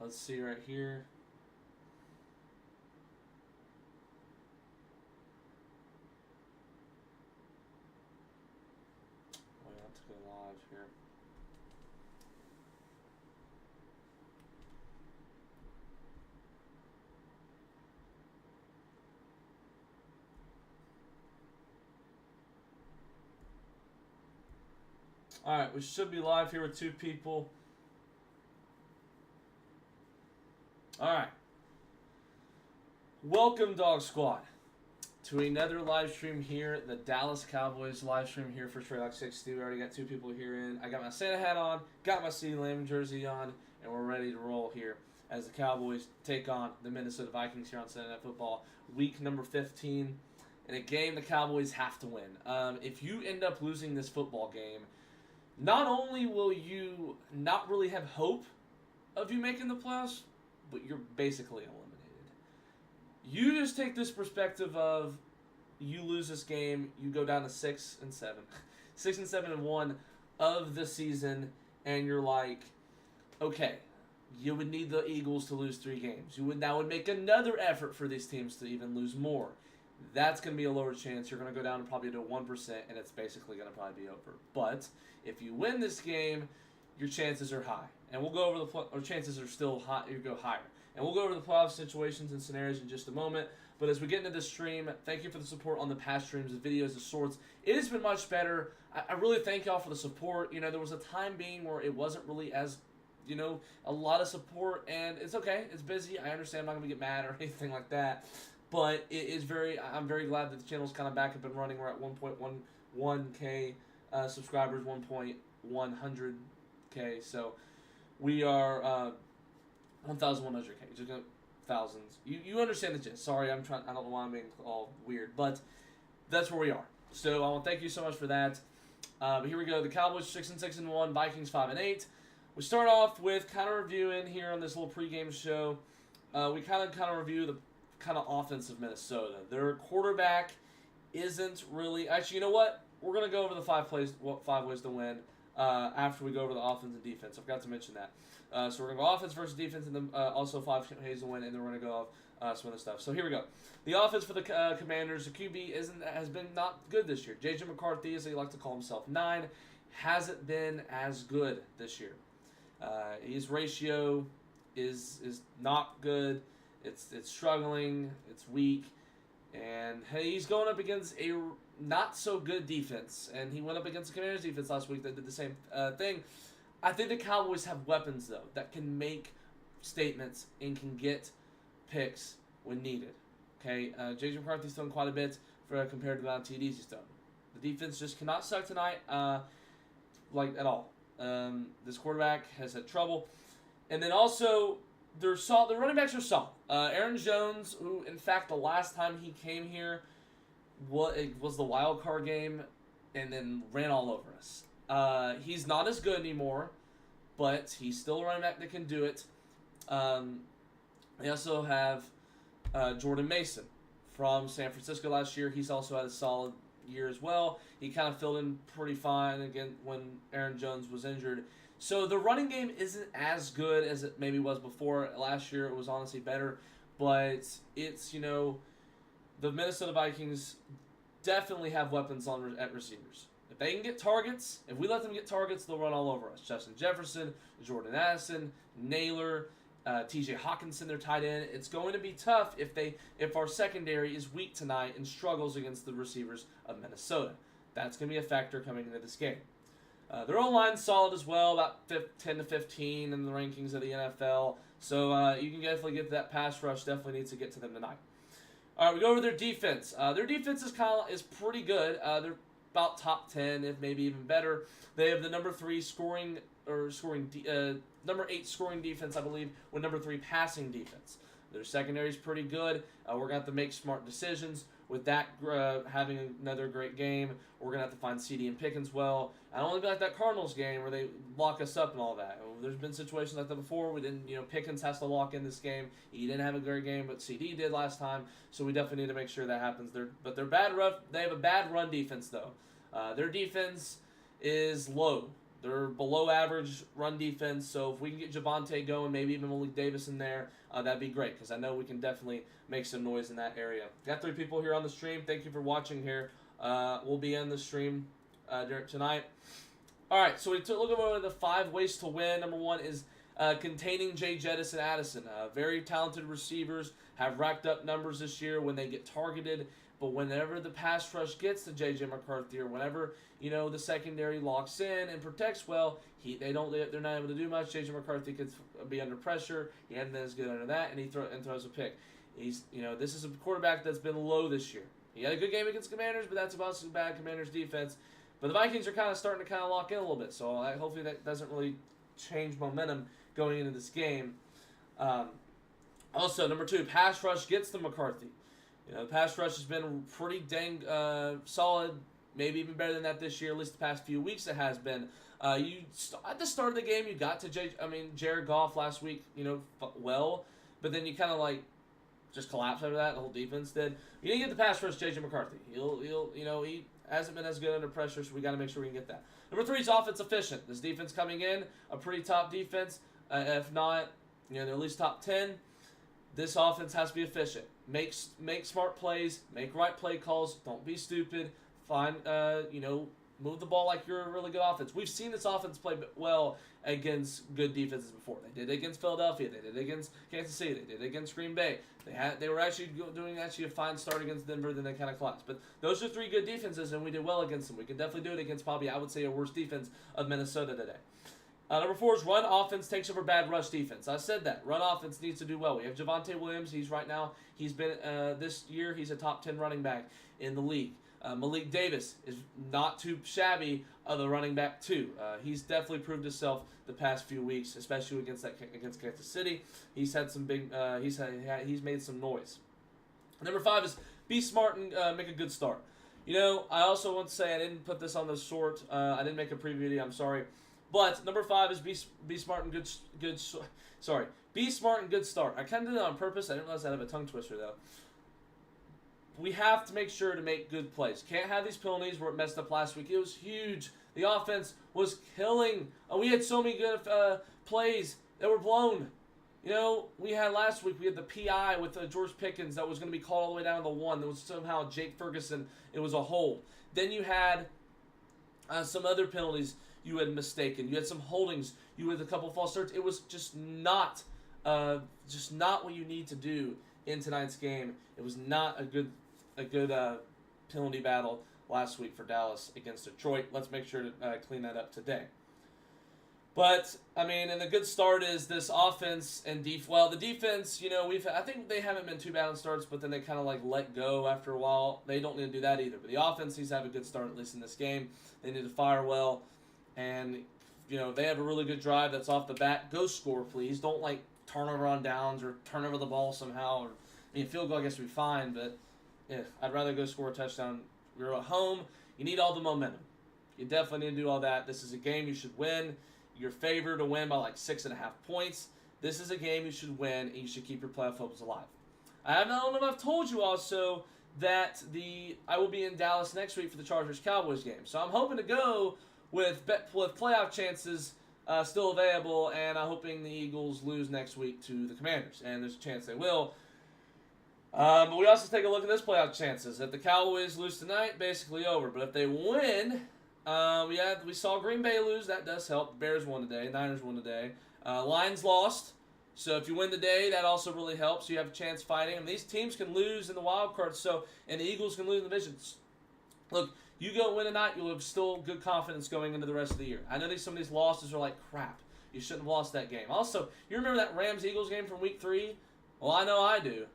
Let's see right here. Oh, I have to go live here. All right, we should be live here with 2 people. All right. Welcome, Dog Squad, to another live stream here, the Dallas Cowboys live stream here for TreyDOG60. We already got 2 people here in. I got my Santa hat on, got my CeeDee Lamb jersey on, and we're ready to roll here as the Cowboys take on the Minnesota Vikings here on Sunday Night Football, week number 15, in a game the Cowboys have to win. If you end up losing this football game, not only will you not really have hope of you making the playoffs, but you're basically eliminated. You just take this perspective of you lose this game, you go down to 6-7, 6-7-1 of the season, and you're like, okay, you would need the Eagles to lose 3 games. That would make another effort for these teams to even lose more. That's going to be a lower chance. You're going to go down to probably to 1%, and it's basically going to probably be over. But if you win this game, your chances are high. And we'll go over or chances are still high, you go higher. And we'll go over the playoff situations and scenarios in just a moment. But as we get into this stream, thank you for the support on the past streams, the videos, the sorts. It has been much better. I really thank y'all for the support. You know, there was a time being where it wasn't really as, you know, a lot of support. And it's okay. It's busy. I understand. I'm not going to get mad or anything like that. But it is I'm very glad that the channel's kind of back up and running. We're at 1.11K subscribers, 1.100K. So we are 1,100K. Just thousands. You understand the gist. Sorry, I don't know why I'm being all weird, but that's where we are. So I want to thank you so much for that. But here we go. The Cowboys 6-6-1, Vikings 5-8. We start off with kind of reviewing here on this little pregame show. We kind of review the kind of offense of Minnesota. Their quarterback isn't really. Actually, you know what? We're gonna go over the 5 ways to win after we go over the offense and defense. I forgot to mention that. So we're gonna go offense versus defense, and then also 5 ways to win, and then we're gonna go off some other stuff. So here we go. The offense for the Commanders. The QB has been not good this year. J.J. McCarthy, as he likes to call himself, 9, hasn't been as good this year. His ratio is not good. It's struggling. It's weak. And he's going up against a not so good defense. And he went up against the Commanders defense last week that did the same thing. I think the Cowboys have weapons, though, that can make statements and can get picks when needed. Okay, J.J. McCarthy's done quite a bit compared to the amount of TDs he's done. The defense just cannot suck tonight, like at all. This quarterback has had trouble. And then also, the running backs are solid. Aaron Jones, who, in fact, the last time he came here was the wild card game and then ran all over us. He's not as good anymore, but he's still a running back that can do it. We also have Jordan Mason from San Francisco last year. He's also had a solid year as well. He kind of filled in pretty fine again when Aaron Jones was injured. So the running game isn't as good as it maybe was before. Last year it was honestly better, but it's, you know, the Minnesota Vikings definitely have weapons at receivers. If they can get targets, if we let them get targets, they'll run all over us. Justin Jefferson, Jordan Addison, Naylor, T.J. Hawkinson, their tight end. It's going to be tough if our secondary is weak tonight and struggles against the receivers of Minnesota. That's going to be a factor coming into this game. Their O-line's solid as well, about 10 to 15 in the rankings of the NFL. So you can definitely get that pass rush. Definitely needs to get to them tonight. All right, we go over their defense. Their defense is pretty good. They're about top 10, if maybe even better. They have the number 8 scoring defense, I believe, with number 3 passing defense. Their secondary is pretty good. We're going to have to make smart decisions. With that having another great game, we're going to have to find CD and Pickens well. I don't want to be like that Cardinals game where they lock us up and all that. There's been situations like that before. We didn't, Pickens has to lock in this game. He didn't have a great game, but CD did last time. So we definitely need to make sure that happens. They have a bad run defense though. Their defense is low. They're below average run defense, so if we can get Javonte going, maybe even Malik Davis in there, that'd be great, because I know we can definitely make some noise in that area. Got 3 people here on the stream. Thank you for watching here. We'll be in the stream tonight. All right, so we took a look over the 5 ways to win. Number 1 is containing Jay Jettis and Addison. Very talented receivers, have racked up numbers this year when they get targeted. But whenever the pass rush gets to J.J. McCarthy, or whenever the secondary locks in and protects well, they're not able to do much. J.J. McCarthy could be under pressure. He hasn't been as good under that, and he throws a pick. This is a quarterback that's been low this year. He had a good game against Commanders, but that's about some bad Commanders defense. But the Vikings are kind of starting to lock in a little bit, so hopefully that doesn't really change momentum going into this game. Also, number 2, pass rush gets to McCarthy. The pass rush has been pretty dang solid, maybe even better than that this year. At least the past few weeks it has been. At the start of the game, you got to Jared Goff last week, well, but then you kind of just collapsed after that. The whole defense did. You didn't get the pass rush, J.J. McCarthy. He hasn't been as good under pressure, so we got to make sure we can get that. Number 3 is offense efficient. This defense coming in, a pretty top defense. If not, they're at least top 10. This offense has to be efficient. Make smart plays. Make right play calls. Don't be stupid. Move the ball like you're a really good offense. We've seen this offense play well against good defenses before. They did it against Philadelphia. They did it against Kansas City. They did it against Green Bay. They were actually doing a fine start against Denver, then they kind of collapsed. But those are 3 good defenses, and we did well against them. We could definitely do it against probably, I would say, a worse defense of Minnesota today. Number 4 is run offense takes over bad rush defense. I said that. Run offense needs to do well. We have Javonte Williams. He's been, this year, he's a top 10 running back in the league. Malik Davis is not too shabby of the running back, too. He's definitely proved himself the past few weeks, especially against Kansas City. He's had some big, he's made some noise. Number 5 is be smart and make a good start. I also want to say, I didn't put this on the short. I didn't make a preview video. I'm sorry. But number 5 is be smart and be smart and good start. I kind of did it on purpose. I didn't realize I'd have a tongue twister though. We have to make sure to make good plays. Can't have these penalties where it messed up last week. It was huge. The offense was killing. We had so many good plays that were blown. We had last week, we had the PI with George Pickens that was going to be called all the way down to the 1. There was somehow Jake Ferguson. It was a hold. Then you had some other penalties you had mistaken. You had some holdings. You had a couple false starts. It was just not what you need to do in tonight's game. It was not a good penalty battle last week for Dallas against Detroit. Let's make sure to clean that up today. But and the good start is this offense and defense. Well, the defense, I think they haven't been too bad on starts, but then they kind of let go after a while. They don't need to do that either. But the offense needs to have a good start, at least in this game. They need to fire well. And, they have a really good drive that's off the bat. Go score, please. Don't, turn over on downs or turn over the ball somehow. Field goal, I guess, would be fine, but I'd rather go score a touchdown. You're at home. You need all the momentum. You definitely need to do all that. This is a game you should win. You're favored to win by 6.5 points. This is a game you should win, and you should keep your playoff hopes alive. I don't know if I've told you also that I will be in Dallas next week for the Chargers-Cowboys game. So I'm hoping to go with playoff chances still available, and I'm hoping the Eagles lose next week to the Commanders, and there's a chance they will. But we also take a look at this playoff chances. If the Cowboys lose tonight, basically over. But if they win, we saw Green Bay lose. That does help. Bears won today. Niners won today. Lions lost. So if you win today, that also really helps. You have a chance fighting. And these teams can lose in the wild card, and the Eagles can lose in the divisions. Look, you go win tonight, you'll have still good confidence going into the rest of the year. I know some of these losses are crap. You shouldn't have lost that game. Also, you remember that Rams-Eagles game from Week 3? Well, I know I do.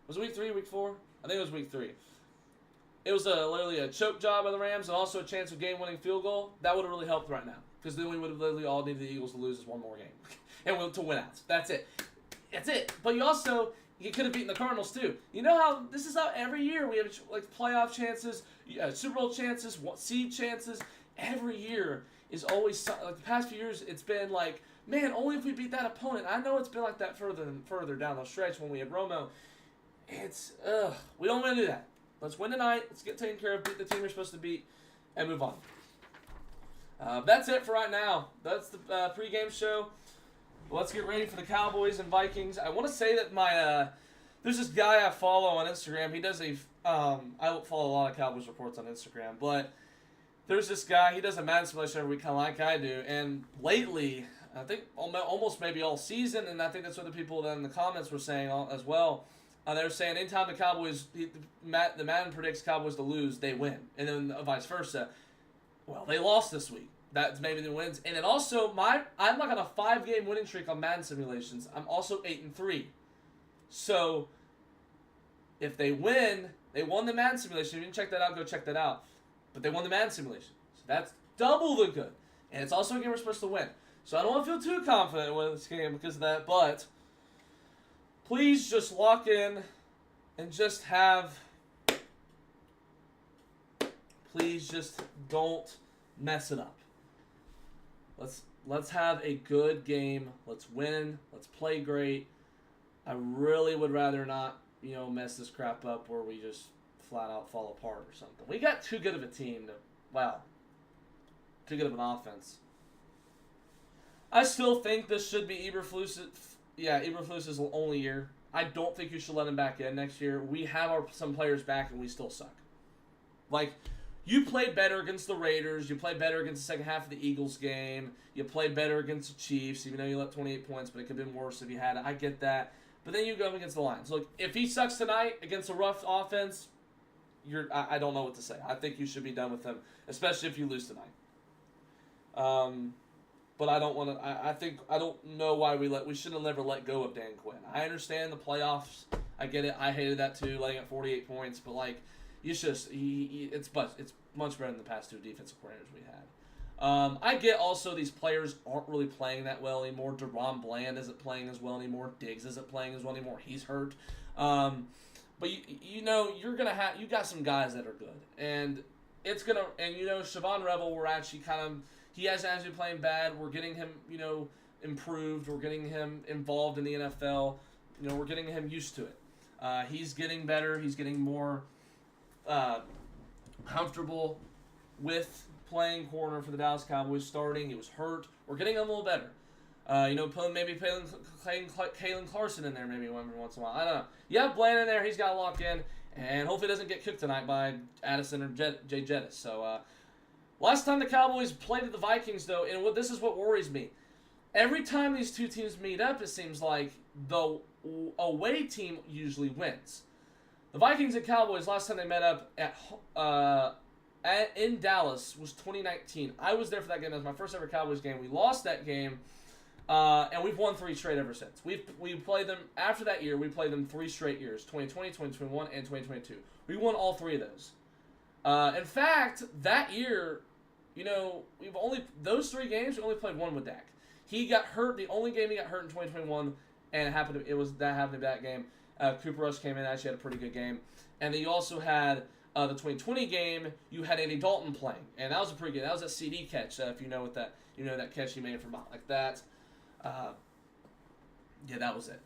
Was it Week 3 or Week 4? I think it was Week 3. It was literally a choke job by the Rams and also a chance of game-winning field goal. That would have really helped right now, because then we would have literally all needed the Eagles to lose this one more game and to win out. That's it. That's it. But you could have beaten the Cardinals too. You know how this is how every year we have playoff chances, Super Bowl chances, seed chances. Every year is always the past few years. It's been man, only if we beat that opponent. I know it's been like that further down the stretch when we had Romo. It's we don't want to do that. Let's win tonight. Let's get taken care of. Beat the team we're supposed to beat, and move on. That's it for right now. That's the pregame show. Let's get ready for the Cowboys and Vikings. I want to say that my there's this guy I follow on Instagram. He does I don't follow a lot of Cowboys reports on Instagram, but there's this guy. He does a Madden simulation every week, kind of like I do. And lately, I think almost maybe all season, and I think that's what the people in the comments were saying as well. They were saying anytime the Cowboys, the Madden predicts Cowboys to lose, they win, and then vice versa. Well, they lost this week. That's maybe the wins, and it also I'm like on a 5-game winning streak on Madden simulations. I'm also 8-3. So if they win, they won the Madden simulation. If you didn't check that out, go check that out. But they won the Madden simulation, so that's double the good, and it's also a game we're supposed to win. So I don't want to feel too confident with this game because of that, but please just lock in and just please just don't mess it up. Let's have a good game. Let's win. Let's play great. I really would rather not, mess this crap up where we just flat out fall apart or something. We got too good of a team too good of an offense. I still think this should be Eberflus's only year. I don't think you should let him back in next year. We have some players back and we still suck. Like, you played better against the Raiders. You played better against the second half of the Eagles game. You played better against the Chiefs, even though you let 28 points, but it could have been worse if you had it. I get that. But then you go up against the Lions. Look, if he sucks tonight against a rough offense, I don't know what to say. I think you should be done with him, especially if you lose tonight. But I don't want to. I don't know why we should have never let go of Dan Quinn. I understand the playoffs. I get it. I hated that too, letting up 48 points. But it's much better than the past two defensive coordinators we had. I get also these players aren't really playing that well anymore. DeRon Bland isn't playing as well anymore. Diggs isn't playing as well anymore. He's hurt. But you got some guys that are good, and Siobhan Rebel, we're actually he hasn't actually playing bad. We're getting him, improved. We're getting him involved in the NFL. We're getting him used to it. He's getting better. He's getting more comfortable with playing corner for the Dallas Cowboys. Starting, he was hurt. We're getting him a little better. Maybe Kalen Carson in there maybe every once in a while. I don't know. You have Bland in there. He's got to lock in. And hopefully he doesn't get cooked tonight by Addison or Jay Jettis. So, last time the Cowboys played the Vikings, though, and this is what worries me. Every time these two teams meet up, it seems like the away team usually wins. The Vikings and Cowboys, last time they met up in Dallas was 2019. I was there for that game. That was my first ever Cowboys game. We lost that game, and we've won 3 straight ever since. We played them, after that year, we played them 3 straight years, 2020, 2021, and 2022. We won all 3 of those. In fact, that year, those 3 games, we only played 1 with Dak. He got hurt. The only game he got hurt in 2021, and that happened in that game. Cooper Rush came in, actually had a pretty good game. And then you also had the 2020 game, you had Andy Dalton playing. And that was a pretty good, that was a CD catch, if you know what that, that catch he made from out like that. That was it.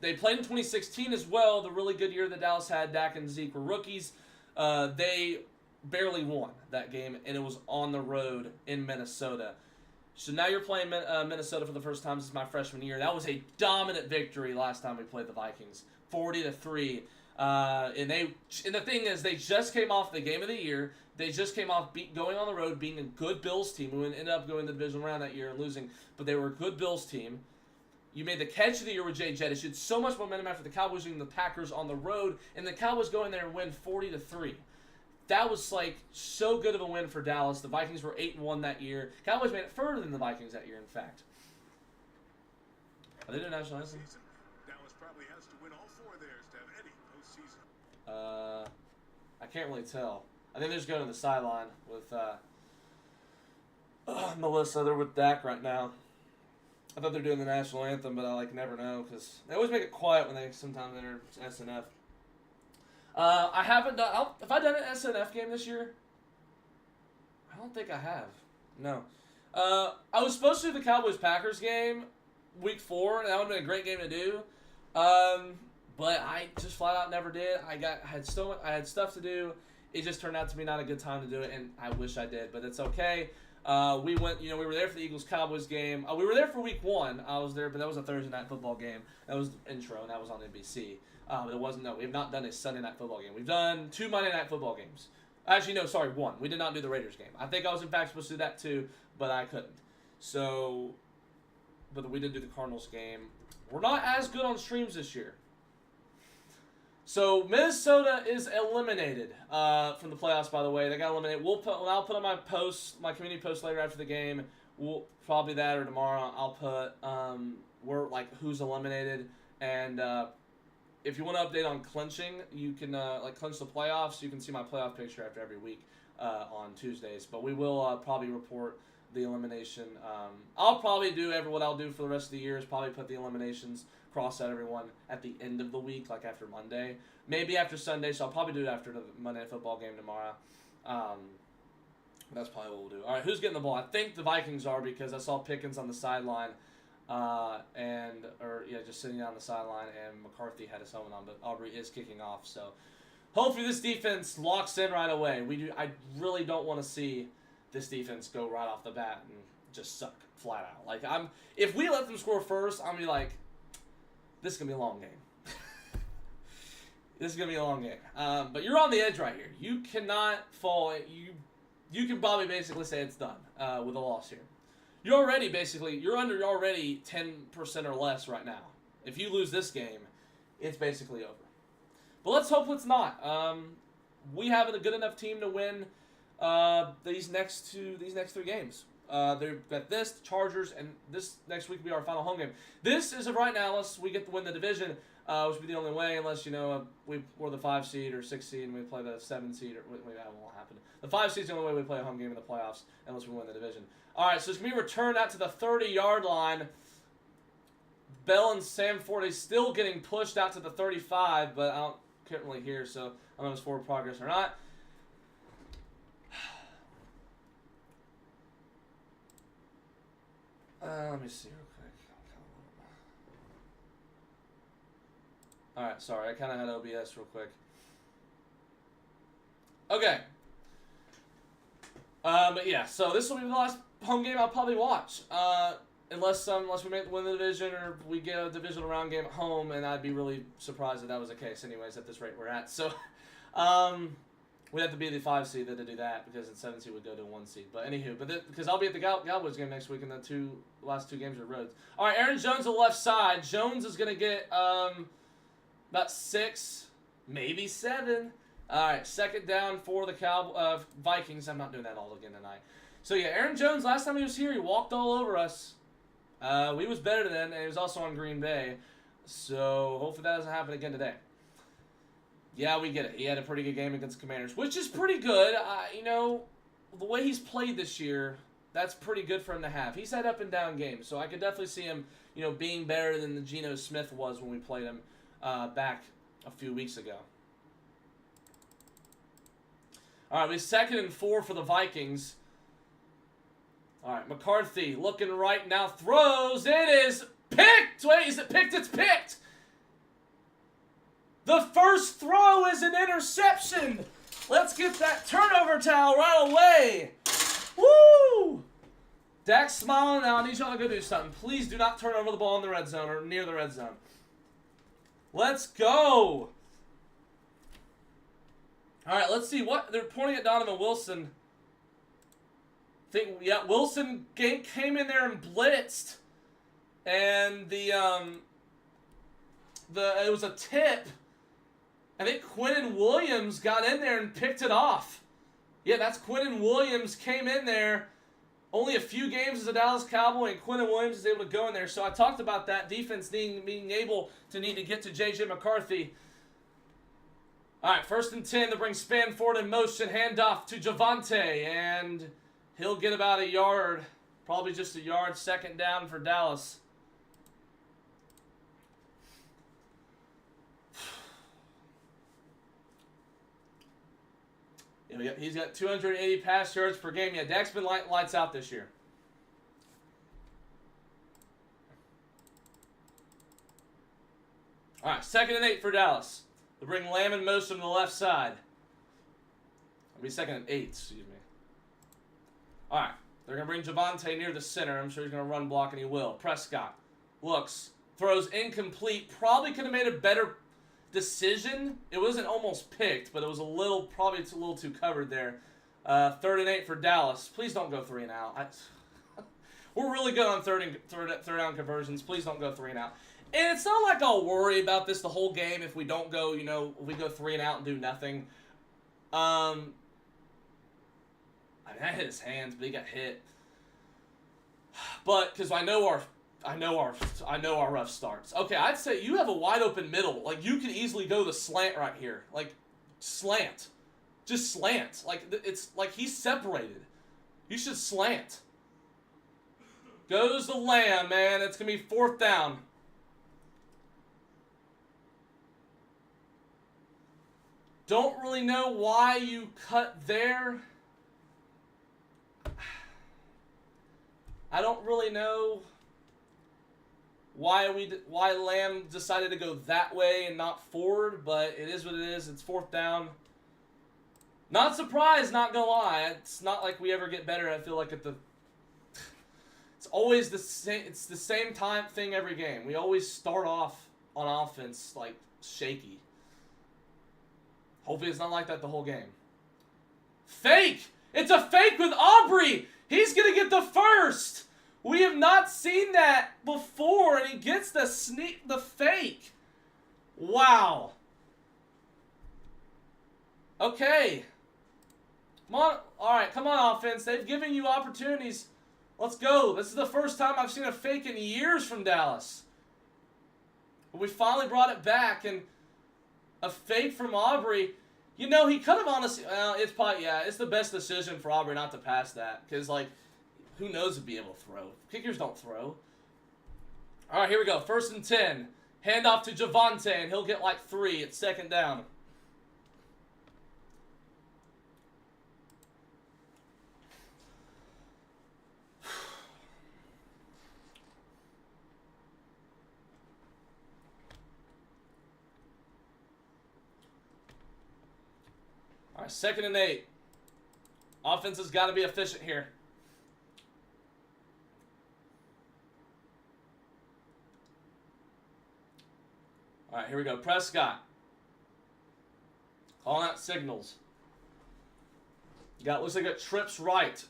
They played in 2016 as well, the really good year that Dallas had. Dak and Zeke were rookies. They barely won that game, and it was on the road in Minnesota. So now you're playing Minnesota for the first time since my freshman year. That was a dominant victory last time we played the Vikings, 40-3. And the thing is, they just came off the game of the year. They just came off going on the road, being a good Bills team. We ended up going to the division round that year and losing, but they were a good Bills team. You made the catch of the year with Jay Jettis. You had so much momentum after the Cowboys beating the Packers on the road, and the Cowboys go in there and win 40-3. That was so good of a win for Dallas. The Vikings were 8-1 that year. Cowboys made it further than the Vikings that year, in fact. Are they doing national anthem? Dallas probably has to win all 4 of theirs to have any postseason. I can't really tell. I think they're just going to the sideline with Melissa. They're with Dak right now. I thought they were doing the national anthem, but I never know because they always make it quiet when they sometimes enter SNF. I haven't done. Have I done an SNF game this year? I don't think I have. No. I was supposed to do the Cowboys-Packers game week 4, and that would have been a great game to do. But I just flat out never did. I had stuff to do, It just turned out to be not a good time to do it, and I wish I did, but it's okay. We went, we were there for the Eagles-Cowboys game. We were there for week 1. I was there, but that was a Thursday night football game. That was the intro, and that was on NBC. But it wasn't, we have not done a Sunday night football game. We've done 2 Monday night football games. Actually, no, sorry, 1. We did not do the Raiders game. I think I was, in fact, supposed to do that too, but I couldn't. So, but we did do the Cardinals game. We're not as good on streams this year. So Minnesota is eliminated from the playoffs. By the way, they got eliminated. I'll put on my post, my community post later after the game. We'll probably that or tomorrow. I'll put who's eliminated, and if you want to update on clinching, you can clinch the playoffs. You can see my playoff picture after every week on Tuesdays. But we will probably report the elimination. I'll probably do what I'll do for the rest of the year is probably put the eliminations, cross out everyone at the end of the week, like after Monday. Maybe after Sunday, so I'll probably do it after the Monday Night Football game tomorrow. That's probably what we'll do. All right, who's getting the ball? I think the Vikings are because I saw Pickens on the sideline, just sitting on the sideline, and McCarthy had his helmet on, but Aubrey is kicking off. So hopefully this defense locks in right away. I really don't want to see this defense go right off the bat and just suck flat out. If we let them score first, I'm gonna be like, this is gonna be a long game. This is gonna be a long game. But you're on the edge right here. You cannot fall. You can probably basically say it's done with a loss here. You're already 10% or less right now. If you lose this game, it's basically over. But let's hope it's not. We have a good enough team to win these next 3 games. They've got the Chargers, and this next week will be our final home game. This is right now, unless we get to win the division, which would be the only way, unless, we're the 5 seed or 6 seed and we play the 7 seed, or maybe that won't happen. The 5 seed is the only way we play a home game in the playoffs, unless we win the division. All right, so it's going to be returned out to the 30-yard line. Bell and Sam Forte still getting pushed out to the 35, but I can't really hear, so I don't know if it's forward progress or not. Let me see real quick. Alright, sorry. I kind of had OBS real quick. Okay. But yeah, so this will be the last home game I'll probably watch. Unless we win the division or we get a divisional round game at home, and I'd be really surprised if that was the case anyways at this rate we're at. So, we'd have to be the 5 seed to do that, because the 7 seed would go to 1 seed. But anywho, because I'll be at the Cowboys game next week, and the last 2 games are roads. All right, Aaron Jones on the left side. Jones is going to get about 6, maybe 7. All right, second down for the Vikings. I'm not doing that all again tonight. So yeah, Aaron Jones, last time he was here, he walked all over us. We was better then, and he was also on Green Bay. So hopefully that doesn't happen again today. Yeah, we get it. He had a pretty good game against Commanders, which is pretty good. The way he's played this year, that's pretty good for him to have. He's had up and down games, so I could definitely see him, being better than the Geno Smith was when we played him back a few weeks ago. All right, we 2nd and 4 for the Vikings. All right, McCarthy looking right now, throws. It is picked. Wait, is it picked? It's picked. The first throw is an interception. Let's get that turnover towel right away. Woo! Dak's smiling now. I need y'all to go do something. Please do not turn over the ball in the red zone or near the red zone. Let's go. All right, let's see what they're pointing at. Donovan Wilson. Wilson came in there and blitzed, and it was a tip. I think Quinnen Williams got in there and picked it off. Yeah, that's Quinnen Williams came in there. Only a few games as a Dallas Cowboy, and Quinnen Williams is able to go in there. So I talked about that defense being able to get to J.J. McCarthy. All right, 1st and 10 to bring Spanford in motion. Handoff to Javonte, and he'll get about a yard. Probably just a yard. 2nd down for Dallas. He's got 280 pass yards per game. Yeah, Dak's been lights out this year. All right, 2nd and 8 for Dallas. They bring Lamb in motion on the left side. It'll be 2nd and 8, excuse me. All right. They're going to bring Javonte near the center. I'm sure he's going to run block, and he will. Prescott looks, throws incomplete. Probably could have made a better decision. It wasn't almost picked, but it was a little, probably it's a little too covered there. 3rd and 8 for Dallas. Please don't go 3 and out. We're really good on third down conversions. Please don't go 3 and out. And it's not like I'll worry about this the whole game if we don't go, if we go 3 and out and do nothing. I mean, I hit his hands, but he got hit. But because I know our rough starts. Okay, I'd say you have a wide open middle. Like, you could easily go the slant right here. Like, slant. Just slant. Like, it's like he's separated. You should slant. Goes the Lamb, man. It's going to be 4th down. Don't really know why you cut there. I don't really know why Lamb decided to go that way and not forward, but it is what it is. It's 4th down. Not surprised, not gonna lie. It's not like we ever get better. I feel like it's always the same. It's the same thing every game. We always start off on offense like shaky. Hopefully it's not like that the whole game. Fake! It's a fake with Aubrey! He's going to get the first! We have not seen that before, and he gets the fake. Wow. Okay. Come on. All right, come on, offense. They've given you opportunities. Let's go. This is the first time I've seen a fake in years from Dallas. But we finally brought it back, and a fake from Aubrey. He could have honestly, it's probably, it's the best decision for Aubrey not to pass that. Because, like, who knows if he'd be able to throw. Kickers don't throw. All right, here we go. 1st and 10. Handoff to Javonte, and he'll get like 3. It's 2nd down. All right, 2nd and 8. Offense has got to be efficient here. All right, here we go. Prescott. Calling out signals. Looks like it trips right.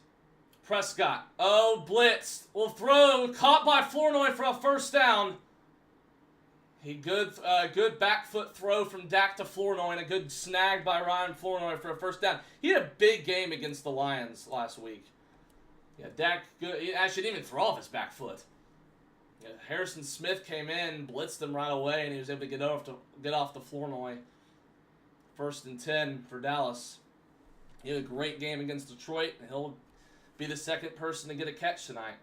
Prescott. Oh, blitzed. Will throw. Caught by Flournoy for a 1st down. Good back foot throw from Dak to Flournoy and a good snag by Ryan Flournoy for a 1st down. He had a big game against the Lions last week. Yeah, Dak good. He actually didn't even throw off his back foot. Yeah, Harrison Smith came in, blitzed him right away, and he was able to get off the Flournoy. 1st and 10 for Dallas. He had a great game against Detroit, and he'll be the 2nd person to get a catch tonight.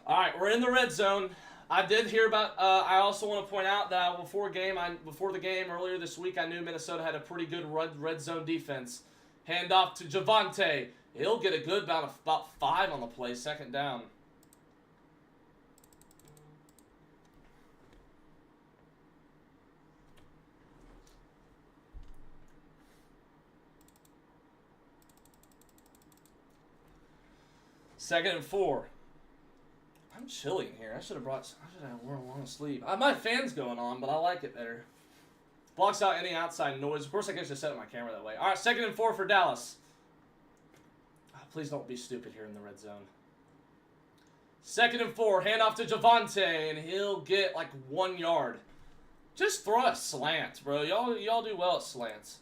All right, we're in the red zone. I did hear about. I also want to point out that before the game earlier this week, I knew Minnesota had a pretty good red zone defense. Handoff to Javonte. He'll get a good about 5 on the play. 2nd down. Second and 4. I'm chilly in here. I should have worn a long sleeve. My fan's going on, but I like it better. Blocks out any outside noise. Of course, I can just set up my camera that way. All right, 2nd and 4 for Dallas. Oh, please don't be stupid here in the red zone. 2nd and 4. Handoff to Javonte, and he'll get like 1 yard. Just throw a slant, bro. Y'all do well at slants.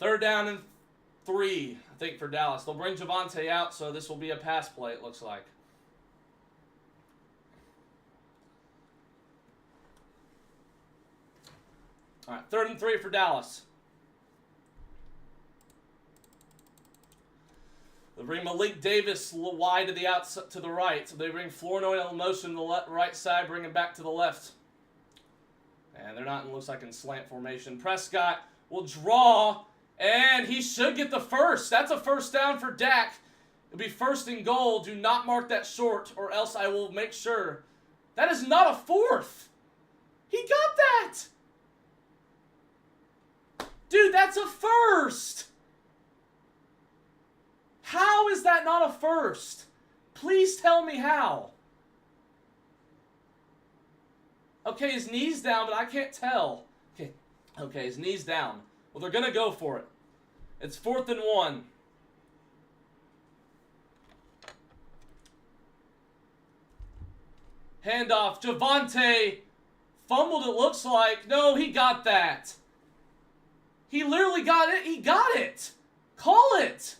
3rd down and 3, I think, for Dallas. They'll bring Javonte out, so this will be a pass play, it looks like. All right, 3rd and 3 for Dallas. They bring Malik Davis wide to the outside, to the right. So they bring Flournoy in motion to the right side, bring him back to the left. And they're not, it looks like, in slant formation. Prescott will draw. And he should get the first. That's a 1st down for Dak. It'll be 1st and goal. Do not mark that short, or else I will make sure. That is not a 4th. He got that! Dude, that's a first! How is that not a first? Please tell me how. Okay, his knee's down, but I can't tell. Okay, his knee's down. Well, they're going to go for it. It's 4th and 1. Handoff. Javonte fumbled, it looks like. No, he got that. He literally got it. He got it. Call it.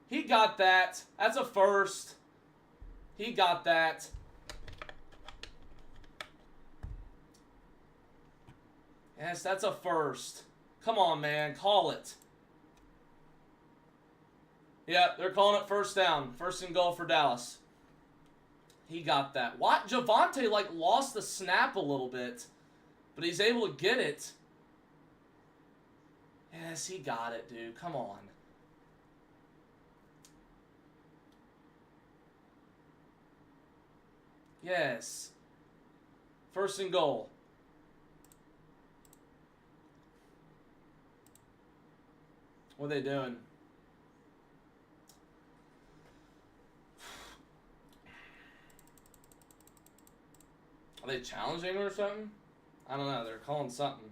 He got that. That's a first. He got that. Yes, that's a first. Come on, man. Call it. Yeah, they're calling it first down. First and goal for Dallas. He got that. What? Javonte, like, lost the snap a little bit. But he's able to get it. Yes, he got it, dude. Come on. Yes. First and goal. What are they doing? Are they challenging or something? I don't know. They're calling something.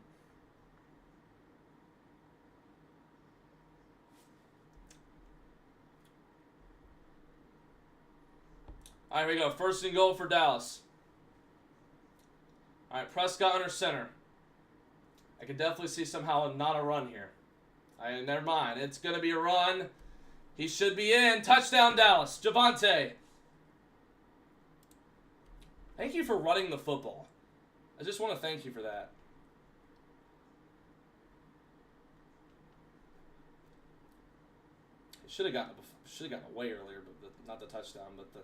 All right, here we go. First and goal for Dallas. All right, Prescott under center. I could definitely see somehow not a run here. Never mind. It's going to be a run. He should be in. Touchdown, Dallas. Javonte. Thank you for running the football. I just want to thank you for that. Should have gotten it way earlier, but not the touchdown, but the.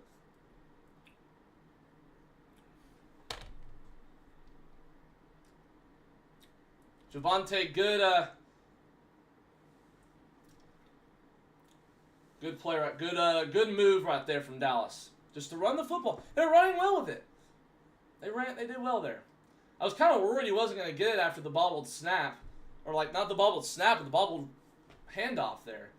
Javonte, good play, right? Good move right there from Dallas. Just to run the football. They're running well with it. They did well there. I was kind of worried he wasn't going to get it after the bobbled snap. Or, like, not the bobbled snap, but the bobbled handoff there.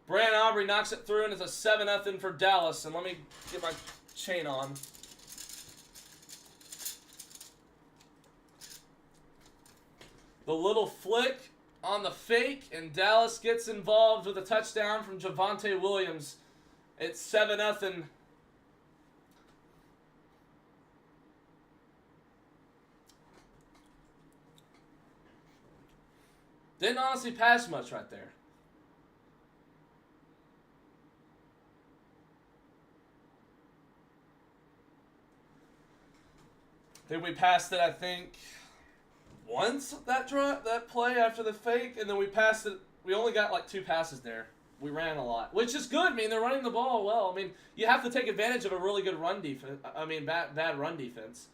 Brandon Aubrey knocks it through, and it's a 7-0 for Dallas. And let me get my chain on. The little flick on the fake, and Dallas gets involved with a touchdown from Javonte Williams. It's 7-0. Didn't honestly pass much right there. Then we passed it, I think, once that play after the fake, and then we passed it. We only got like 2 passes there. We ran a lot, which is good. I mean, they're running the ball well. I mean, you have to take advantage of a really good run defense. I mean, bad run defense.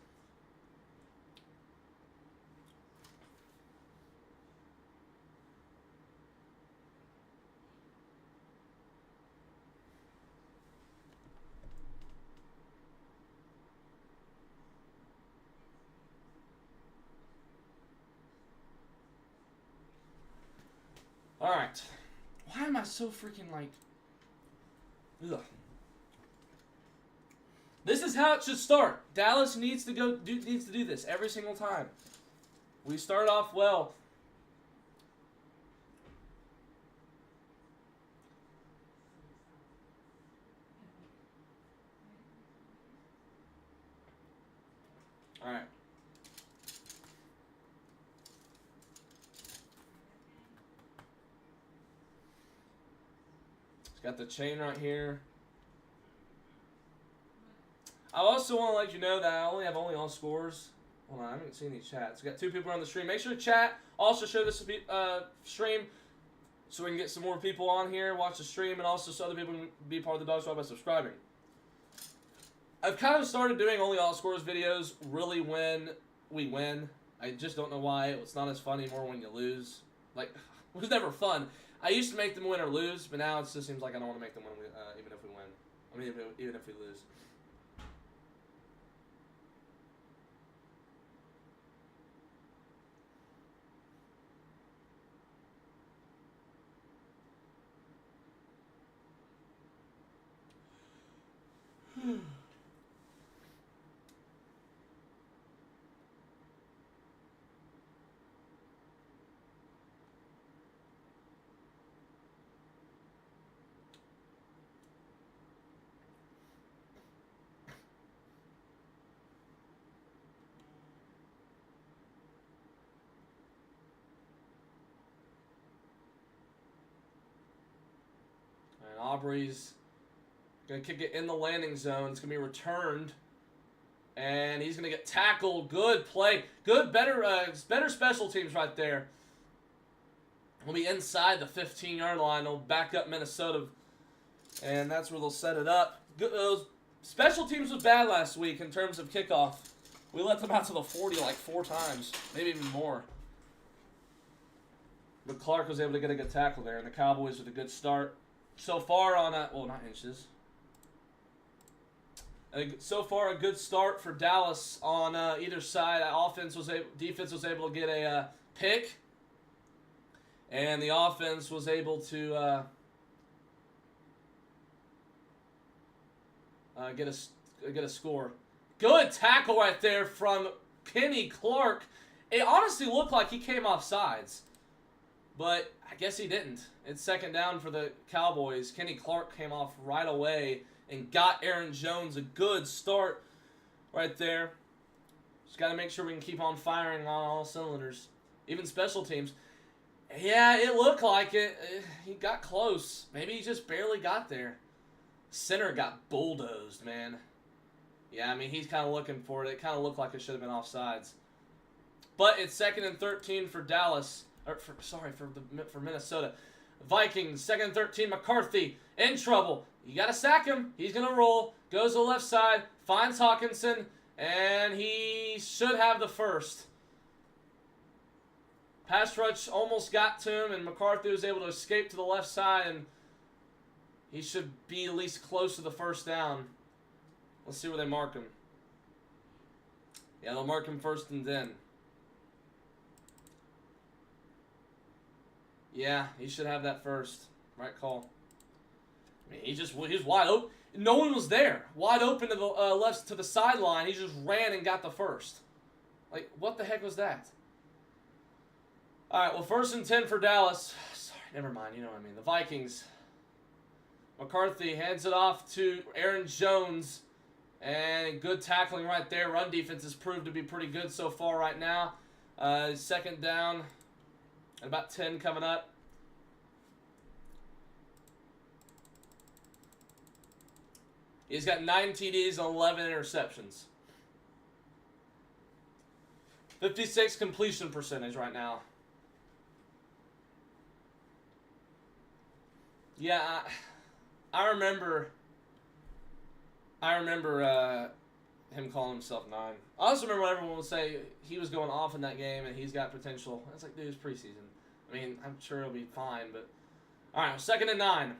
All right. Why am I so freaking like... Ugh. This is how it should start. Dallas needs to do this every single time. We start off well. All right. Got the chain right here. I also want to let you know that I only have all scores. Hold on, I haven't seen these chats. We got 2 people on the stream. Make sure to chat. Also share this stream so we can get some more people on here, watch the stream, and also so other people can be part of the Dog Squad by subscribing. I've kind of started doing only all scores videos really when we win. I just don't know why. It's not as fun anymore when you lose. Like, it was never fun. I used to make them win or lose, but now it just seems like I don't want to make them win, even if we win. I mean, even if we lose. And Aubrey's going to kick it in the landing zone. It's going to be returned. And he's going to get tackled. Good play. Good, better special teams right there. We'll be inside the 15-yard line. They'll back up Minnesota. And that's where they'll set it up. Those special teams was bad last week in terms of kickoff. We let them out to the 40 like 4 times. Maybe even more. But Clark was able to get a good tackle there. And the Cowboys with a good start. So far on well, not inches. So far, a good start for Dallas on either side. Defense was able to get a pick, and the offense was able to get a score. Good tackle right there from Kenny Clark. It honestly looked like he came off sides, but I guess he didn't. It's second down for the Cowboys. Kenny Clark came off right away and got Aaron Jones a good start right there. Just got to make sure we can keep on firing on all cylinders. Even special teams. Yeah, it looked like it. He got close. Maybe he just barely got there. Center got bulldozed, man. Yeah, I mean, he's kind of looking for it. It kind of looked like it should have been offsides. But it's 2nd and 13 for Dallas. For Minnesota. Vikings, 2nd and 13. McCarthy in trouble. You got to sack him. He's going to roll. Goes to the left side. Finds Hawkinson. And he should have the first. Pass rush almost got to him. And McCarthy was able to escape to the left side. And he should be at least close to the first down. Let's see where they mark him. Yeah, they'll mark him 1st and 10. Yeah, he should have that first. Right call. I mean, he was wide open. No one was there. Wide open to the left to the sideline. He just ran and got the first. Like, what the heck was that? All right, well, 1st and 10 for Dallas. Sorry, never mind. You know what I mean. The Vikings. McCarthy hands it off to Aaron Jones. And good tackling right there. Run defense has proved to be pretty good so far right now. 2nd down. And about 10 coming up. He's got 9 TDs and 11 interceptions. 56 completion percentage right now. Yeah, I remember him calling himself 9. I also remember when everyone would say he was going off in that game and he's got potential. I was like, dude, it's preseason. I mean, I'm sure he'll be fine, but... All right, 2nd and 9.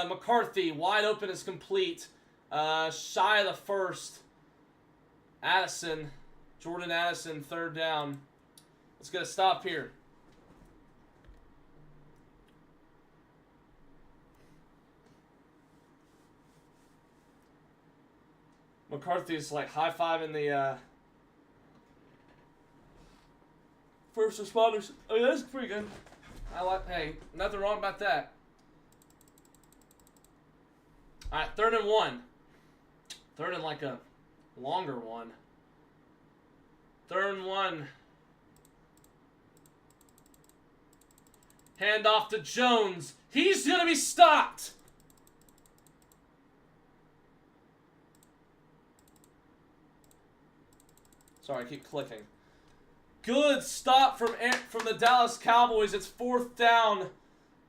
McCarthy, wide open, is complete. Shy of the first. Jordan Addison, 3rd down. Let's get a stop here. McCarthy's like high-fiving the first responders. Oh, yeah, that's pretty good. Hey, nothing wrong about that. All right, 3rd and 1. 3rd and like a longer one. 3rd and 1. Hand off to Jones. He's going to be stopped. Sorry, I keep clicking. Good stop from the Dallas Cowboys. It's 4th down.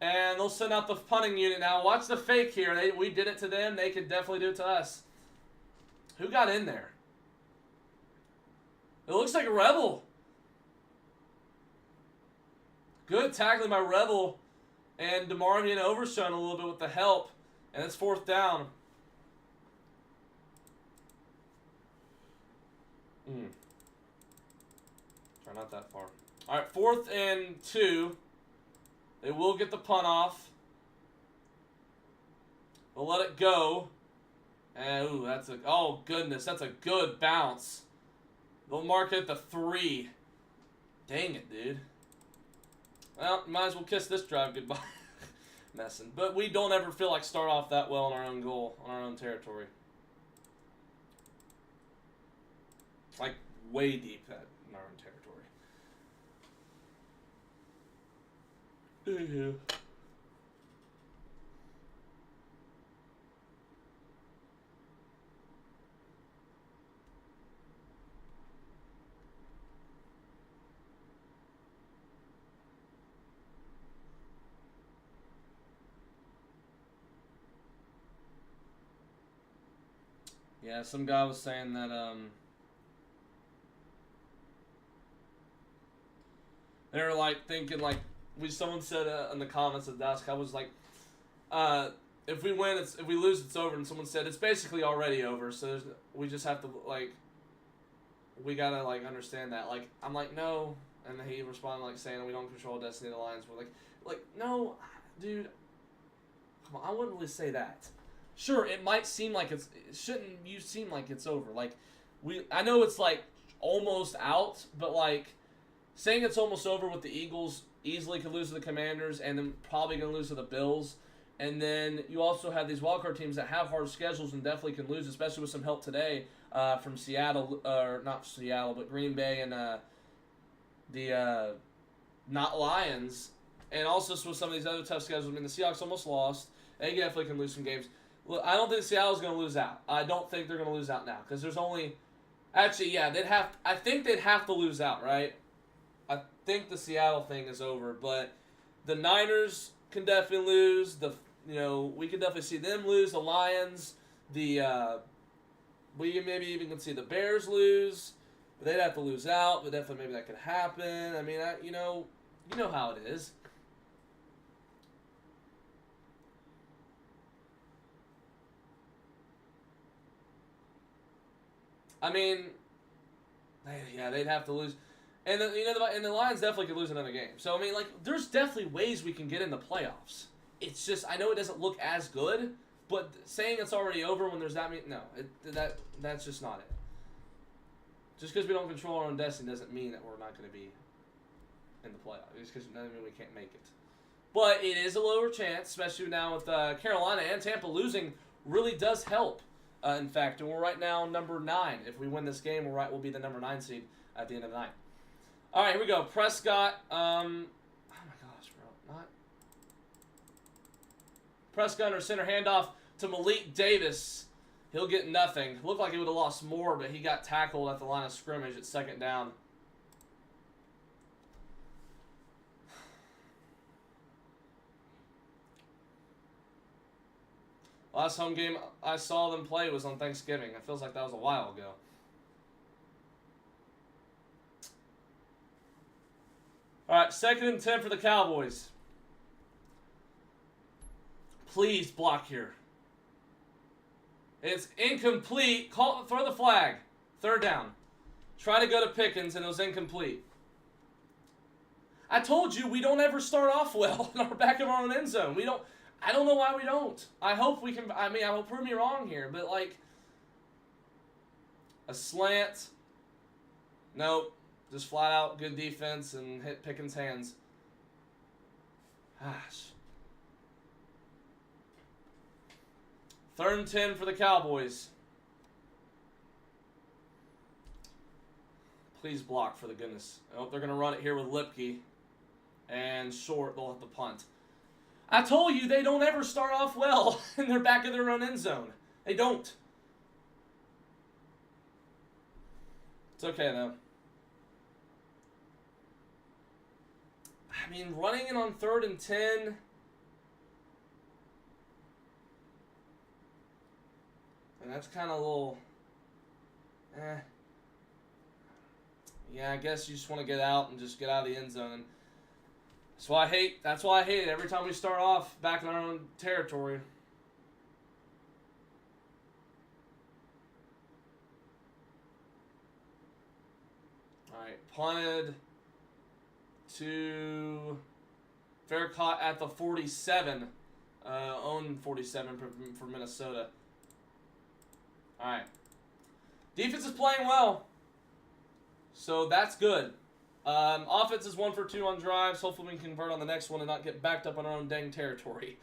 And they'll send out the punting unit now. Watch the fake here. We did it to them. They could definitely do it to us. Who got in there? It looks like a Rebel. Good tackling by Rebel. And DeMarvian overshone a little bit with the help. And it's 4th down. Try not that far. All right, 4th and 2. They will get the punt off. They'll let it go. And, ooh, oh, goodness, that's a good bounce. They'll mark it at the 3. Dang it, dude. Well, might as well kiss this drive goodbye. Messing. But we don't ever feel like start off that well on our own goal, on our own territory. Like, way deep in our own territory. Yeah. Yeah, some guy was saying that, they were, like, thinking, like, someone said in the comments at the desk, I was like, if we win, if we lose, it's over, and someone said, it's basically already over, so we just have to, like, we gotta, like, understand that. Like, I'm like, no, and he responded, like, saying we don't control destiny of the Lions. We're like, no, dude, come on, I wouldn't really say that. Sure, it might seem like it shouldn't you seem like it's over. Like, I know it's, like, almost out, but, like, saying it's almost over with the Eagles easily could lose to the Commanders and then probably going to lose to the Bills. And then you also have these wildcard teams that have hard schedules and definitely can lose, especially with some help today from Seattle, or not Seattle, but Green Bay and the not Lions. And also with some of these other tough schedules. I mean, the Seahawks almost lost. They definitely can lose some games. Look, I don't think Seattle's going to lose out. I don't think they're going to lose out now because there's only... Actually, yeah, I think they'd have to lose out, right? I think the Seattle thing is over, but the Niners can definitely lose. We can definitely see them lose. The Lions, we maybe even can see the Bears lose. But they'd have to lose out, but definitely maybe that could happen. I mean, you know how it is. I mean, yeah, they'd have to lose. And the Lions definitely could lose another game. So I mean, like, there's definitely ways we can get in the playoffs. It's just I know it doesn't look as good, but saying it's already over when there's that many, no, that's just not it. Just because we don't control our own destiny doesn't mean that we're not going to be in the playoffs. Just because doesn't mean we can't make it. But it is a lower chance, especially now with Carolina and Tampa losing, really does help. In fact, and we're right now number 9. If we win this game, we'll be the number 9 seed at the end of the night. All right, here we go. Prescott. Oh my gosh, bro! Not Prescott under center handoff to Malik Davis. He'll get nothing. Looked like he would have lost more, but he got tackled at the line of scrimmage at 2nd down. Last home game I saw them play was on Thanksgiving. It feels like that was a while ago. All right, 2nd and 10 for the Cowboys. Please block here. It's incomplete. Throw the flag. 3rd down. Try to go to Pickens, and it was incomplete. I told you we don't ever start off well in our back of our own end zone. I don't know why we don't. I hope we can. I mean, I will prove me wrong here, but like a slant. Nope. Just flat out good defense and hit Pickens' hands. Gosh. 3rd and 10 for the Cowboys. Please block, for the goodness. Oh, they're going to run it here with Lipke. And short, they'll have to punt. I told you they don't ever start off well in their back of their own end zone. They don't. It's okay, though. I mean, running it on 3rd and 10... And that's kind of a little... Yeah, I guess you just want to get out and just get out of the end zone. That's why I hate it every time we start off back in our own territory. Punted to fair caught at the 47. Own 47 for Minnesota. All right. Defense is playing well, so that's good. Offense is 1 for 2 on drives. Hopefully we can convert on the next one and not get backed up on our own dang territory.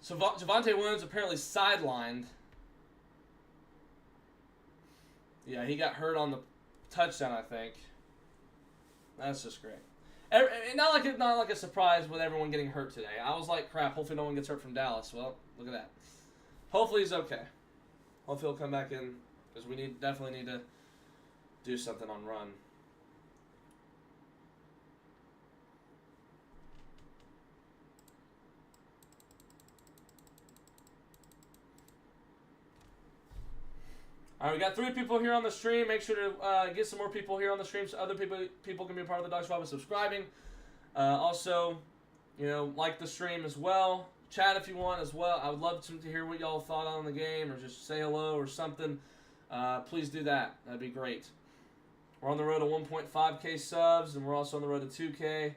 So Javonte Williams apparently sidelined. Yeah, he got hurt on the touchdown, I think. That's just great. Not like a surprise with everyone getting hurt today. I was like, crap, hopefully no one gets hurt from Dallas. Well, look at that. Hopefully he's okay. Hopefully he'll come back in, because we definitely need to do something on run. All right, we got 3 people here on the stream. Make sure to get some more people here on the stream so other people can be a part of the Dog Squad by subscribing. Also, like the stream as well. Chat if you want as well. I would love to hear what y'all thought on the game, or just say hello or something. Please do that. That'd be great. We're on the road to 1.5K subs, and we're also on the road to 2K.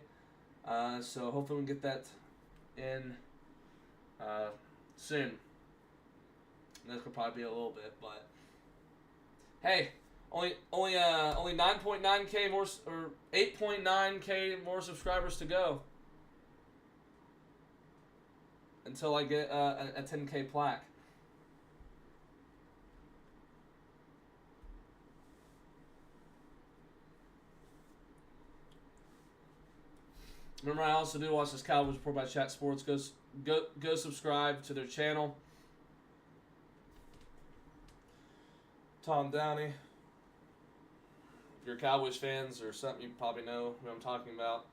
So hopefully we can get that in soon. And this could probably be a little bit, but hey, only 9.9K more, or 8.9K more subscribers to go until I get a 10K plaque. Remember, I also do watch this Cowboys Report by Chat Sports. Go subscribe to their channel. Tom Downey. If you're Cowboys fans or something, you probably know who I'm talking about.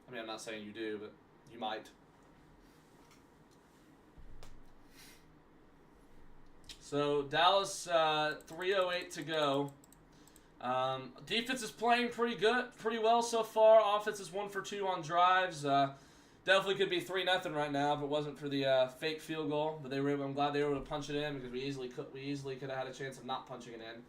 I mean, I'm not saying you do, but you might. So, Dallas, 3:08 to go. Defense is playing pretty well so far. Offense is 1 for 2 on drives. Definitely could be 3-0 right now if it wasn't for the fake field goal. But I'm glad they were able to punch it in, because we easily could have had a chance of not punching it in.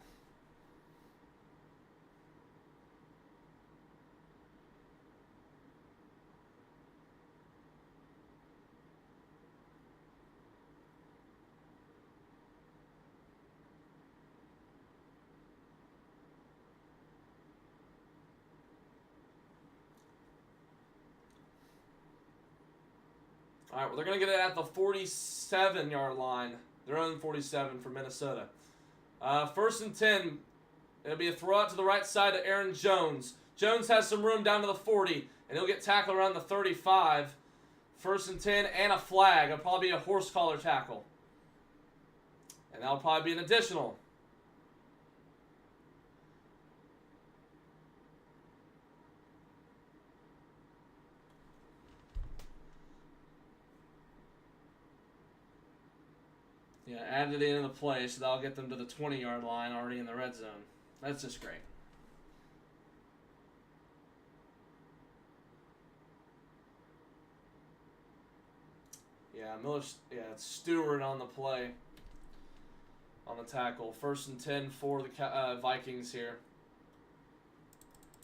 All right, well, they're going to get it at the 47-yard line. Their own 47 for Minnesota. 1st and 10. It'll be a throw out to the right side to Aaron Jones. Jones has some room down to the 40, and he'll get tackled around the 35. 1st and 10 and a flag. It'll probably be a horse collar tackle. And that'll probably be an additional. Yeah, added it into the play, so that'll get them to the 20-yard line already in the red zone. That's just great. Yeah, it's Stewart on the play, on the tackle. 1st and 10 for the Vikings here.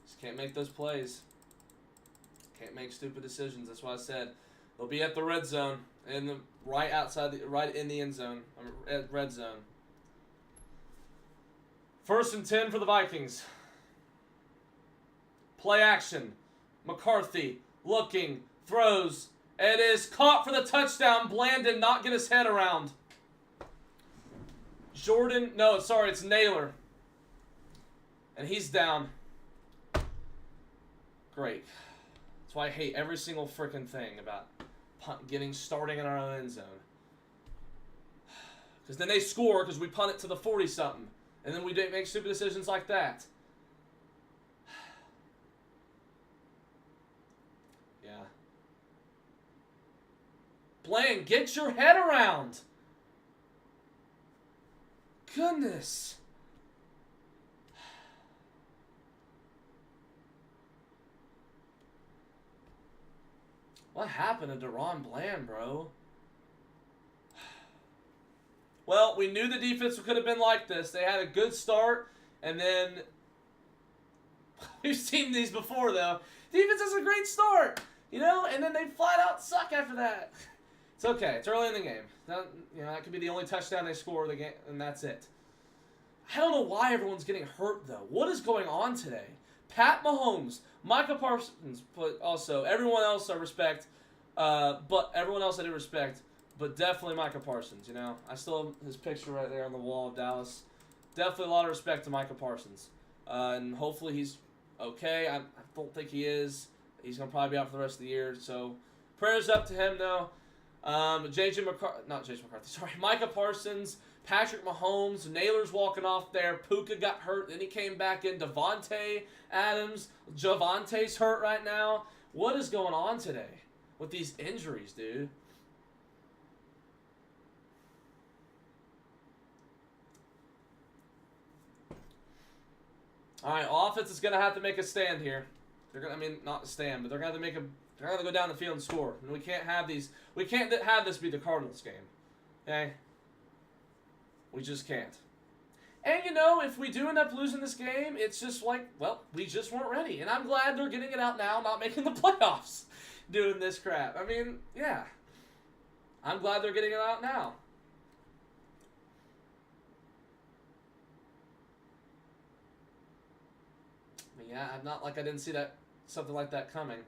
Just can't make those plays. Can't make stupid decisions. That's why I said they'll be at the red zone, right in the end zone, red zone. 1st and 10 for the Vikings. Play action. McCarthy looking, throws. It is caught for the touchdown. Bland did not get his head around. It's Naylor. And he's down. Great. That's why I hate every single freaking thing about starting in our own end zone. Because then they score because we punt it to the 40-something. And then we make stupid decisions like that. Yeah. Bland, get your head around. Goodness. What happened to Deron Bland, bro? Well, we knew the defense could have been like this. They had a good start, and then we've seen these before, though. Defense has a great start, you know, and then they flat out suck after that. It's okay. It's early in the game. That could be the only touchdown they score of the game, and that's it. I don't know why everyone's getting hurt, though. What is going on today? Pat Mahomes, Micah Parsons, but also everyone else I respect, everyone else I do respect, but definitely Micah Parsons, you know. I still have his picture right there on the wall of Dallas. Definitely a lot of respect to Micah Parsons. And hopefully he's okay. I don't think he is. He's going to probably be out for the rest of the year. So prayers up to him, though. Micah Parsons, Patrick Mahomes, Naylor's walking off there. Puka got hurt, then he came back in. Devontae Adams, Javante's hurt right now. What is going on today with these injuries, dude? All right, offense is gonna have to make a stand here. They're gonna, not a stand, but they're gonna have to make a. They're gonna go down the field and score. And we can't have these. We can't have this be the Cardinals game. Okay. We just can't. And you know, if we do end up losing this game, it's just like, well, we just weren't ready. And I'm glad they're getting it out now, not making the playoffs, doing this crap. I mean, yeah. I'm glad they're getting it out now. Yeah, I'm not like I didn't see that something like that coming.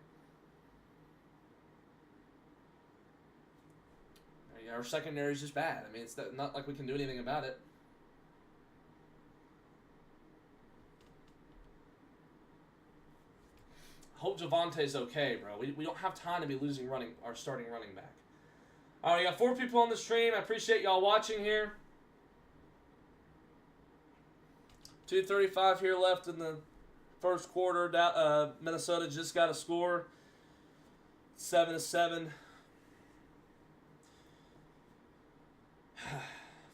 Our secondary is just bad. I mean, it's not like we can do anything about it. Hope Javante's okay, bro. We don't have time to be losing our starting running back. All right, we got 4 people on the stream. I appreciate y'all watching here. 2:35 here left in the first quarter. Minnesota just got a score. 7-7.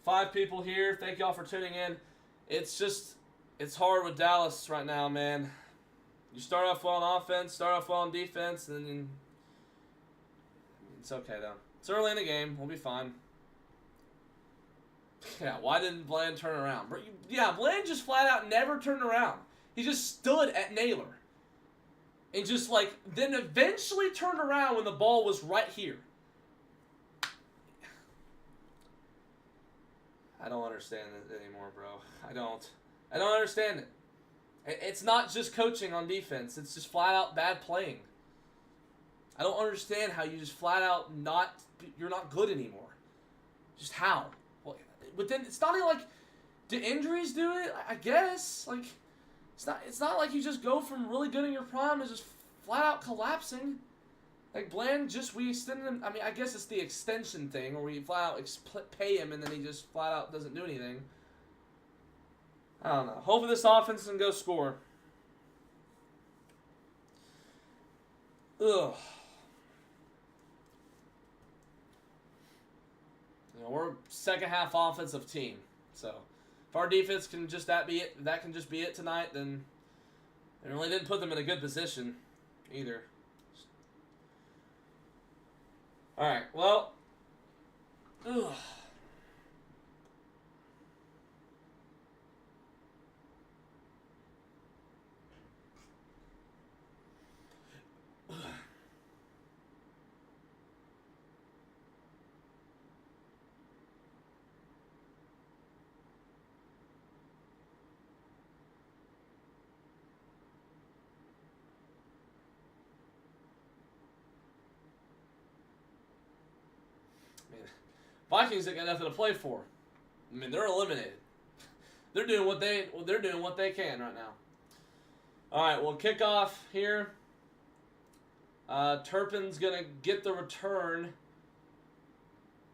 5 people here. Thank y'all for tuning in. It's hard with Dallas right now, man. You start off well on offense, start off well on defense, and then it's okay, though. It's early in the game. We'll be fine. Yeah, why didn't Bland turn around? Yeah, Bland just flat out never turned around. He just stood at Naylor. And just, then eventually turned around when the ball was right here. I don't understand it anymore, bro. I don't understand it. It's not just coaching on defense. It's just flat out bad playing. I don't understand how you just flat out you're not good anymore. Just how? Well, but then it's not even like, do injuries do it? I guess. It's not like you just go from really good in your prime to just flat out collapsing. Bland, we extended him. I mean, I guess it's the extension thing, where we flat out pay him and then he just flat out doesn't do anything. I don't know. Hopefully this offense can go score. Ugh. We're a second half offensive team. So if our defense can just that can just be it tonight, then it really didn't put them in a good position either. Alright, well. Ugh. Vikings ain't got nothing to play for. I mean, they're eliminated. They're doing what they can right now. All right, well, kickoff here. Turpin's gonna get the return,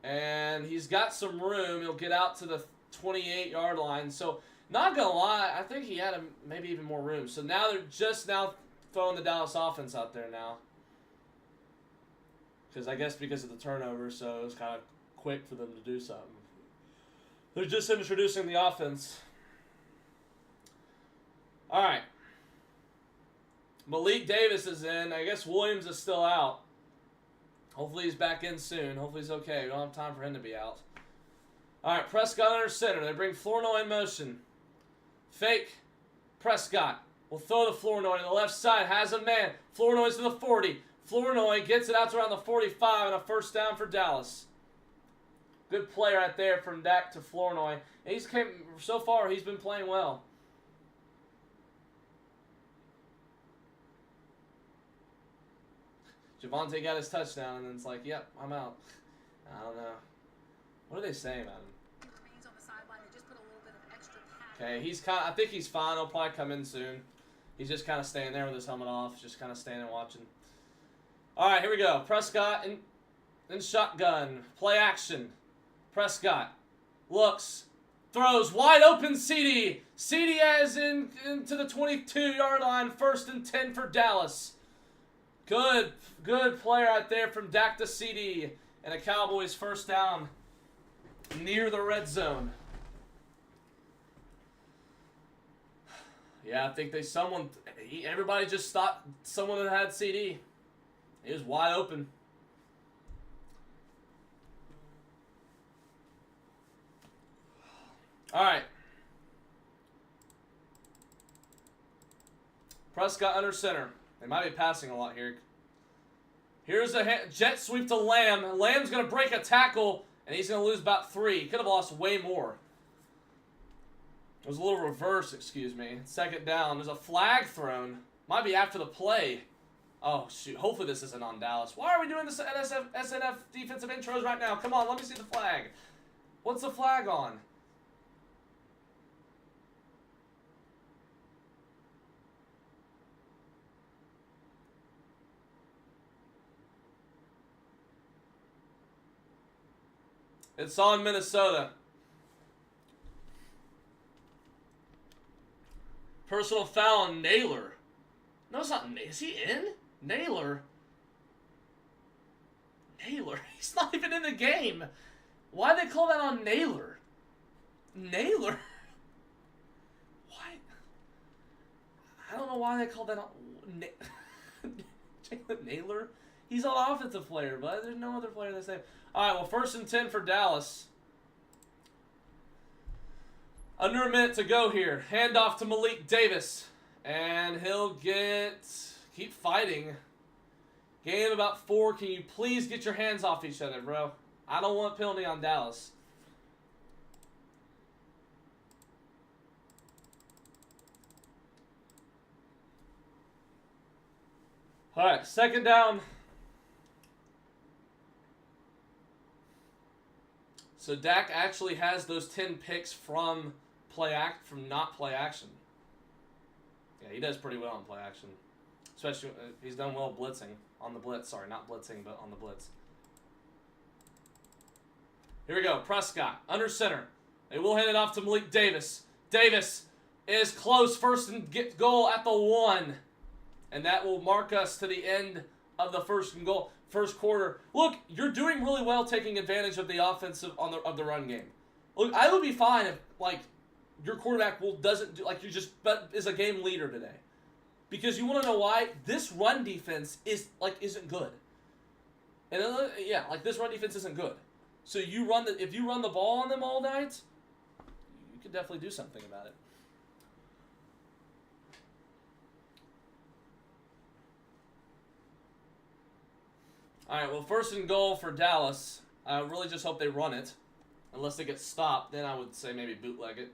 and he's got some room. He'll get out to the 28-yard line. So, not gonna lie, I think he had maybe even more room. So now they're just throwing the Dallas offense out there now, because of the turnover. So it was kind of quick for them to do something. They're just introducing the offense. All right. Malik Davis is in. I guess Williams is still out. Hopefully he's back in soon. Hopefully he's okay. We don't have time for him to be out. All right, Prescott under center. They bring Flournoy in motion. Fake. Prescott will throw the Flournoy to the left side. Has a man. Flournoy's to the 40. Flournoy gets it out to around the 45 and a first down for Dallas. Good play right there from Dak to Flournoy. And so far, he's been playing well. Javonte got his touchdown, and then it's like, yep, I'm out. I don't know. What are they saying about him? Okay, I think he's fine. He'll probably come in soon. He's just kind of staying there with his helmet off, just kind of standing and watching. All right, here we go. Prescott in shotgun. Play action. Prescott looks, throws, wide open CD. CD as into the 22-yard line, 1st and 10 for Dallas. Good play right there from Dak to CD. And a Cowboys first down near the red zone. Yeah, I think everybody just thought someone that had CD. He was wide open. All right. Prescott under center. They might be passing a lot here. Here's a jet sweep to Lamb. Lamb's going to break a tackle, and he's going to lose about 3. He could have lost way more. It was a little reverse, excuse me. 2nd down. There's a flag thrown. Might be after the play. Oh, shoot. Hopefully this isn't on Dallas. Why are we doing this SNF defensive intros right now? Come on, let me see the flag. What's the flag on? It's on Minnesota. Personal foul on Naylor. No, it's not. Is he in? Naylor? Naylor? He's not even in the game. Why'd they call that on Naylor? Naylor? Why? I don't know why they called that on... Jalen Naylor? He's an offensive player, but there's no other player that's name. All right, well, 1st and 10 for Dallas. Under a minute to go here. Handoff to Malik Davis. And he'll keep fighting. Gain about 4. Can you please get your hands off each other, bro? I don't want penalty on Dallas. All right, 2nd down. So Dak actually has those 10 picks from not play action. Yeah, he does pretty well on play action. Especially, he's done well blitzing. On the blitz. Sorry, not blitzing, but on the blitz. Here we go. Prescott, under center. They will hand it off to Malik Davis. Davis is close. 1st and goal at the 1. And that will mark us to the end of the first quarter. Look, you're doing really well taking advantage of the offensive of the run game. Look, I would be fine if your quarterback is a game leader today. Because you want to know why? This run defense isn't good. And this run defense isn't good. So if you run the ball on them all night, you could definitely do something about it. All right, well, 1st and goal for Dallas. I really just hope they run it. Unless they get stopped, then I would say maybe bootleg it.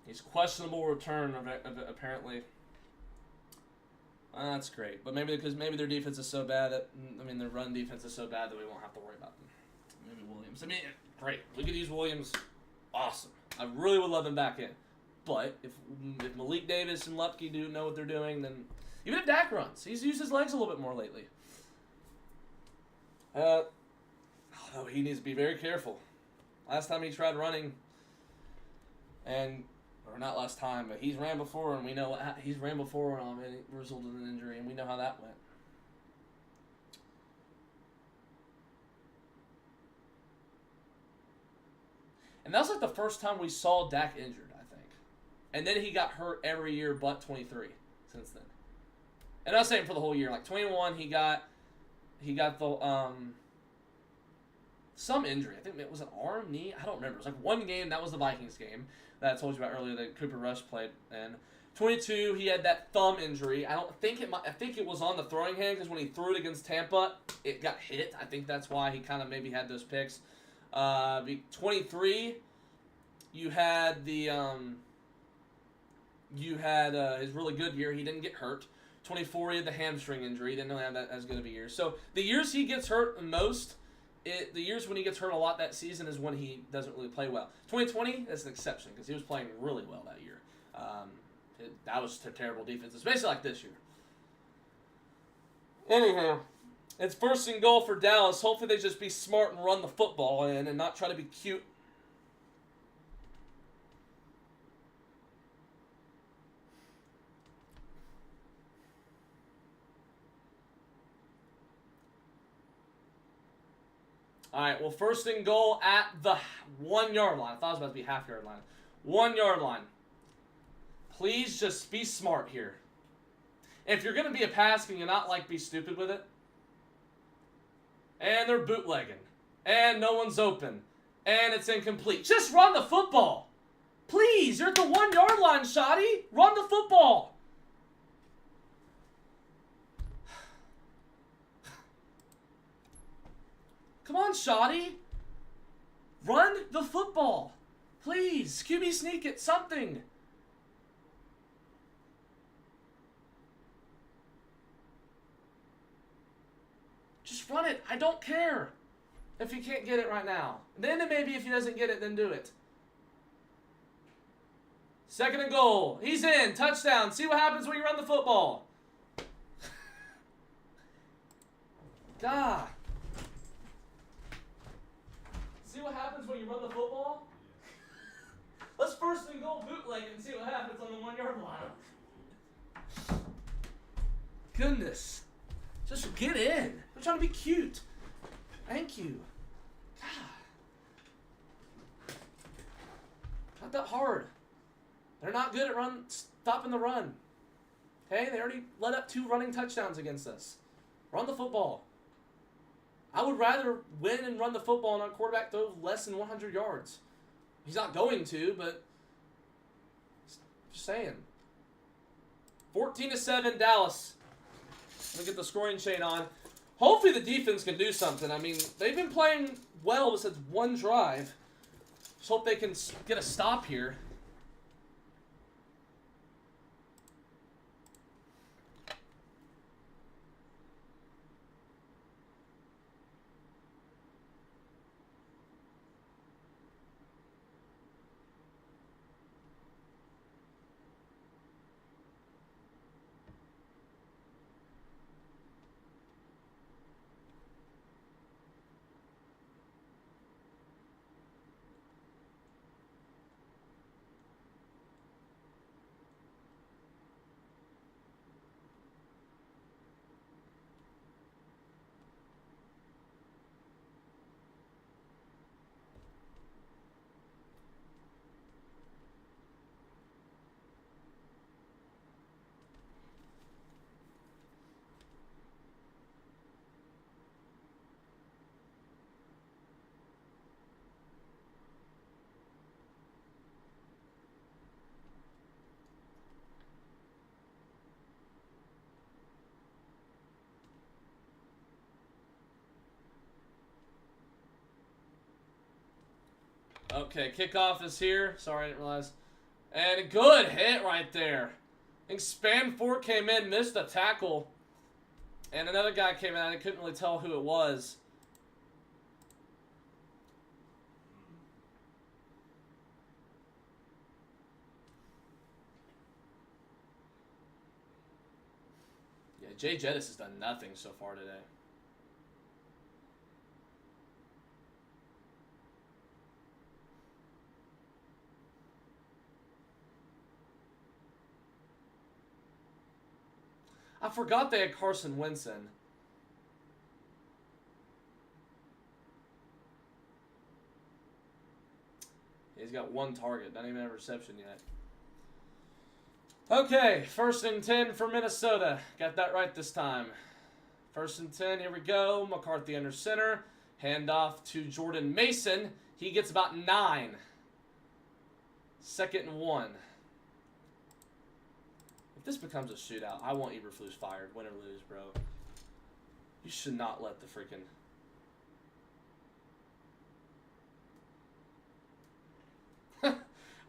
He's questionable return, apparently. That's great. But maybe their defense is so bad their run defense is so bad that we won't have to worry about them. Maybe Williams. Great. We could use Williams. Awesome. I really would love him back in. But if Malik Davis and Lupke know what they're doing, then even if Dak runs, he's used his legs a little bit more lately. He needs to be very careful. Last time he tried running, or not last time, but he's ran before, and we know he's ran before, and it resulted in an injury, and we know how that went. And that was like the first time we saw Dak injured, I think. And then he got hurt every year but 23 since then. And I was saying for the whole year. Like 21, he got the some injury. I think it was an arm, knee. I don't remember. It was like one game. That was the Vikings game that I told you about earlier that Cooper Rush played. And 22, he had that thumb injury. I think it was on the throwing hand because when he threw it against Tampa, it got hit. I think that's why he kind of maybe had those picks. 23, you had his really good year. He didn't get hurt. 24, he had the hamstring injury. He didn't really have that as good of a year. So the years he gets hurt the most, the years when he gets hurt a lot that season is when he doesn't really play well. 2020, that's an exception because he was playing really well that year. That was a terrible defense. It's basically like this year. Anyhow, it's 1st and goal for Dallas. Hopefully they just be smart and run the football in and not try to be cute. All right, well, 1st and goal at the 1 yard line. I thought it was about to be half yard line. 1 yard line. Please just be smart here. If you're going to be a pass, can you not, like, be stupid with it? And they're bootlegging. And no one's open. And it's incomplete. Just run the football. Please, you're at the 1 yard line, Shoddy. Run the football. Come on, Shoddy. Run the football. Please, QB sneak it, something. Just run it. I don't care if he can't get it right now. Then maybe if he doesn't get it, then do it. 2nd and goal. He's in. Touchdown. See what happens when you run the football. God. See what happens when you run the football? Let's 1st and goal bootleg and see what happens on the 1 yard line. Goodness. Just get in. I'm trying to be cute. Thank you. God. Not that hard. They're not good at stopping the run. Okay? They already let up 2 running touchdowns against us. Run the football. I would rather win and run the football and our quarterback throw less than 100 yards. He's not going to, but just saying. 14-7 Dallas. Let me get the scoring chain on. Hopefully the defense can do something. I mean, they've been playing well since 1 drive. Just hope they can get a stop here. Okay, kickoff is here. Sorry, I didn't realize. And a good hit right there. I think Spanford came in, missed a tackle. And another guy came in. I couldn't really tell who it was. Yeah, Jay Jettis has done nothing so far today. I forgot they had Carson Wentz in. He's got 1 target. Not even a reception yet. Okay, 1st and 10 for Minnesota. Got that right this time. 1st and 10. Here we go. McCarthy under center. Handoff to Jordan Mason. He gets about 9. 2nd and 1. If this becomes a shootout, I want Eberflus fired. Win or lose, bro. You should not let the freaking...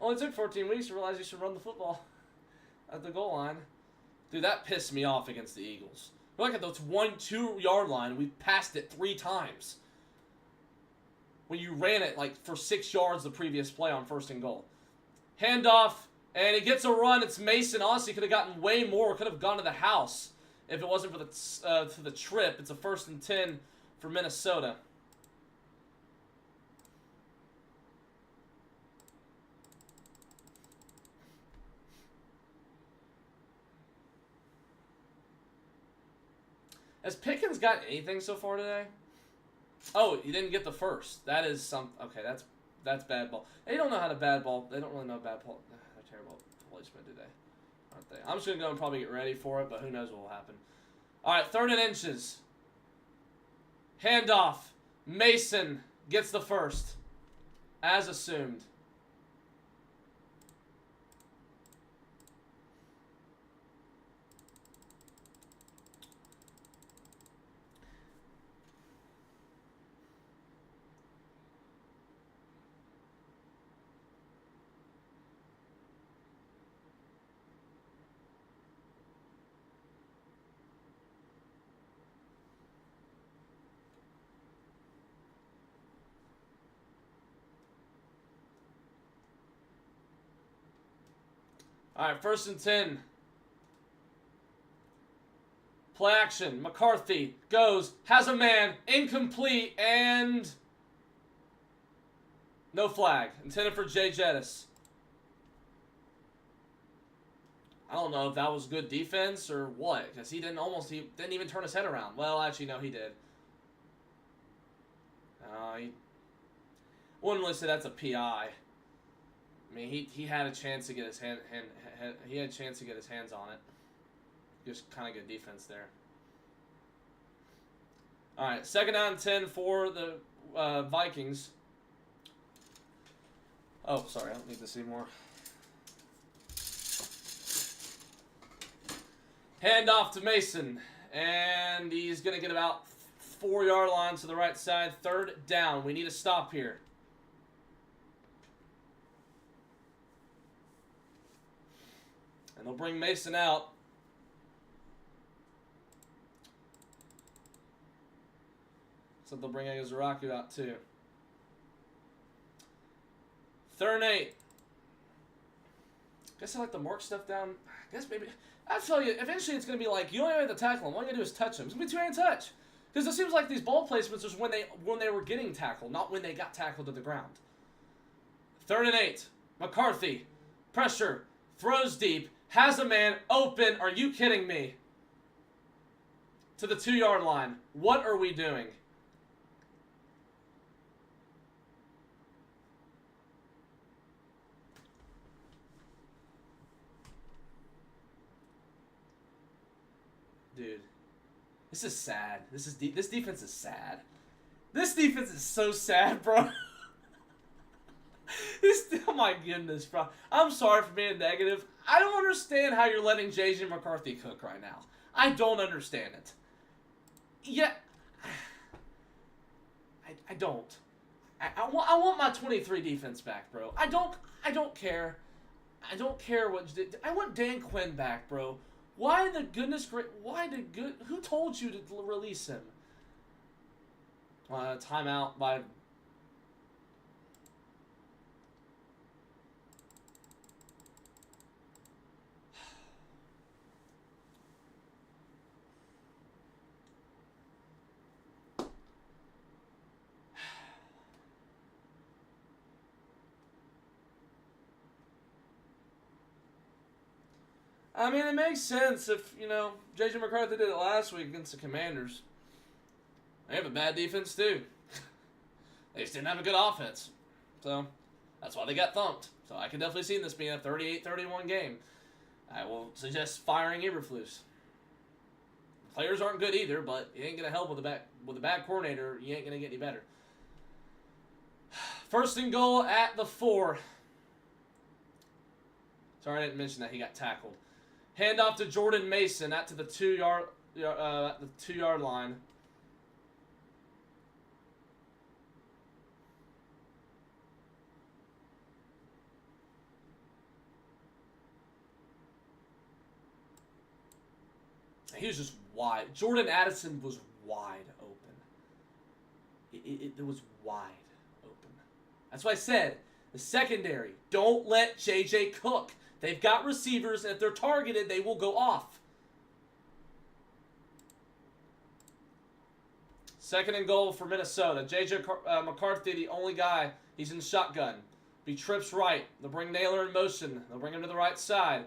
Only took 14 weeks to realize you should run the football at the goal line. Dude, that pissed me off against the Eagles. Look at those 1-2 yard line. We passed it 3 times. When you ran it like for 6 yards the previous play on 1st and goal. Handoff, and he gets a run. It's Mason. Honestly, could have gotten way more. Could have gone to the house if it wasn't for the trip. It's a 1st and 10 for Minnesota. Has Pickens got anything so far today? Oh, he didn't get the first. That is some... Okay, that's bad ball. They don't know how to bad ball. They don't really know bad ball. They're terrible placement today, aren't they? I'm just going to go and probably get ready for it, but who knows what will happen. All right, 3rd and inches. Handoff. Mason gets the first, as assumed. All right, 1st and 10. Play action. McCarthy goes, has a man, incomplete, and no flag. Intended for Jay Jettis. I don't know if that was good defense or what, because he didn't even turn his head around. Well, actually, no, he did. He wouldn't really say that's a PI. I mean, he had a chance to get his hands on it. Just kind of good defense there. All right, 2nd down and 10 for the Vikings. Oh, sorry, I don't need this anymore. Handoff to Mason, and he's gonna get about 4 yard line to the right side. 3rd down. We need a stop here. And they'll bring Mason out. So they'll bring Agazaraku out too. 3rd and 8. Guess I like to mark stuff down. I guess maybe. I'll tell you, eventually it's going to be like, you don't even have to tackle him. All you got to do is touch him. It's going to be 2-hand touch. Because it seems like these ball placements was when they were getting tackled, not when they got tackled to the ground. 3rd and 8. McCarthy. Pressure. Throws deep. Has a man open. Are you kidding me? To the 2 yard line. What are we doing? Dude. This is sad. This defense is sad. This defense is so sad, bro. Oh my goodness, bro. I'm sorry for being negative. I don't understand how you're letting J.J. McCarthy cook right now. I don't understand it. Yeah. I don't. I want my 23 defense back, bro. I don't care. I don't care what... I want Dan Quinn back, bro. Why the goodness... Who told you to release him? Timeout by... I mean, it makes sense if, J.J. McCarthy did it last week against the Commanders. They have a bad defense, too. They just didn't have a good offense. So, That's why they got thumped. So I can definitely see this being a 38-31 game. I will suggest firing Eberflus. Players aren't good either, but it ain't gonna help with a bad coordinator. You ain't gonna get any better. First and goal at the 4. Sorry, I didn't mention that he got tackled. Hand off to Jordan Mason at to the 2-yard line. He was just wide. Jordan Addison was wide open. It was wide open. That's why I said, the secondary, don't let J.J. cook. They've got receivers, and if they're targeted, they will go off. Second and goal for Minnesota. J.J. McCarthy, the only guy. He's in shotgun. He trips right. They'll bring Naylor in motion. They'll bring him to the right side.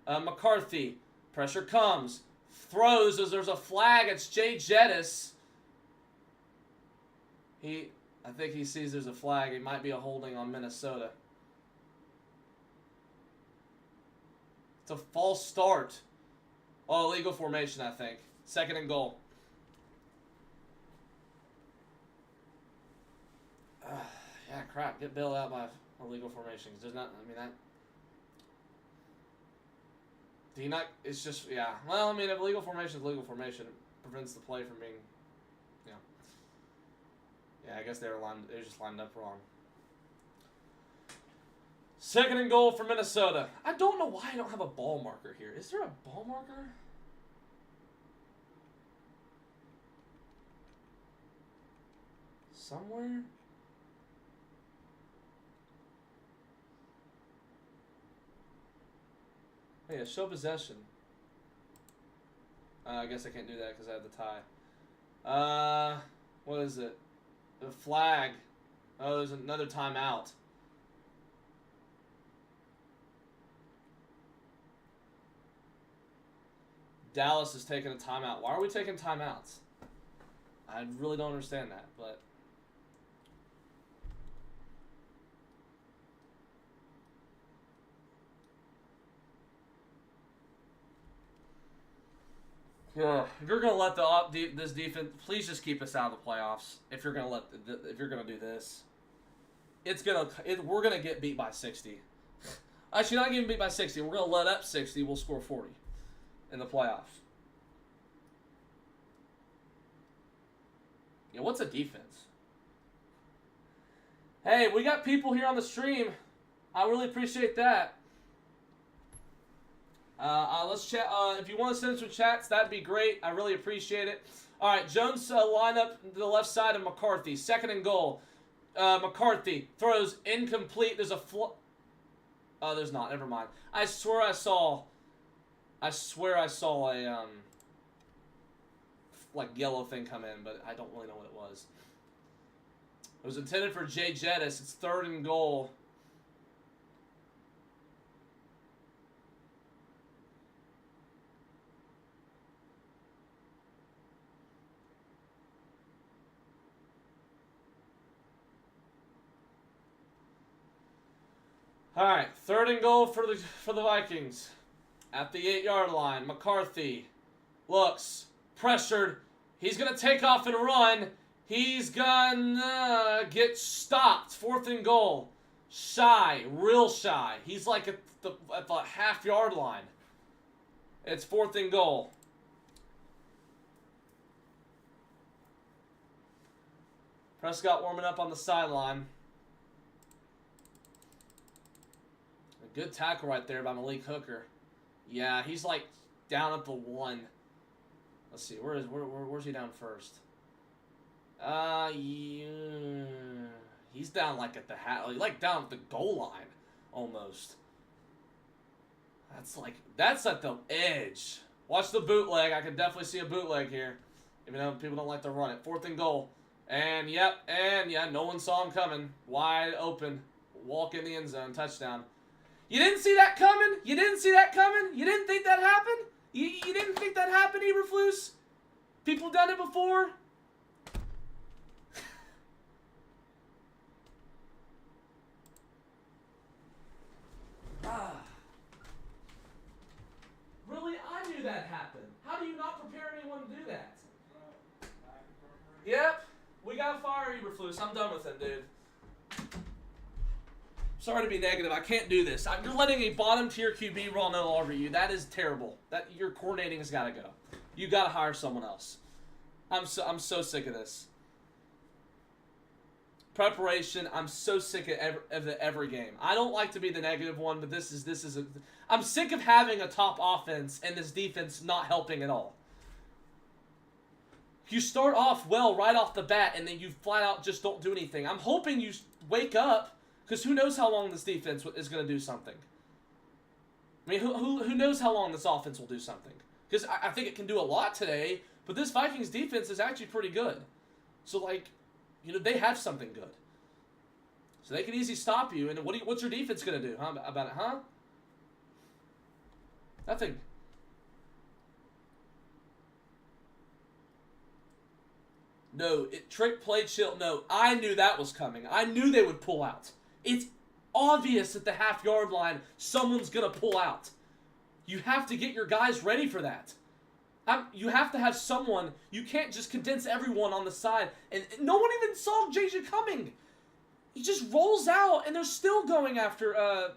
McCarthy. Pressure comes. Throws as there's a flag. It's Jay Jettis. I think he sees there's a flag. It might be a holding on Minnesota. It's a false start. Oh, illegal formation, I think. Second and goal. Yeah, crap. Get bailed out by illegal formation. There's not, I mean, that. Do you not, it's just, yeah. Well, I mean, if illegal formation is legal formation, it prevents the play from being, you know. Yeah, I guess they were just lined up wrong. Second and goal for Minnesota. I don't know why I don't have a ball marker here. Is there a ball marker? Somewhere? Oh yeah, show possession. I guess I can't do that because I have the tie. What is it? The flag. Oh, there's another timeout. Dallas is taking a timeout. Why are we taking timeouts? I really don't understand that, but... If you're gonna let this defense, please just keep us out of the playoffs. If you're gonna if you're gonna do this, we're gonna get beat by 60. Actually, not getting beat by 60. We're gonna let up 60. We'll score 40 in the playoffs. Yeah, what's a defense? Hey, we got people here on the stream. I really appreciate that. Let's chat. If you want to send us some chats, that'd be great. I really appreciate it. All right, Jones line up to the left side of McCarthy. Second and goal. McCarthy throws incomplete. There's a oh, there's not. Never mind. I swear I saw a like yellow thing come in, but I don't really know what it was. It was intended for Jay Jettis. It's third and goal. All right, third and goal for the Vikings. At the 8-yard line, McCarthy looks pressured. He's gonna take off and run. He's gonna get stopped. Fourth and goal. Shy, real shy. He's like at the half-yard line. It's fourth and goal. Prescott warming up on the sideline. Good tackle right there by Malik Hooker. Yeah, he's like down at the 1. Let's see, where's he down first? Yeah, he's down like at the like down at the goal line almost. That's at the edge. Watch the bootleg. I can definitely see a bootleg here, even though people don't like to run it. Fourth and goal, and yeah, no one saw him coming. Wide open, walk in the end zone, touchdown. You didn't see that coming? You didn't see that coming? You didn't think that happened? You didn't think that happened, Eberflus? People done it before? done with him, dude. Sorry to be negative. I can't do this. You're letting a bottom tier QB run all over you. That is terrible. That your coordinating has got to go. You got to hire someone else. I'm so sick of this. Preparation. I'm so sick of every game. I don't like to be the negative one, but this is I'm sick of having a top offense and this defense not helping at all. You start off well right off the bat, and then you flat out just don't do anything. I'm hoping you wake up. Because who knows how long this defense is going to do something? I mean, who knows how long this offense will do something? Because I think it can do a lot today, but this Vikings defense is actually pretty good. So, like, you know, they have something good. So they can easily stop you. And what's your defense going to do about it, huh? Nothing. No, trick play chill. No, I knew that was coming. I knew they would pull out. It's obvious at the half-yard line someone's going to pull out. You have to get your guys ready for that. You have to have someone. You can't just condense everyone on the side. And no one even saw JJ coming. He just rolls out, and they're still going after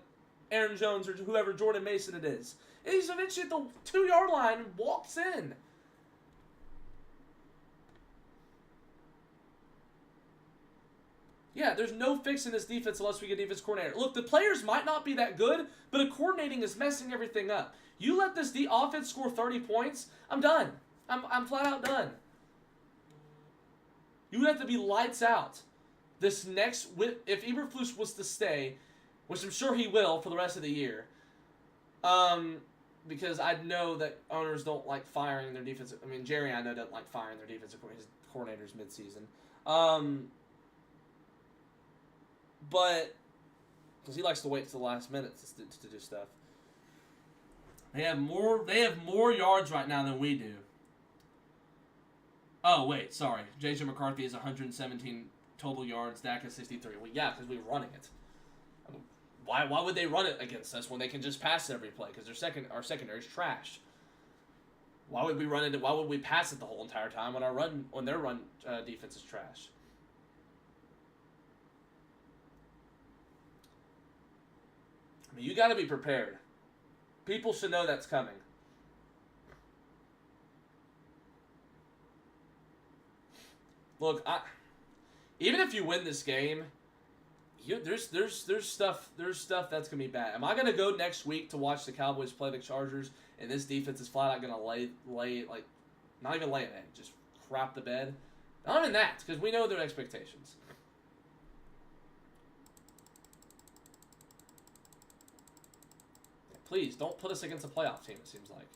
Aaron Jones or whoever, Jordan Mason it is. And he's eventually at the 2-yard line and walks in. Yeah, there's no fixing this defense unless we get a defense coordinator. Look, the players might not be that good, but a coordinating is messing everything up. You let this offense score 30 points, I'm done. I'm flat out done. You would have to be lights out. This next, if Eberflus was to stay, which I'm sure he will for the rest of the year, because I know that owners don't like firing their defensive. I mean, Jerry, I know, doesn't like firing their defensive coordinators midseason. But because he likes to wait to the last minute to do stuff. They have more yards right now than we do. Oh wait, sorry. JJ McCarthy is 117 total yards. Dak is 63. Well, yeah, because we're running it. I mean, why would they run it against us when they can just pass every play? Because our secondary is trash. Why would we run it? Why would we pass it the whole entire time when their run defense is trash? I mean, you got to be prepared. People should know that's coming. Look, even if you win this game, there's stuff that's gonna be bad. Am I gonna go next week to watch the Cowboys play the Chargers and this defense is flat out gonna lay like not even lay an egg, just crap the bed? Not even that, because we know their expectations. Please, don't put us against a playoff team, it seems like.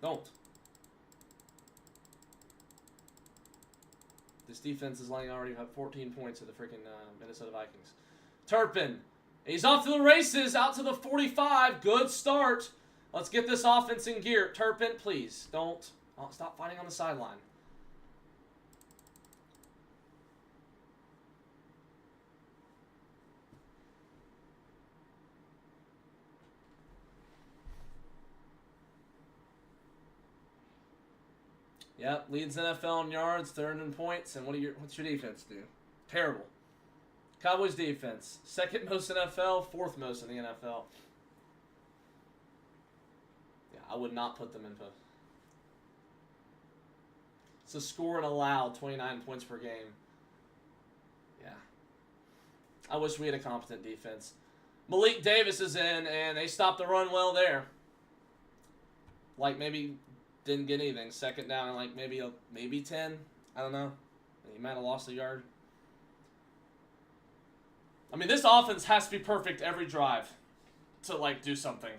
Don't. This defense is laying already 14 points to the freaking Minnesota Vikings. Turpin. He's off to the races, out to the 45. Good start. Let's get this offense in gear. Turpin, please, don't stop fighting on the sideline. Yep, leads NFL in yards, third in points, and what's your defense do? Terrible. Cowboys defense, second most NFL, fourth most in the NFL. Yeah, I would not put them in. It's a score and allowed 29 points per game. Yeah. I wish we had a competent defense. Malik Davis is in, and they stopped the run well there. Like maybe didn't get anything. Second down and like maybe 10. I don't know. He might have lost a yard. I mean, this offense has to be perfect every drive to like do something.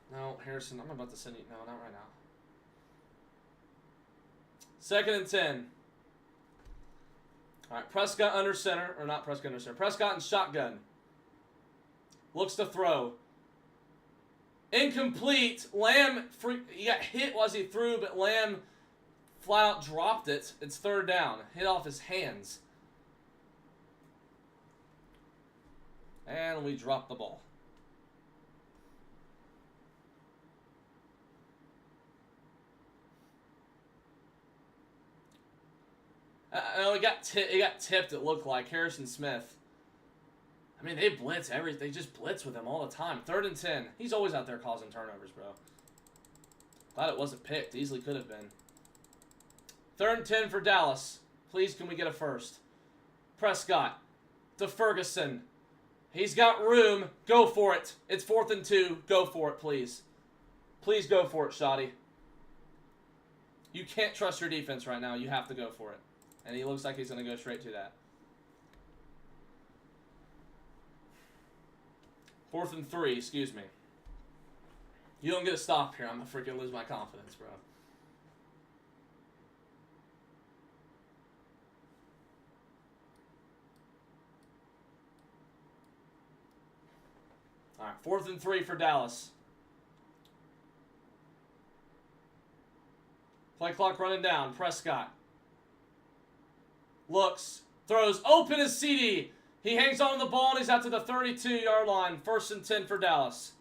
No, Harrison, I'm about to send you. No, not right now. Second and 10. All right, Prescott under center, or not Prescott under center. Prescott in shotgun. Looks to throw. Incomplete. Lamb, he got hit as he threw, but Lamb flat out dropped it. It's third down. Hit off his hands. And we dropped the ball. No, it got tipped. It looked like Harrison Smith. I mean, they blitz everything. They just blitz with him all the time. 3rd and 10. He's always out there causing turnovers, bro. Glad it wasn't picked. Easily could have been. 3rd and 10 for Dallas. Please, can we get a first? Prescott to Ferguson. He's got room. Go for it. It's 4th and 2. Go for it, please. Please go for it, Shoddy. You can't trust your defense right now. You have to go for it. And he looks like he's going to go straight to that. 4th and 3, excuse me. You don't get a stop here. I'm going to freaking lose my confidence, bro. All right, 4th and 3 for Dallas. Play clock running down. Prescott. Looks. Throws. Open as CD. He hangs on the ball and he's out to the 32-yard line. 1st and 10 for Dallas.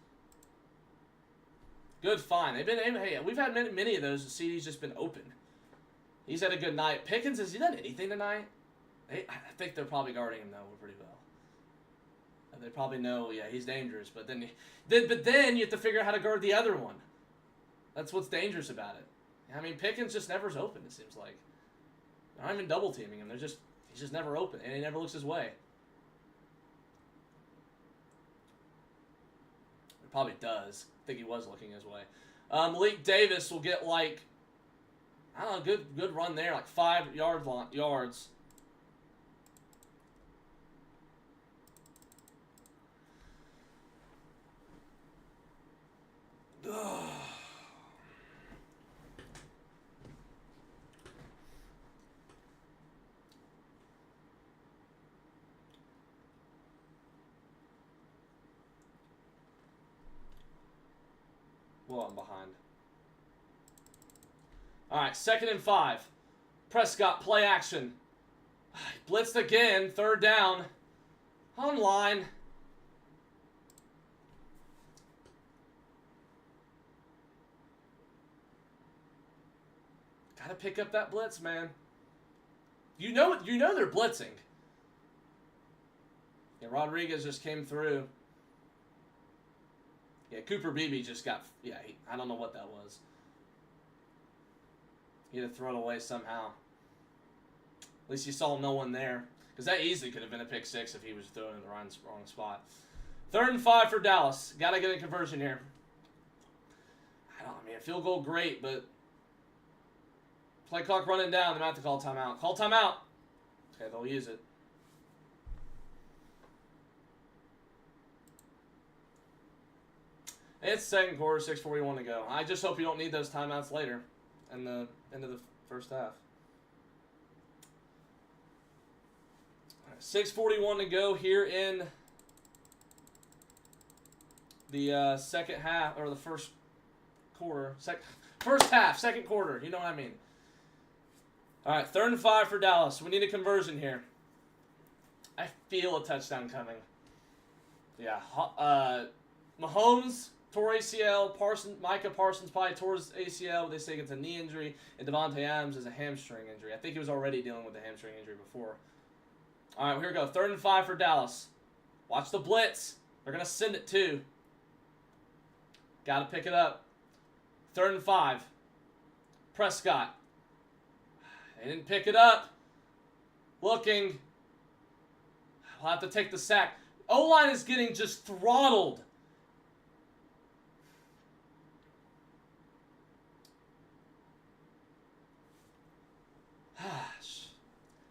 Good find. Hey, we've had many of those. The CD's just been open. He's had a good night. Pickens, has he done anything tonight? I think they're probably guarding him, though, pretty well. And they probably know, yeah, he's dangerous. But then you have to figure out how to guard the other one. That's what's dangerous about it. I mean, Pickens just never's open, it seems like. They're not even double-teaming him. He's just never open, and he never looks his way. He probably does. I think he was looking his way. Malik Davis will get, like, I don't know, good run there, like 5 yards. Well, I'm behind. All right, 2nd and 5. Prescott, play action. Blitzed again, 3rd down. Online. Gotta pick up that blitz, man. You know they're blitzing. Yeah, Rodriguez just came through. Yeah, Cooper Beebe just got... Yeah, I don't know what that was. He had to throw it away somehow. At least you saw no one there. Because that easily could have been a pick 6 if he was throwing in the wrong spot. 3rd and 5 for Dallas. Got to get a conversion here. I mean, a field goal, great, but... Play clock running down. They might have to call timeout. Call timeout. Okay, they'll use it. It's 2nd quarter, 6:41 to go. I just hope you don't need those timeouts later in the end of the first half. 6:41 to go here in the second half, or the first quarter. First half, 2nd quarter. You know what I mean. All right, 3rd and 5 for Dallas. We need a conversion here. I feel a touchdown coming. Yeah. Mahomes tore ACL. Micah Parsons probably tore his ACL. They say it's a knee injury. And Devontae Adams is a hamstring injury. I think he was already dealing with a hamstring injury before. All right, here we go. 3rd and 5 for Dallas. Watch the blitz. They're going to send it too. Got to pick it up. 3rd and 5. Prescott. They didn't pick it up. Looking. We'll have to take the sack. O-line is getting just throttled.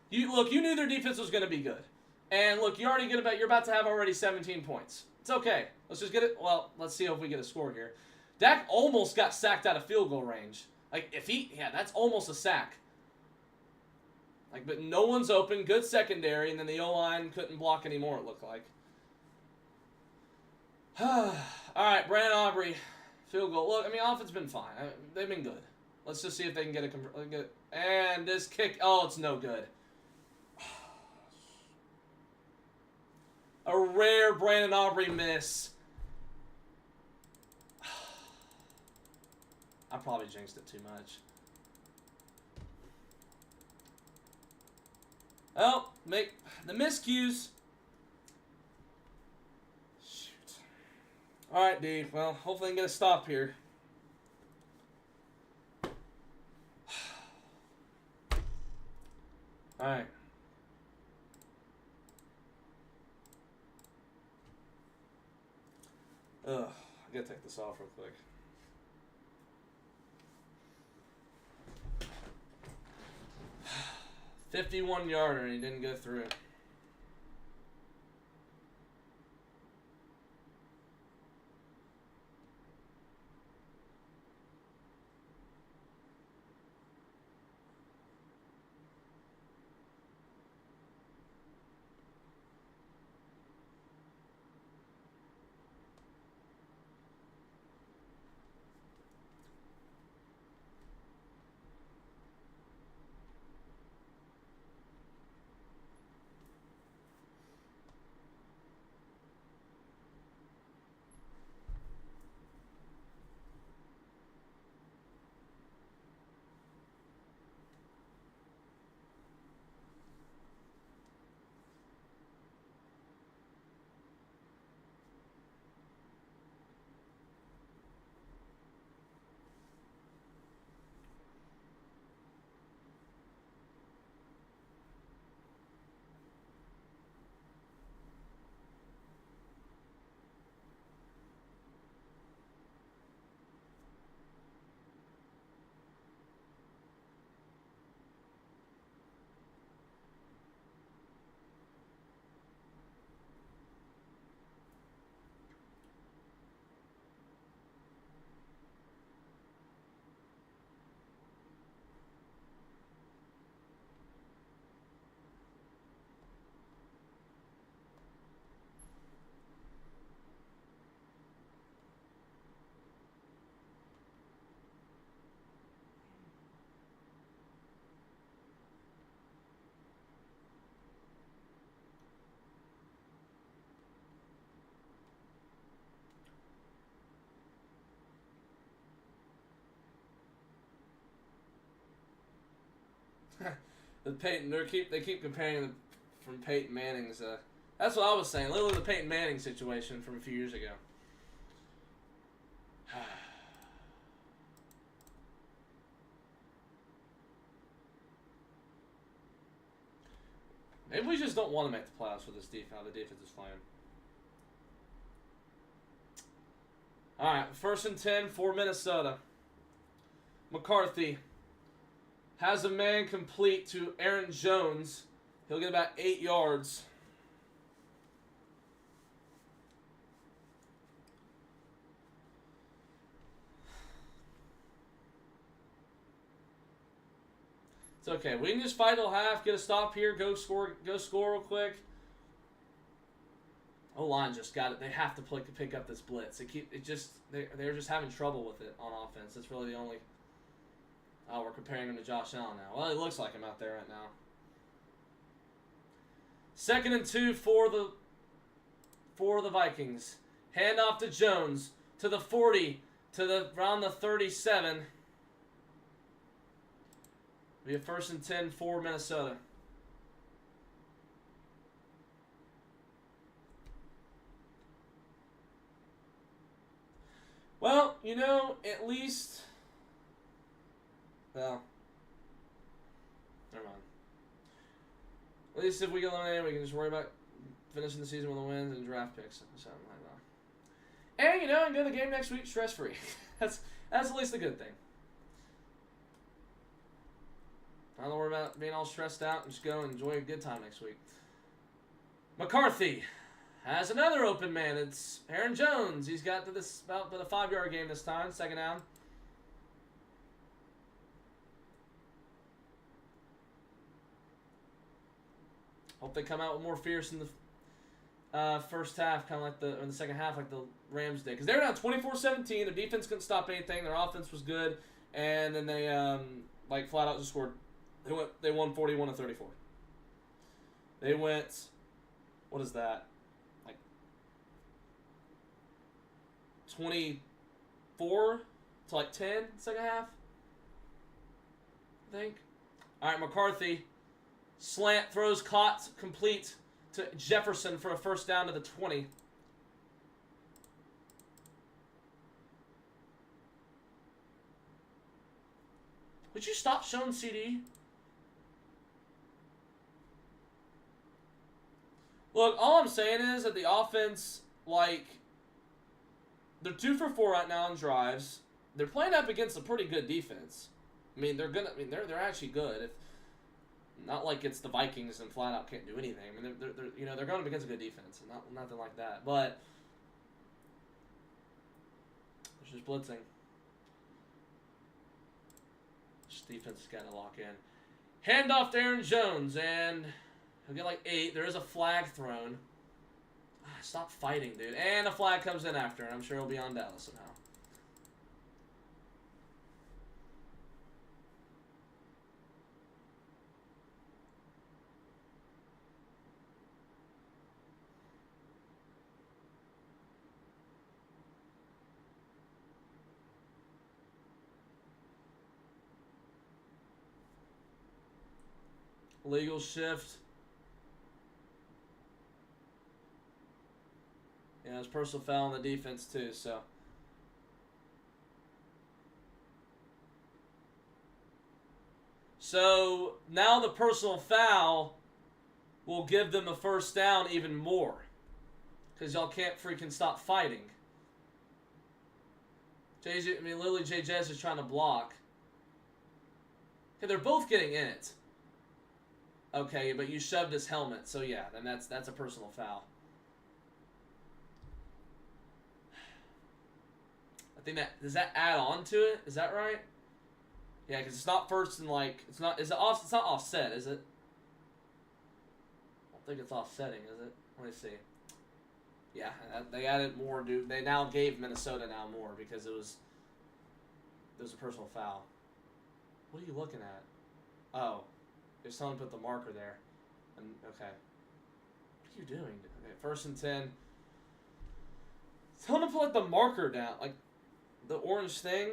You knew their defense was going to be good. And look, you're about to have already 17 points. It's okay. Let's just get it. Well, let's see if we get a score here. Dak almost got sacked out of field goal range. Like, that's almost a sack. Like, but no one's open. Good secondary, and then the O-line couldn't block anymore, it looked like. All right, Brandon Aubrey, field goal. Look, I mean, offense been fine. They've been good. Let's just see if they can get a and this kick. Oh, it's no good. A rare Brandon Aubrey miss. I probably jinxed it too much. Well, make the miscues. Shoot. All right, D. Well, hopefully I can get a stop here. All right. Ugh, I gotta take this off real quick. $51-yarder and he didn't go through. They keep comparing them from Peyton Manning's. That's what I was saying. Literally the Peyton Manning situation from a few years ago. Maybe we just don't want to make the playoffs with this defense. How the defense is playing. All right, 1st and 10 for Minnesota. McCarthy has a man complete to Aaron Jones. He'll get about 8 yards. It's okay. We can just fight till half, get a stop here, go score real quick. O-line just got it. They have to pick up this blitz. They're just having trouble with it on offense. That's really the only. Oh, we're comparing him to Josh Allen now. Well, it looks like him out there right now. 2nd and 2 for the Vikings. Hand off to Jones to the 40 to around the 37. We have 1st and 10 for Minnesota. Well, at least. Well, never mind. At least if we get eliminated, we can just worry about finishing the season with the wins and draft picks, something like that. And and go to the game next week stress free. that's at least a good thing. I don't worry about being all stressed out and just go and enjoy a good time next week. McCarthy has another open man. It's Aaron Jones. He's got to this about the 5-yard game this time, 2nd down. Hope they come out with more fierce in the first half, kind of like in the second half, like the Rams did. Because they were down 24-17. Their defense couldn't stop anything. Their offense was good, and then they flat out just scored. They won 41-34. They went. What is that? Like 24 to 10 second half. I think. All right, McCarthy Slant throws caught, complete to Jefferson for a first down to the 20. Would you stop showing CD? Look, all I'm saying is that the offense, like, they're 2 for 4 right now in drives. They're playing up against a pretty good defense. I mean, they're actually good. If not like it's the Vikings and flat out can't do anything. I mean, they're going up against a good defense, and nothing like that. But it's just blitzing. This defense has got to lock in. Handoff to Aaron Jones, and he'll get like 8. There is a flag thrown. Stop fighting, dude. And a flag comes in after, and I'm sure he'll be on Dallas somehow. Legal shift. Yeah, there's personal foul on the defense too, so. So now the personal foul will give them a first down even more. Because y'all can't freaking stop fighting. Literally JJ's is trying to block. Okay, they're both getting in it. Okay, but you shoved his helmet, so yeah, then that's a personal foul. I think does that add on to it? Is that right? Yeah, because it's not first and like it's not offset, is it? I don't think it's offsetting, is it? Let me see. Yeah, they added more, dude. They now gave Minnesota now more because there's a personal foul. What are you looking at? Oh. There's someone put the marker there. And okay. What are you doing? Okay, 1st and 10. Someone put like the marker down, like the orange thing.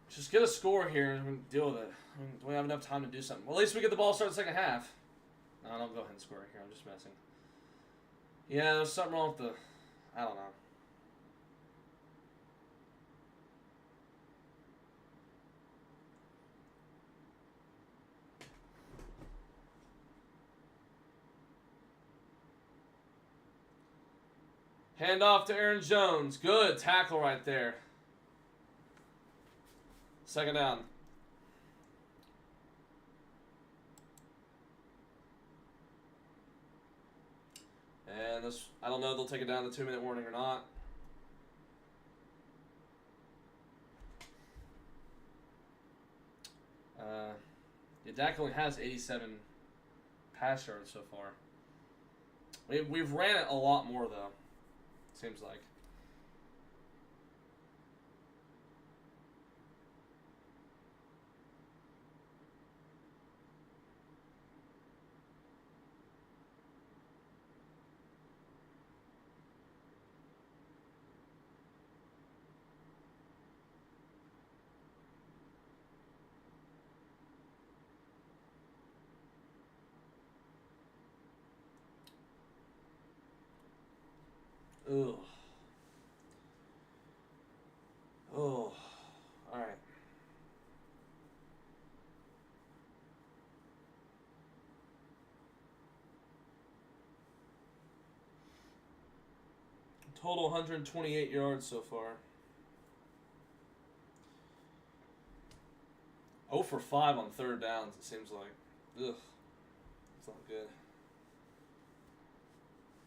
Just get a score here and we can deal with it. I mean, do we have enough time to do something? Well, at least we get the ball start the second half. No, don't go ahead and score here. I'm just messing. Yeah, there's something wrong with the... I don't know. Hand off to Aaron Jones. Good tackle right there. Second down. And this, I don't know if they'll take it down the 2-minute warning or not. Yeah, Dak only has 87 pass yards so far. We've ran it a lot more though. Seems like. Ugh. Oh. Alright. Total 128 yards so far. 0 for 5 on third downs, it seems like. Ugh. It's not good.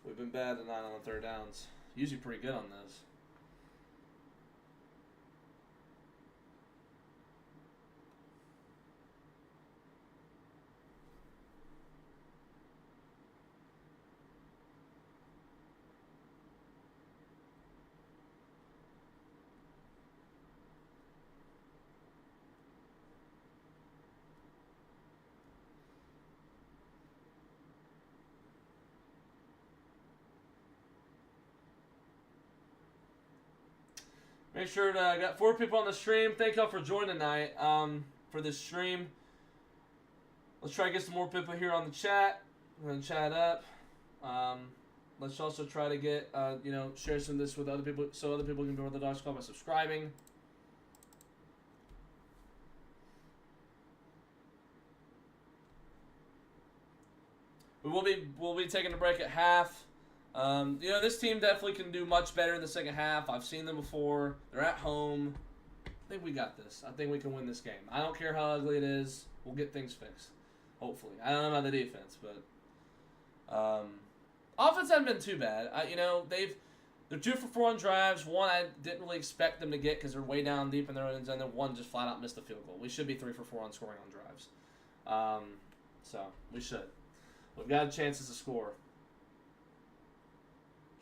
We've been bad tonight on the third downs. Usually pretty good on those. Make sure to got 4 people on the stream. Thank y'all for joining tonight for this stream. Let's try to get some more people here on the chat. We're gonna chat up. Let's also try to get share some of this with other people so other people can join the Dogs Club by subscribing. We'll be taking a break at half. This team definitely can do much better in the second half. I've seen them before. They're at home. I think we got this. I think we can win this game. I don't care how ugly it is. We'll get things fixed. Hopefully. I don't know about the defense, but offense hasn't been too bad. They're 2 for 4 on drives. One I didn't really expect them to get because they're way down deep in their own end zone. And then one just flat out missed the field goal. We should be 3 for 4 on scoring on drives. So we should. We've got chances to score.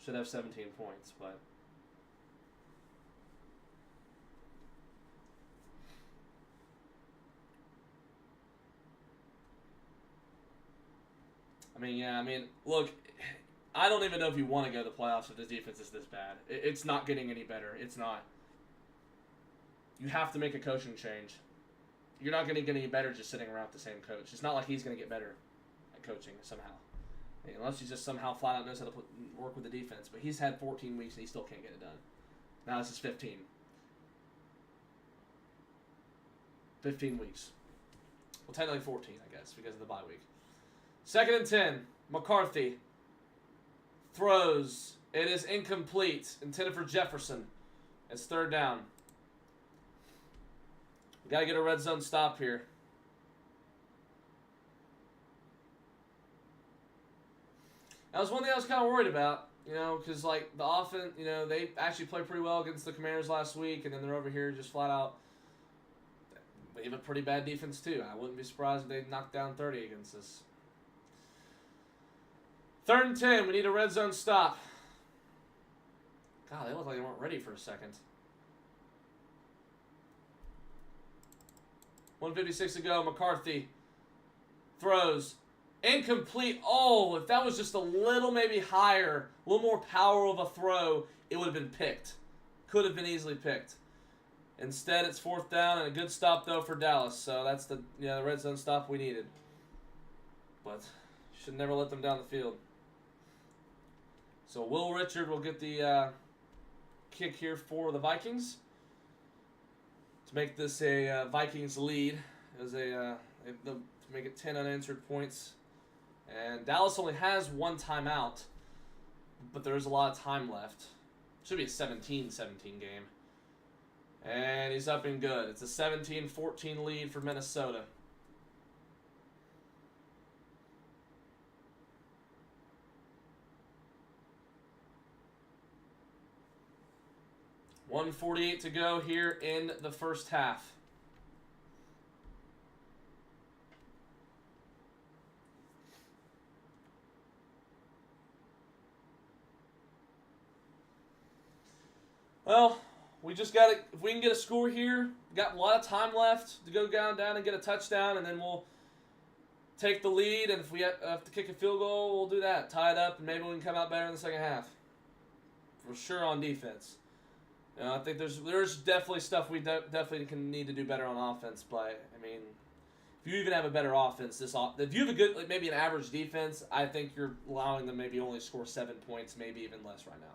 Should have 17 points, but look, I don't even know if you want to go to the playoffs if this defense is this bad. It's not getting any better. It's not. You have to make a coaching change. You're not going to get any better just sitting around with the same coach. It's not like he's going to get better at coaching somehow. Unless he just somehow flat out knows how to work with the defense. But he's had 14 weeks and he still can't get it done. Now this is 15. 15 weeks. Well, technically 14, I guess, because of the bye week. 2nd and 10. McCarthy throws. It is incomplete. Intended for Jefferson. It's 3rd down. We got to get a red zone stop here. That was one thing I was kind of worried about, because, the offense, they actually played pretty well against the Commanders last week, and then they're over here just flat out. They have a pretty bad defense, too. I wouldn't be surprised if they knocked down 30 against us. 3rd and 10. We need a red zone stop. God, they look like they weren't ready for a second. 1:56 to go. McCarthy throws. Incomplete. Oh, if that was just a little maybe higher, a little more power of a throw, it would have been picked. Could have been easily picked. Instead, it's 4th down and a good stop, though, for Dallas. So that's the red zone stop we needed. But should never let them down the field. So Will Richard will get the kick here for the Vikings to make this a Vikings lead. As to make it 10 unanswered points. And Dallas only has 1 timeout, but there's a lot of time left. Should be a 17-17 game. And he's up and good. It's a 17-14 lead for Minnesota. $1:48 to go here in the first half. Well, we just got to, if we can get a score here, got a lot of time left to go down and get a touchdown, and then we'll take the lead, and if we have to kick a field goal, we'll do that. Tie it up, and maybe we can come out better in the second half. For sure on defense. I think there's definitely stuff we definitely need to do better on offense, but, if you even have a better offense, if you have a good, maybe an average defense, I think you're allowing them maybe only score 7 points, maybe even less right now.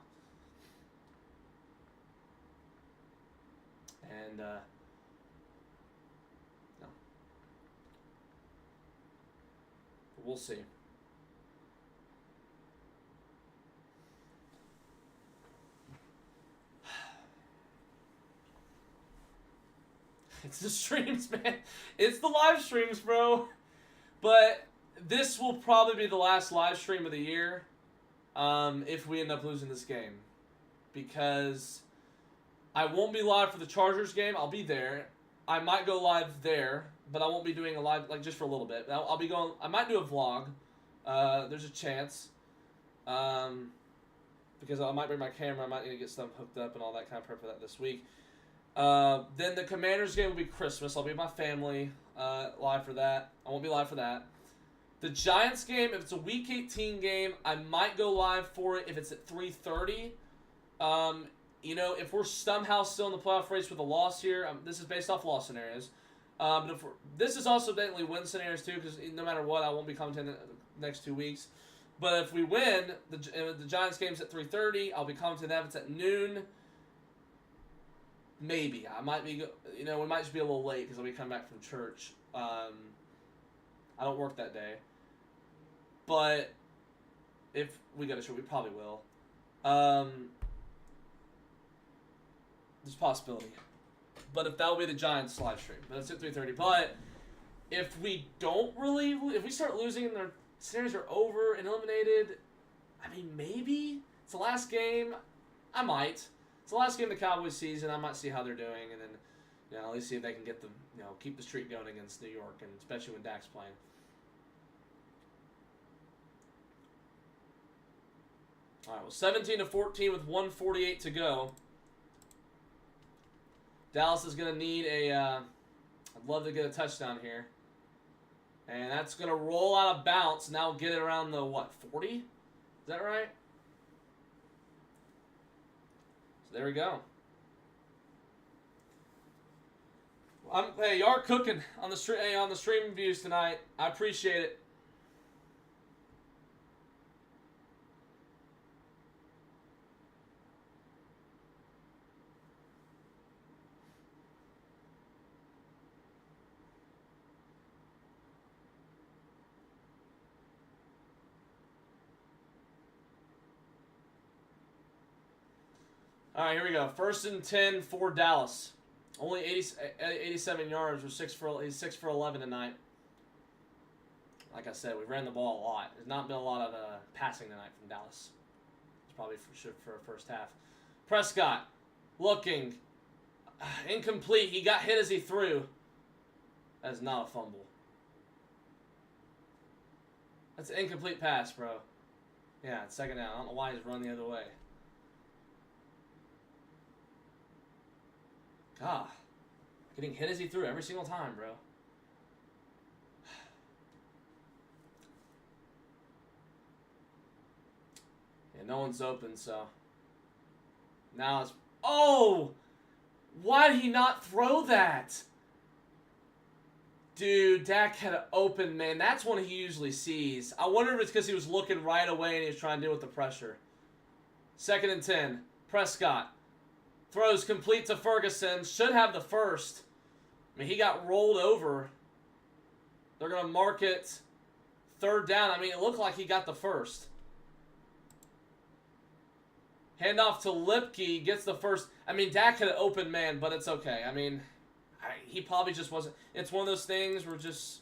And, no. We'll see. It's the streams, man. It's the live streams, bro. But this will probably be the last live stream of the year if we end up losing this game. Because I won't be live for the Chargers game. I'll be there. I might go live there, but I won't be doing a live, just for a little bit. I'll be going, I might do a vlog. There's a chance. Because I might bring my camera. I might need to get stuff hooked up and all that kind of prep for that this week. Then the Commanders game will be Christmas. I'll be with my family live for that. I won't be live for that. The Giants game, if it's a Week 18 game, I might go live for it if it's at 3:30. you know, if we're somehow still in the playoff race with a loss here, this is based off loss scenarios. But if this is also definitely win scenarios too, because no matter what, I won't be commenting the next 2 weeks. But if we win, the Giants game's at 3:30. I'll be commenting that. It's at noon. Maybe I might be. You know, we might just be a little late because I'll be coming back from church. I don't work that day. But if we go to church, we probably will. There's a possibility. But if that will be the Giants live stream. But it's at 3:30. But if we don't really, if we start losing and their series are over and eliminated, I mean, maybe it's the last game. I might. It's the last game of the Cowboys season. I might see how they're doing, and then, you know, at least see if they can get them, you know, keep the streak going against New York, and especially when Dak's playing. All right, well, 17-14 with 1:48 to go. Dallas is going to need a, I'd love to get a touchdown here. And that's going to roll out of bounds. Now get it around the, what, 40? Is that right? So there we go. Hey, you are cooking on the stream views tonight. I appreciate it. All right, here we go. 1st and 10 for Dallas. Only 87 yards. He's 6 for 11 tonight. Like I said, we ran the ball a lot. There's not been a lot of passing tonight from Dallas. It's probably for a first half. Prescott looking incomplete. He got hit as he threw. That is not a fumble. That's an incomplete pass, bro. Yeah, it's 2nd down. I don't know why he's run the other way. God, getting hit as he threw every single time, bro. Yeah, no one's open, so. Now it's... Oh! Why did he not throw that? Dude, Dak had an open, man. That's one he usually sees. I wonder if it's because he was looking right away and he was trying to deal with the pressure. 2nd and 10. Prescott. Throws complete to Ferguson. Should have the first. I mean, he got rolled over. They're going to mark it 3rd down. I mean, it looked like he got the first. Handoff to Lipke. Gets the first. I mean, Dak had an open man, but it's okay. I mean, he probably just wasn't. It's one of those things where just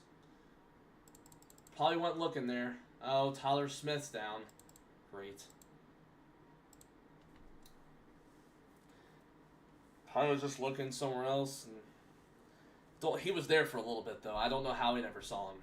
probably went looking there. Oh, Tyler Smith's down. Great. Probably was just looking somewhere else. And he was there for a little bit, though. I don't know how he never saw him.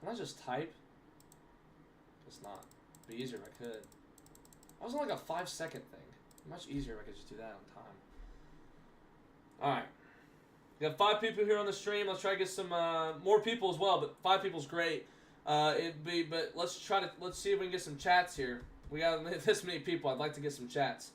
Can I just type? It's not. It'd be easier if I could. I was on like a 5-second thing. Much easier if I could just do that on time. Alright. We got 5 people here on the stream. Let's try to get some more people as well, but 5 people's great. But let's see if we can get some chats here. We got this many people. I'd like to get some chats.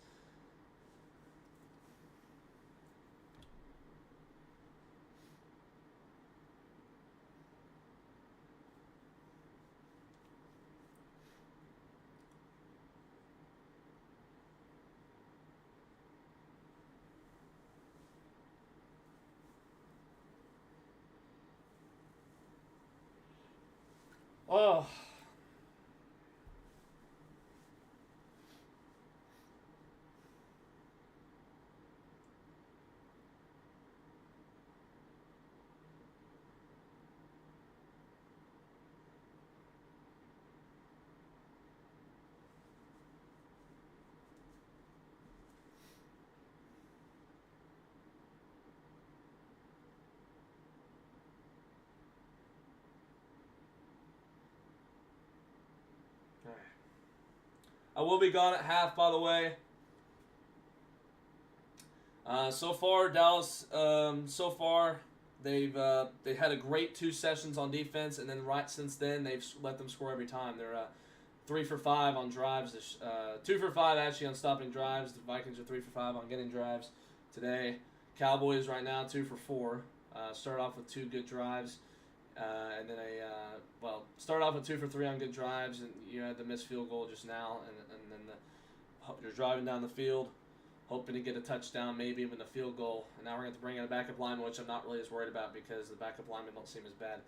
Oh. I will be gone at half, by the way. So far, Dallas. So far, they had a great 2 sessions on defense, and then right since then they've let them score every time. They're 3 for 5 on drives. 2 for 5 actually on stopping drives. The Vikings are 3 for 5 on getting drives today. Cowboys right now 2 for 4. Started off with 2 good drives, and then started off with 2 for 3 on good drives, and you had the missed field goal just now, and then you're driving down the field, hoping to get a touchdown, maybe even a field goal, and now we're going to bring in a backup lineman, which I'm not really as worried about because the backup linemen don't seem as bad.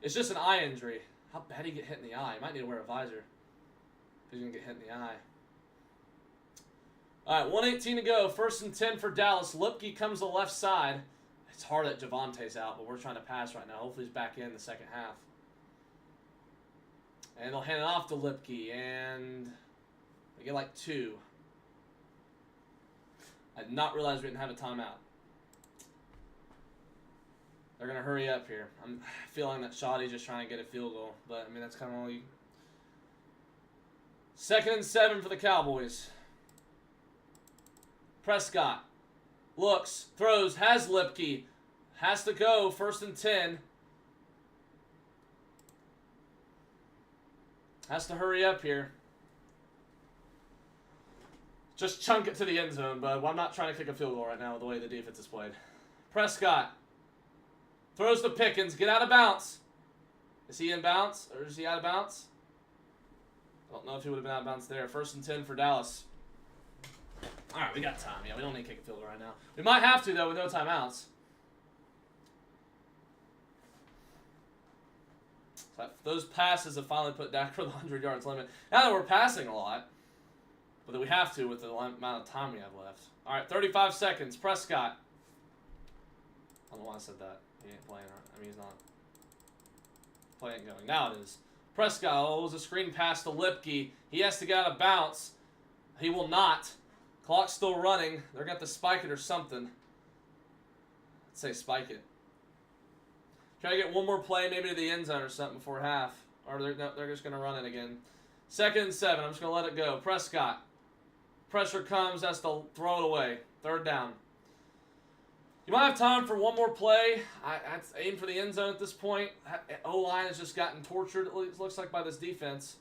It's just an eye injury. How bad did he get hit in the eye? He might need to wear a visor if he's going to get hit in the eye. All right, 1:18 to go. 1st and 10 for Dallas. Lipke comes to the left side. It's hard that Javante's out, but we're trying to pass right now. Hopefully he's back in the second half. And they'll hand it off to Lipke, and they get like 2. I did not realize we didn't have a timeout. They're going to hurry up here. I'm feeling that Shoddy's just trying to get a field goal, but, I mean, that's kind of all you... 2nd and 7 for the Cowboys. Prescott looks, throws, has Lipke, has to go, 1st and 10. Has to hurry up here. Just chunk it to the end zone, but I'm not trying to kick a field goal right now with the way the defense is played. Prescott throws to Pickens, get out of bounds. Is he in bounds, or is he out of bounds? I don't know if he would have been out of bounds there. 1st and 10 for Dallas. All right, we got time. Yeah, we don't need to kick a field goal right now. We might have to, though, with no timeouts. So those passes have finally put Dak for the 100 yards limit. Now that we're passing a lot, but that we have to with the amount of time we have left. All right, 35 seconds. Prescott. I don't know why I said that. He ain't playing. I mean, he's not. Play ain't going. Now it is. Prescott. Oh, it was a screen pass to Lipke. He has to get out of bounds. He will not. Clock's still running. They're going to spike it or something. Let's say spike it. Try to get one more play, maybe to the end zone or something before half. Or they're just going to run it again. 2nd and 7. I'm just going to let it go. Prescott. Pressure comes. Has to throw it away. 3rd down. You might have time for one more play. I'd aim for the end zone at this point. O-line has just gotten tortured, it looks like, by this defense.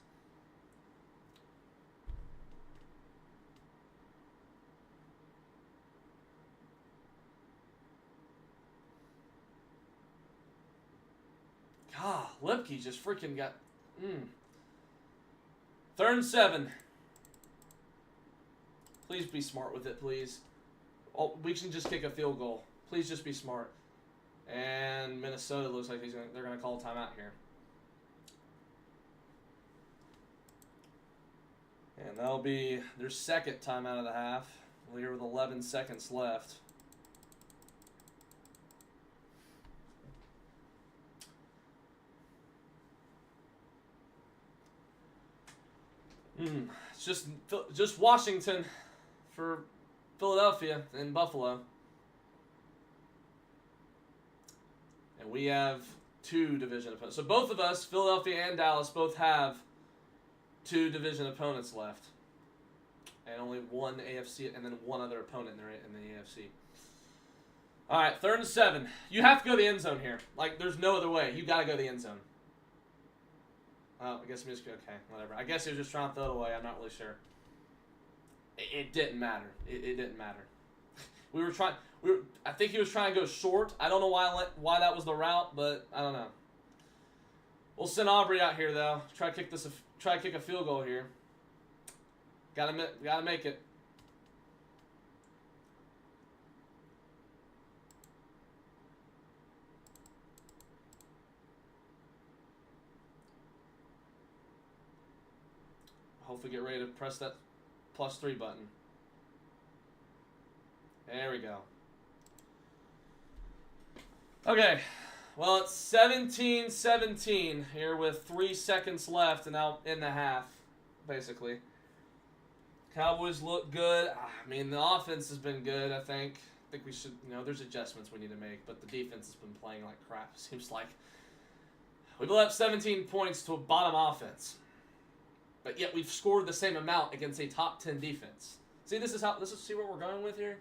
God, Lipke just freaking got... 3rd and 7. Please be smart with it, please. Oh, we can just kick a field goal. Please just be smart. And Minnesota looks like they're going to call a timeout here. And that'll be their 2nd timeout of the half. We're here with 11 seconds left. It's just Washington for Philadelphia and Buffalo. And we have 2 division opponents. So both of us, Philadelphia and Dallas, both have 2 division opponents left. And only one AFC, and then one other opponent in the AFC. All right, 3rd and 7. You have to go to the end zone here. Like, there's no other way. You got to go to the end zone. Oh, I guess I'm just... Okay, whatever. I guess he was just trying to throw it away. I'm not really sure. It didn't matter. It didn't matter. I think he was trying to go short. I don't know why that was the route, but I don't know. We'll send Aubrey out here though. Try to kick a field goal here. Gotta make it. Hopefully get ready to press that +3 button. There we go. Okay. Well, it's 17-17 here with 3 seconds left and now in the half, basically. Cowboys look good. I mean, the offense has been good, I think. I think we should, there's adjustments we need to make, but the defense has been playing like crap, it seems like. We blew up 17 points to a bottom offense. but yet we've scored the same amount against a top 10 defense. See, this is see what we're going with here.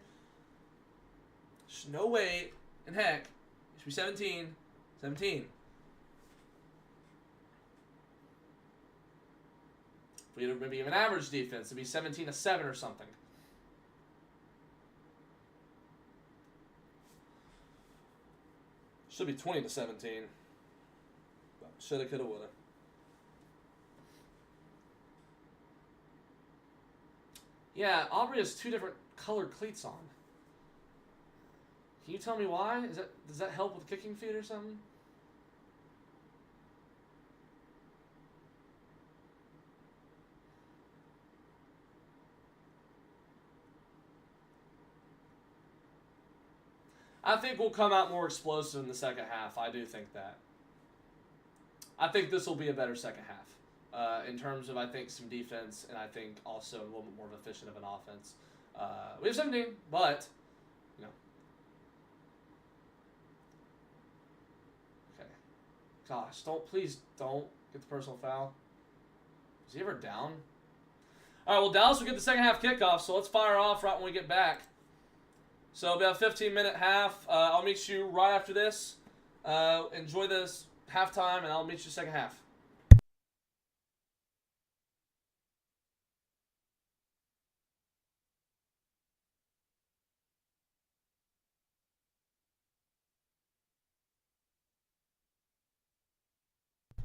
There's no way in heck it should be 17. 17. If we had maybe an average defense, it'd be 17-7 or something. Should be 20-17. Shoulda, coulda, woulda. Yeah, Aubrey has 2 different colored cleats on. Can you tell me why? Does that help with kicking feet or something? I think we'll come out more explosive in the second half. I do think that. I think this will be a better second half. In terms of, I think, some defense, and I think also a little bit more efficient of an offense. We have 17, but, you know. Okay. Gosh, please don't get the personal foul. Is he ever down? All right, well, Dallas will get the second half kickoff, so let's fire off right when we get back. So about a 15-minute half. I'll meet you right after this. Enjoy this halftime, and I'll meet you second half.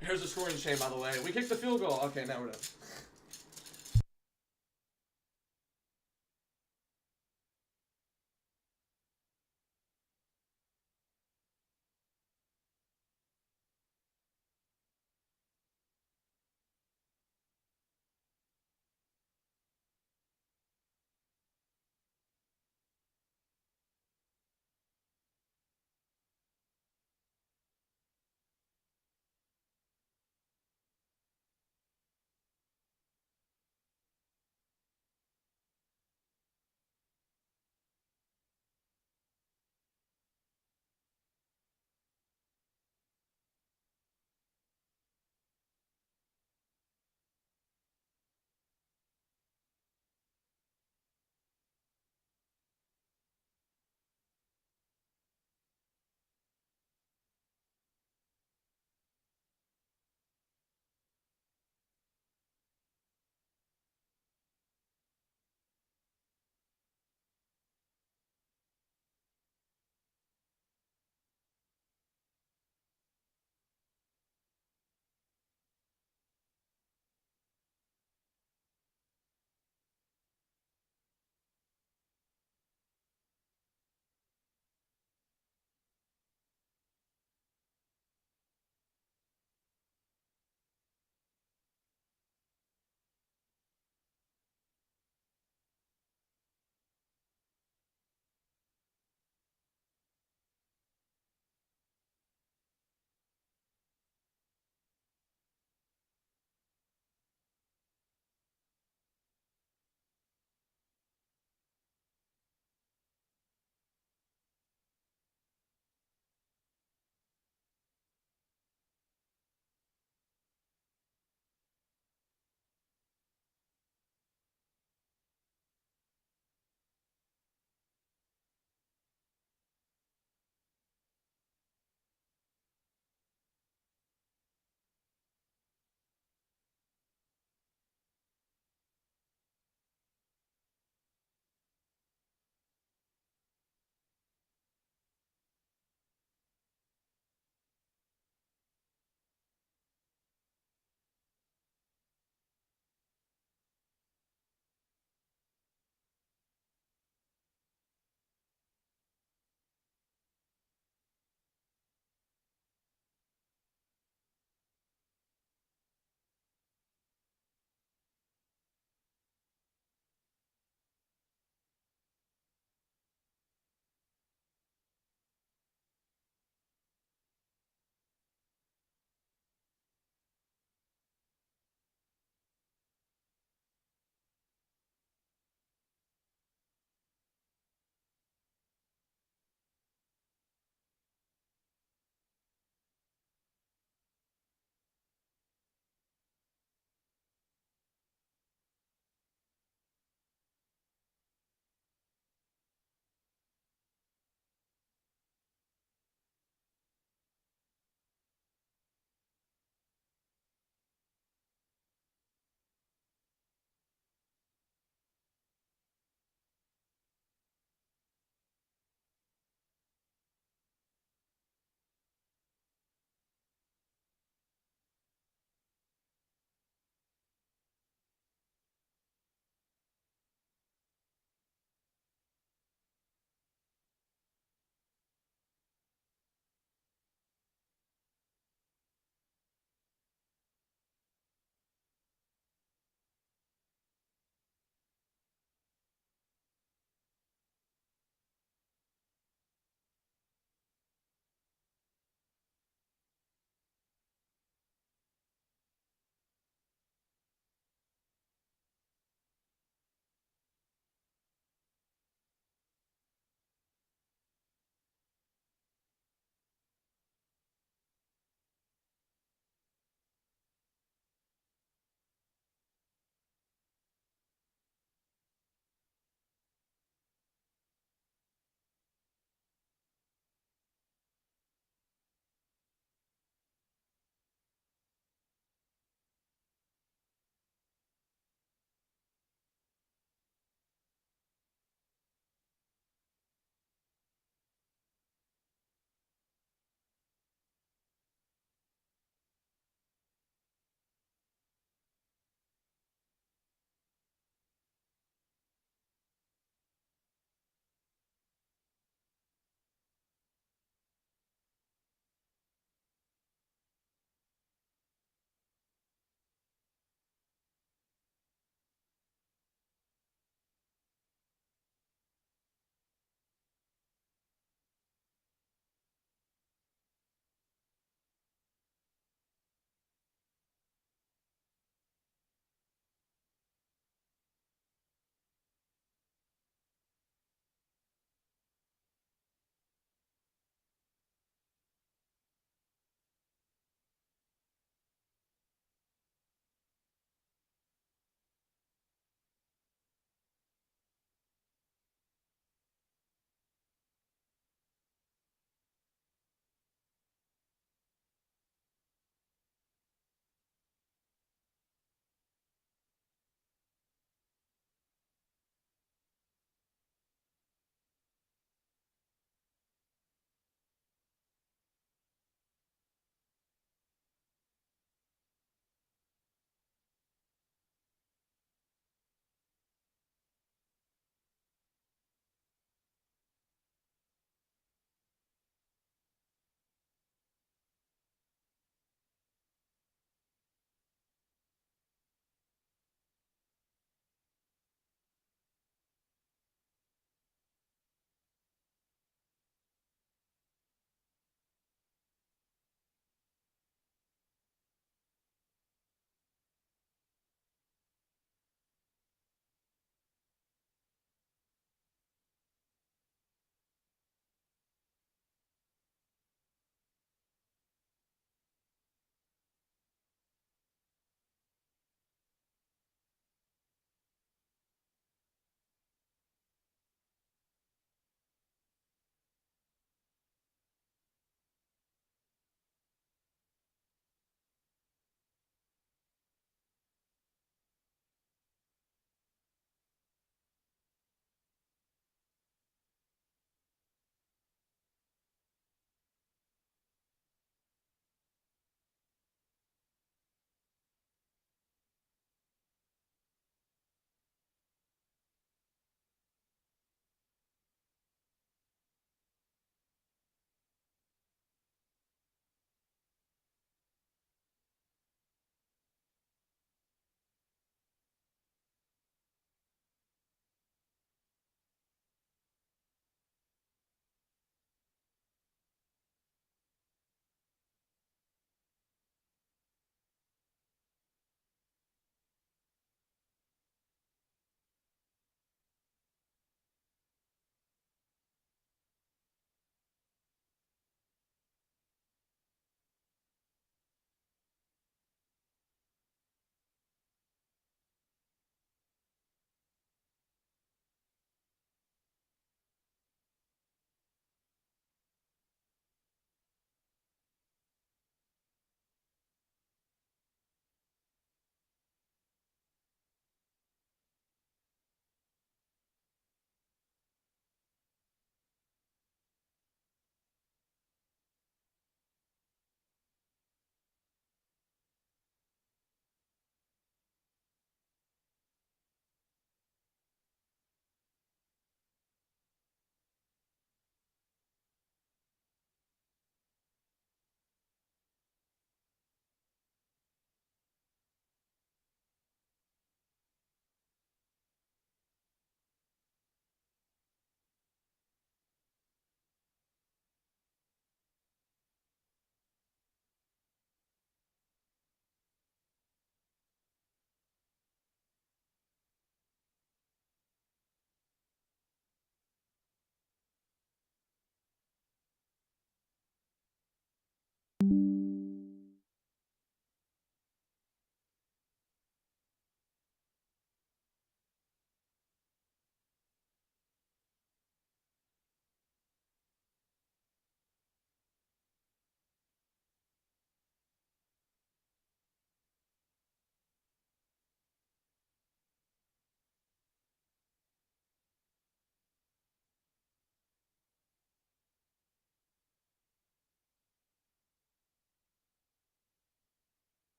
Here's the scoring chain, by the way. We kicked the field goal. Okay, now we're done.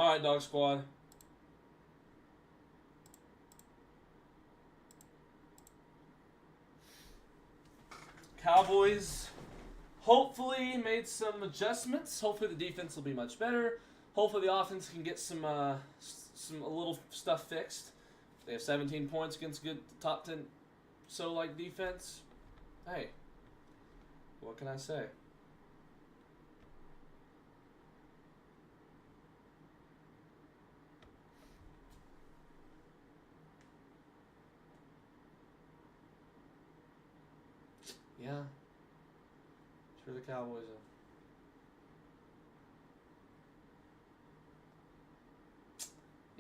All right, Dog Squad. Cowboys hopefully made some adjustments. Hopefully the defense will be much better. Hopefully the offense can get some a little stuff fixed. They have 17 points against good top 10 like defense. Hey, what can I say? Yeah. Sure, the Cowboys are.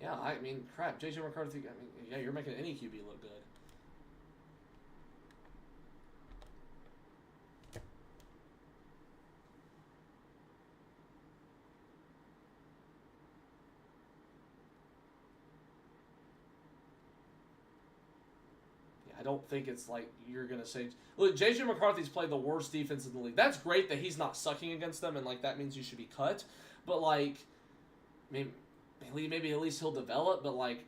Yeah, I mean, crap. J.J. McCarthy, I mean, yeah, you're making any QB look good. I don't think it's like you're going to say... Look, J.J. McCarthy's played the worst defense in the league. That's great that he's not sucking against them, and, like, that means you should be cut. But, like, maybe at least he'll develop, but, like,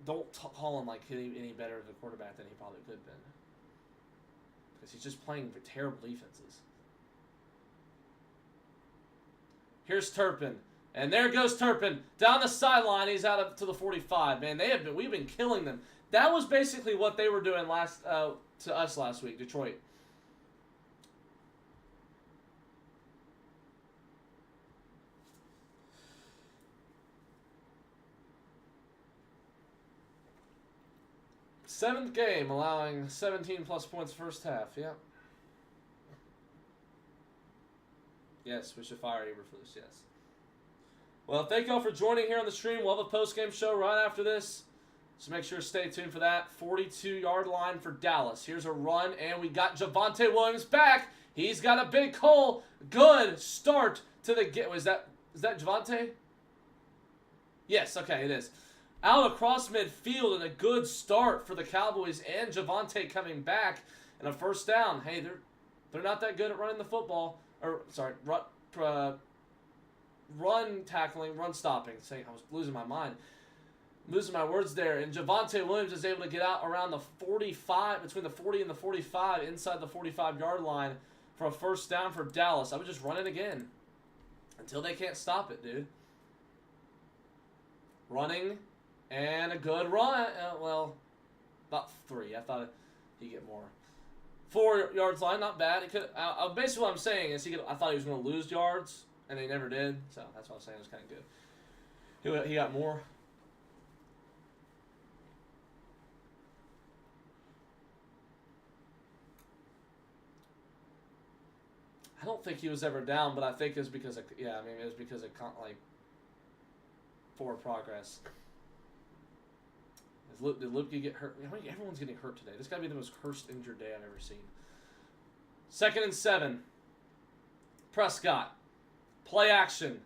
don't call him, like, any better of a quarterback than he probably could have been. Because he's just playing for terrible defenses. Here's Turpin. And there goes Turpin. Down the sideline, he's out up to the 45. Man, we've been killing them. That was basically what they were doing to us last week, Detroit. Seventh game, allowing 17+ points first half. Yeah. Yes, we should fire Eberflus, yes. Well, thank y'all for joining here on the stream. We'll have a post-game show right after this. So make sure to stay tuned for that. 42-yard line for Dallas. Here's a run, and we got Javonte Williams back. He's got a big hole. Good start to the game. Is that Javonte? Yes, okay, it is. Out across midfield, and a good start for the Cowboys and Javonte coming back. And a first down. Hey, they're not that good at running the football. Or, sorry, run tackling, run stopping. I was losing my mind. Losing my words there. And Javonte Williams is able to get out around the 45, between the 40 and the 45, inside the 45-yard line for a first down for Dallas. I would just run it again until they can't stop it, dude. Running, and a good run. Well, about 3. I thought he'd get more. 4 yards line, not bad. It could. Basically, what I'm saying is I thought he was going to lose yards, and he never did. So that's what I'm saying. It was kind of good. He got more. I don't think he was ever down, but I think it's because of, it was because of, like, forward progress. Did Lipke get hurt? Everyone's getting hurt today. This got to be the most cursed injured day I've ever seen. 2nd and 7. Prescott. Play action.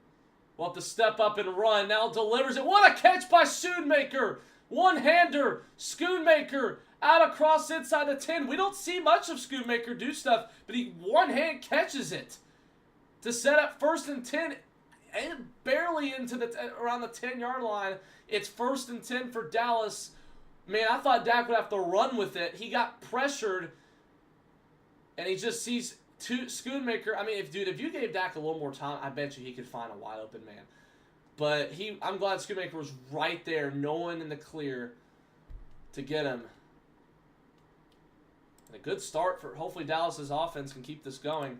We'll have to step up and run. Now delivers it. What a catch by Schoonmaker. One-hander. Schoonmaker. Out across inside the 10. We don't see much of Schoonmaker do stuff, but he one-hand catches it to set up 1st and 10 and barely into around the 10-yard line. It's 1st and 10 for Dallas. Man, I thought Dak would have to run with it. He got pressured, and he just sees Schoonmaker. I mean, if you gave Dak a little more time, I bet you he could find a wide open man. But I'm glad Schoonmaker was right there, no one in the clear to get him. And a good start for hopefully Dallas's offense can keep this going.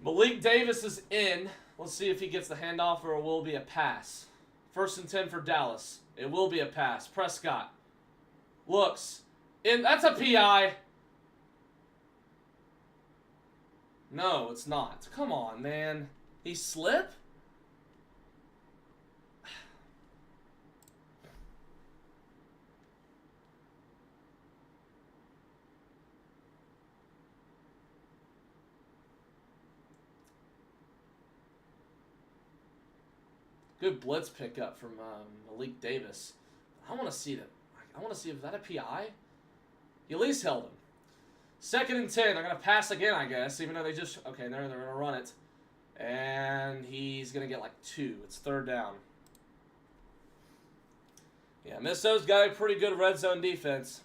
Malik Davis is in. Let's see if he gets the handoff or it will be a pass. 1st and 10 for Dallas. It will be a pass. Prescott looks in. That's a PI. No, it's not. Come on, man. He slip? Good blitz pickup from Malik Davis. I want to see that. I want to see if that a PI. He at least held him. 2nd and 10. They're going to pass again, I guess, even though they just... Okay, they're going to run it. And he's going to get like 2. It's 3rd down. Yeah, Minnesota's got a pretty good red zone defense.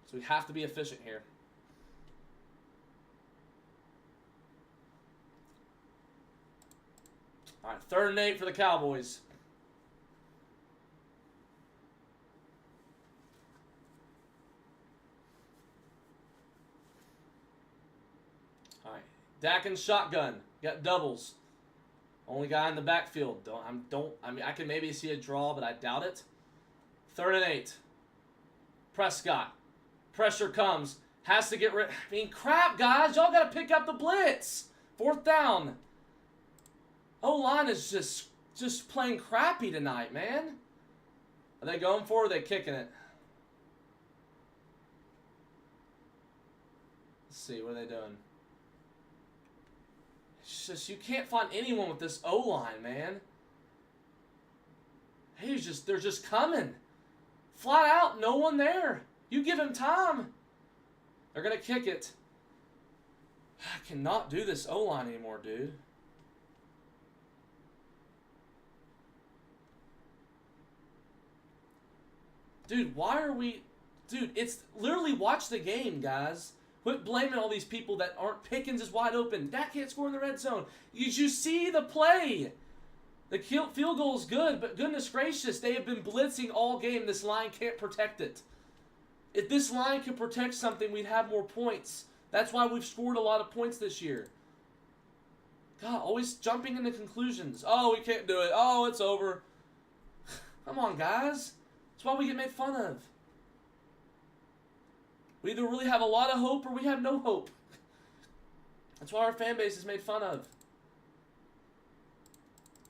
So we have to be efficient here. All right, 3rd and 8 for the Cowboys. All right, Dak and shotgun. Got doubles. Only guy in the backfield. I mean, I can maybe see a draw, but I doubt it. 3rd and 8. Prescott. Pressure comes. Has to get rid. I mean, crap, guys. Y'all got to pick up the blitz. 4th down. O-line is just playing crappy tonight, man. Are they going for it, or are they kicking it? Let's see. What are they doing? It's just, you can't find anyone with this O-line, man. They're just coming. Flat out, no one there. You give him time. They're going to kick it. I cannot do this O-line anymore, dude. Dude, why are we... Dude, it's literally watch the game, guys. Quit blaming all these people that aren't. Pickens is wide open. Dak can't score in the red zone. Did you see the play? The field goal is good, but goodness gracious, they have been blitzing all game. This line can't protect it. If this line could protect something, we'd have more points. That's why we've scored a lot of points this year. God, always jumping into conclusions. Oh, we can't do it. Oh, it's over. Come on, guys. That's why we get made fun of. We either really have a lot of hope or we have no hope. That's why our fan base is made fun of.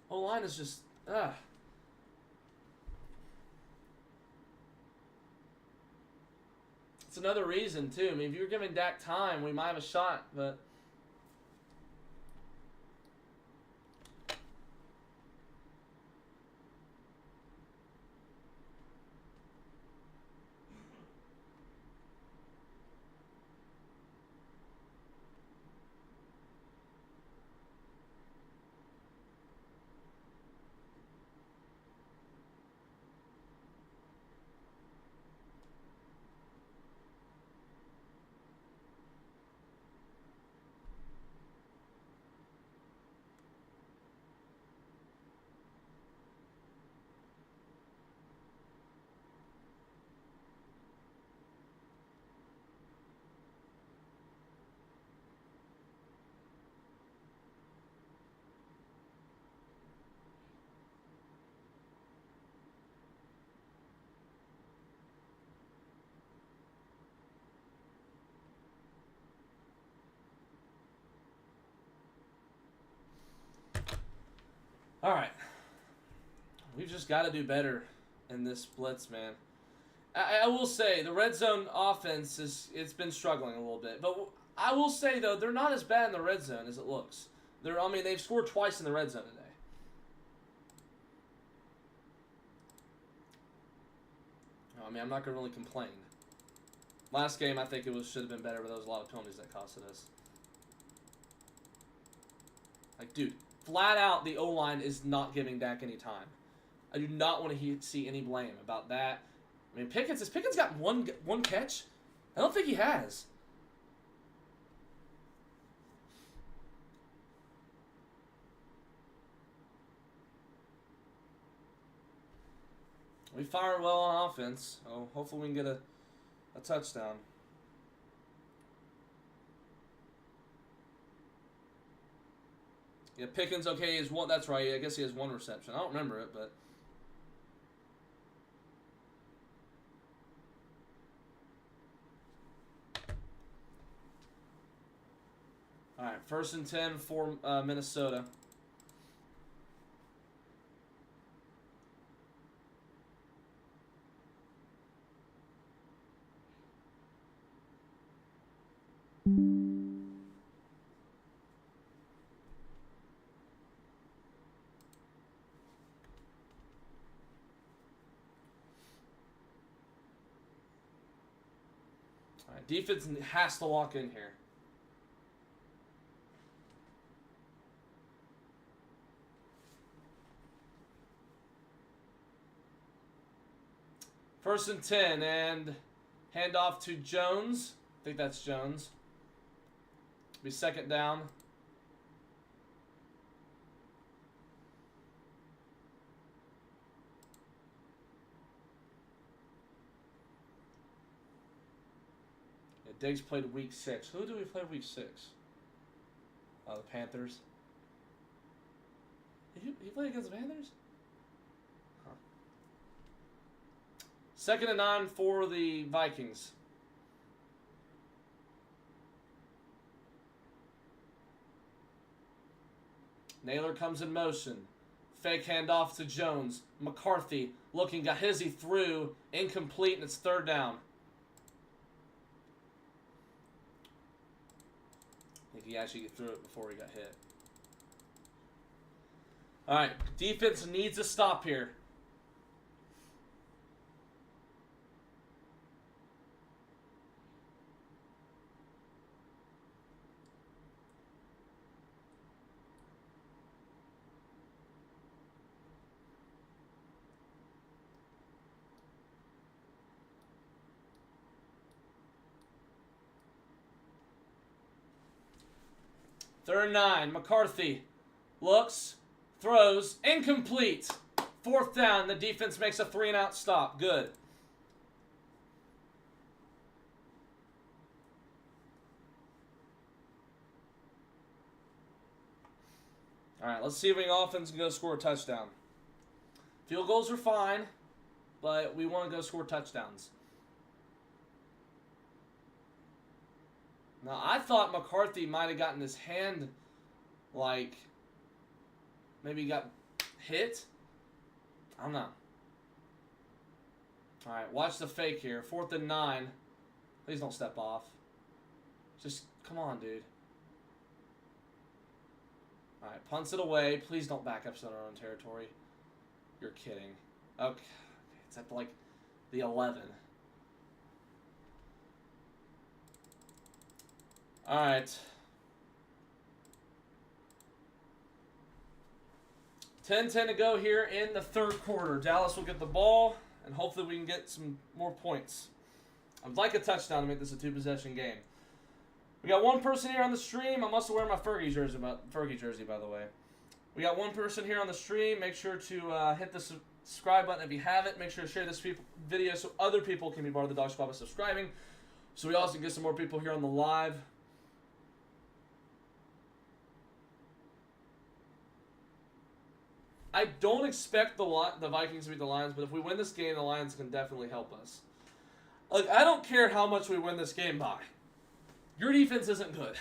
O-line is just, It's another reason, too. I mean, if you were giving Dak time, we might have a shot, but... All right. We've just got to do better in this blitz, man. I will say, the red zone offense, it's been struggling a little bit. But I will say, though, they're not as bad in the red zone as it looks. They've scored twice in the red zone today. I mean, I'm not going to really complain. Last game, I think it should have been better, but there was a lot of penalties that costed us. Like, dude, flat out, the O-line is not giving Dak any time. I do not want to see any blame about that. I mean, has Pickens got one catch? I don't think he has. We fire well on offense. Oh, hopefully we can get a touchdown. Yeah, Pickens, okay, is one. That's right. I guess he has 1 reception. I don't remember it, but. All right, 1st and 10 for Minnesota. All right, defense has to walk in here. First and 10, and hand off to Jones. I think that's Jones. Be second down. Yeah, Diggs played week 6. Who do we play week 6? Oh, the Panthers. He played against the Panthers? Huh. Second and 9 for the Vikings. Naylor comes in motion. Fake handoff to Jones. McCarthy looking, got his, he threw. Incomplete, and it's third down. I think he actually threw it before he got hit. Alright, defense needs a stop here. Third and 9, McCarthy looks, throws, incomplete. Fourth down, the defense makes a 3-and-out stop. Good. All right, let's see if we can offense can go score a touchdown. Field goals are fine, but we want to go score touchdowns. Now, I thought McCarthy might have gotten his hand, like, maybe got hit. I don't know. All right, watch the fake here. 4th and 9. Please don't step off. Just, come on, dude. All right, punts it away. Please don't back up to our own territory. You're kidding. Okay, it's at, like, the 11. All right. 10-10 to go here in the third quarter. Dallas will get the ball, and hopefully we can get some more points. I'd like a touchdown to make this a 2-possession game. We got one person here on the stream. I must wear my Fergie jersey, by the way. We got one person here on the stream. Make sure to hit the subscribe button if you haven't. Make sure to share this video so other people can be part of the Dog Squad by subscribing. So we also get some more people here on the live. I don't expect the Vikings to beat the Lions, but if we win this game, the Lions can definitely help us. Like, I don't care how much we win this game by. Your defense isn't good,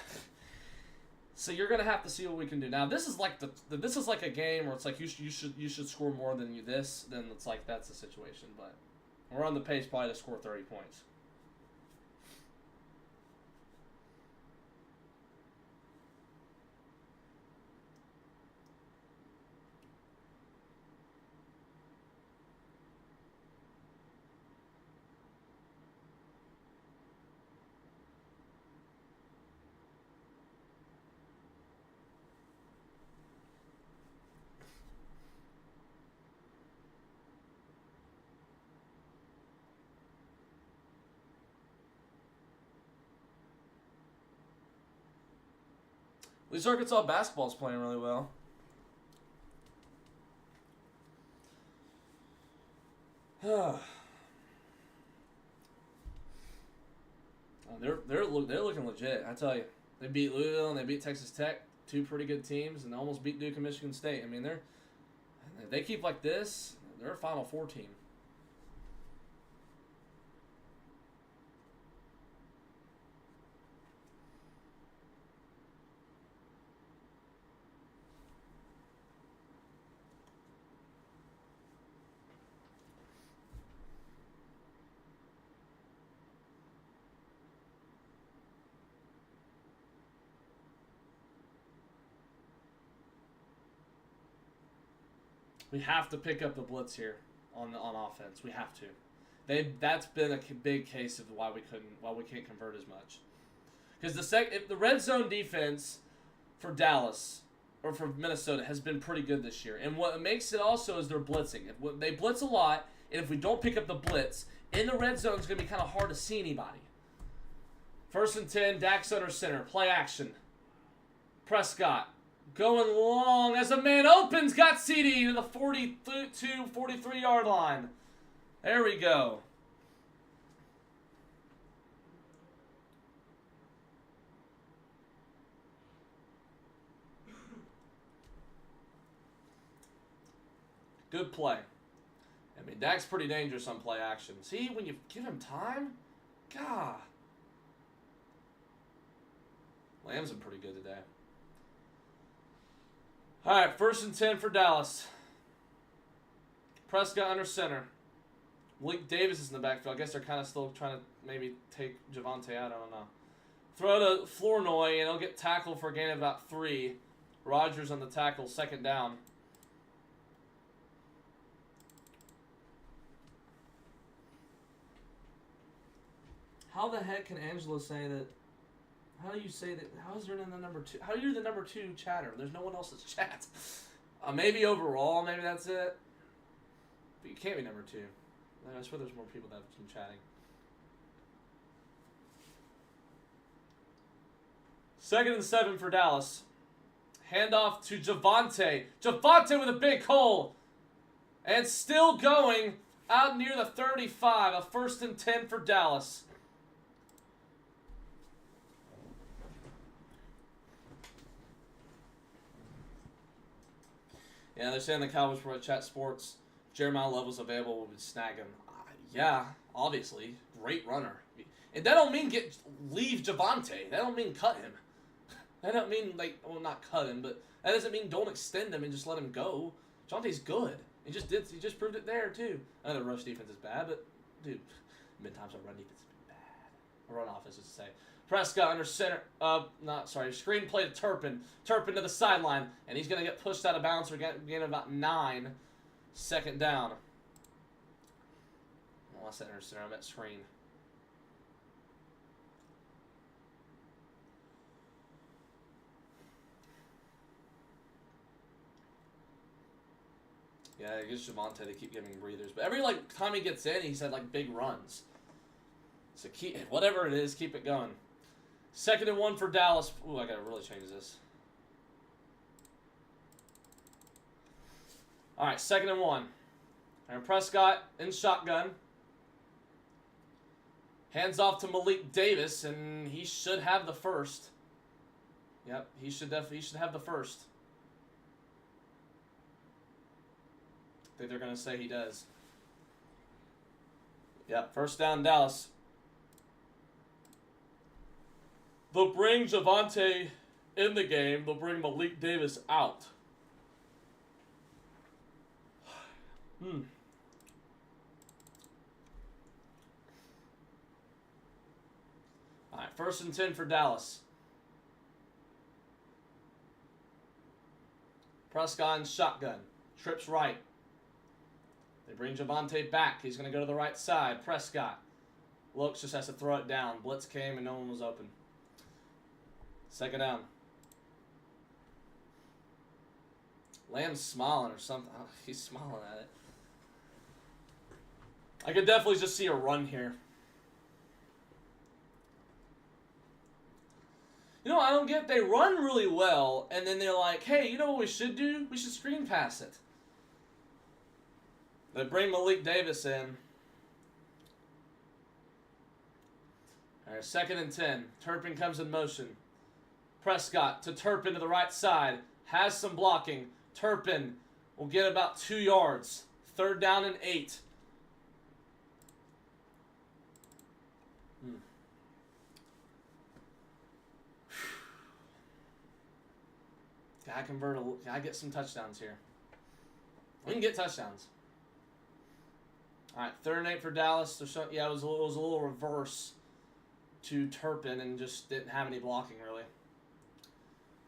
so you're gonna have to see what we can do. Now, this is like this is like a game where it's like you should score more than this. Then it's like that's the situation. But we're on the pace probably to score 30 points. At least Arkansas basketball's playing really well. They're looking legit. I tell you, they beat Louisville and they beat Texas Tech, 2 pretty good teams, and they almost beat Duke and Michigan State. I mean, if they keep like this, they're a Final Four team. We have to pick up the blitz here on offense. We have to. That's been a big case of why we can't convert as much. Because if the red zone defense for Dallas or for Minnesota has been pretty good this year, and what makes it also is they're blitzing. They blitz a lot, and if we don't pick up the blitz, In the red zone, it's going to be kind of hard to see anybody. 1st and 10, Dak's under center. Play action. Prescott going long as a man opens. Got CD to the 42, 43-yard line. There we go. Good play. I mean, Dak's pretty dangerous on play action. See, when you give him time, God. Lamb's been pretty good today. All right, 1st and 10 for Dallas. Prescott under center. Malik Davis is in the backfield. I guess they're kind of still trying to maybe take Javonte out. I don't know. Throw to Flournoy, and he'll get tackled for a gain of about 3. Rodgers on the tackle, 2nd down. How the heck can Angela say that? How do you say that? How is there in the number 2? How are you the number 2 chatter? There's no one else that's chat. Maybe overall, maybe that's it. But you can't be number 2. I swear there's more people that have been chatting. 2nd and 7 for Dallas. Handoff to Javonte. Javonte with a big hole. And still going out near the 35. A 1st and 10 for Dallas. Yeah, they're saying the Cowboys for Chat Sports. Jeremiah Love was available. We would snag him. Yeah, obviously. Great runner. And that don't mean leave Javonte. That don't mean cut him. That don't mean, not cut him, but that doesn't mean don't extend him and just let him go. Javante's good. He just proved it there, too. I know the rush defense is bad, but, dude, mid-times our run defense has been bad. Our run offense, I should say. Prescott under center. Screen play to Turpin. Turpin to the sideline. And he's going to get pushed out of bounds for getting about 9. 2nd down. Oh, I said under center. I meant screen. Yeah, I guess Javonte, they keep giving him breathers. But every time he gets in, he's had big runs. So whatever it is, keep it going. 2nd and 1 for Dallas. Ooh, I gotta really change this. All right, 2nd and 1. And Prescott in shotgun. Hands off to Malik Davis, and he should have the 1st. Yep, he should have the 1st. I think they're gonna say he does. Yep, 1st down, Dallas. They'll bring Javonte in the game. They'll bring Malik Davis out. All right, 1st and 10 for Dallas. Prescott in shotgun. Trips right. They bring Javonte back. He's going to go to the right side. Prescott looks, just has to throw it down. Blitz came and no one was open. 2nd down. Lamb's smiling or something. Oh, he's smiling at it. I could definitely just see a run here. You know, I don't get, they run really well, and then they're like, hey, you know what we should do? We should screen pass it. They bring Malik Davis in. All right, 2nd and 10. Turpin comes in motion. Prescott to Turpin to the right side. Has some blocking. Turpin will get about 2 yards. 3rd down and 8. Gotta get some touchdowns here. We can get touchdowns. All right, 3rd and 8 for Dallas. Yeah, it was a little reverse to Turpin and just didn't have any blocking really.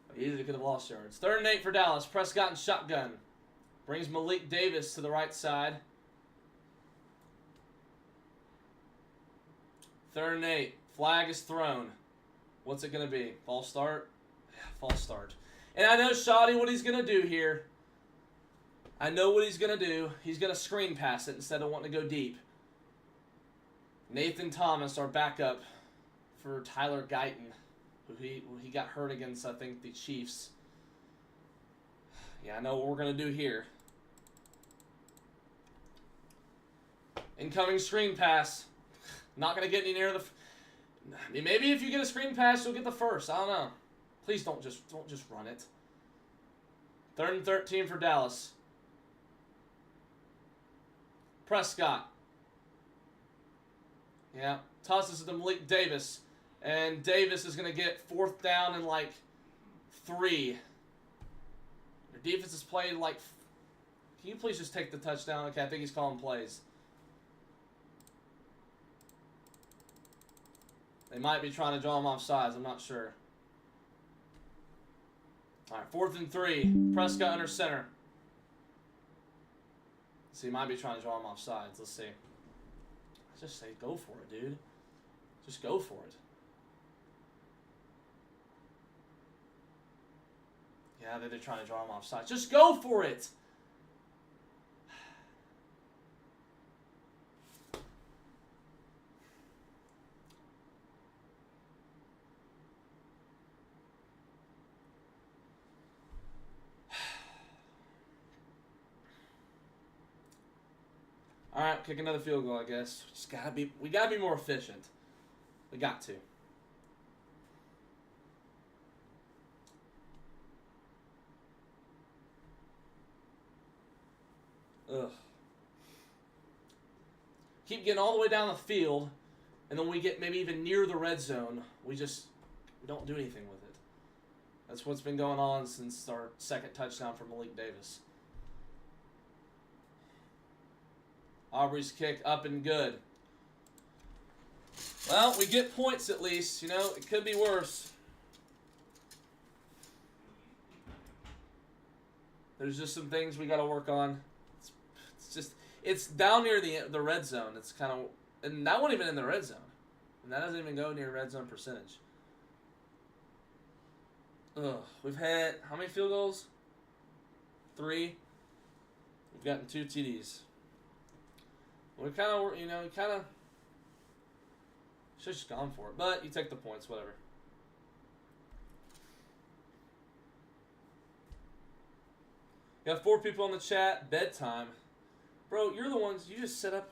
But easily could have lost yards. 3rd and 8 for Dallas. Prescott in shotgun. Brings Malik Davis to the right side. 3rd and 8. Flag is thrown. What's it going to be? False start? Yeah, false start. And I know Shoddy what he's going to do here. I know what he's going to do. He's going to screen pass it instead of wanting to go deep. Nathan Thomas, our backup for Tyler Guyton, who he got hurt against, I think, the Chiefs. Yeah, I know what we're going to do here. Incoming screen pass. Not going to get any near the... I mean, maybe if you get a screen pass, you'll get the first. I don't know. Please don't just run it. 3rd and 13 for Dallas. Prescott. Yeah. Tosses it to Malik Davis. And Davis is going to get 4th down and like 3. Your defense has played like... Can you please just take the touchdown? Okay, I think he's calling plays. They might be trying to draw him off sides. I'm not sure. All right, 4th and 3. Prescott under center. So he might be trying to draw him off sides. Let's see. I just say go for it, dude. Just go for it. Yeah, they're trying to draw him off sides. Just go for it. All right, kick another field goal, I guess. We gotta be more efficient. We got to. Ugh. Keep getting all the way down the field, and then we get maybe even near the red zone. We don't do anything with it. That's what's been going on since our 2nd touchdown for Malik Davis. Aubrey's kick up and good. Well, we get points at least. You know, it could be worse. There's just some things we got to work on. It's down near the red zone. It's kind of, and that wasn't even in the red zone. And that doesn't even go near red zone percentage. Ugh. We've had, how many field goals? 3. We've gotten 2 TDs. We kind of, you know, should have just gone for it. But you take the points, whatever. You got 4 people in the chat. Bedtime. Bro, you're the ones, you just set up.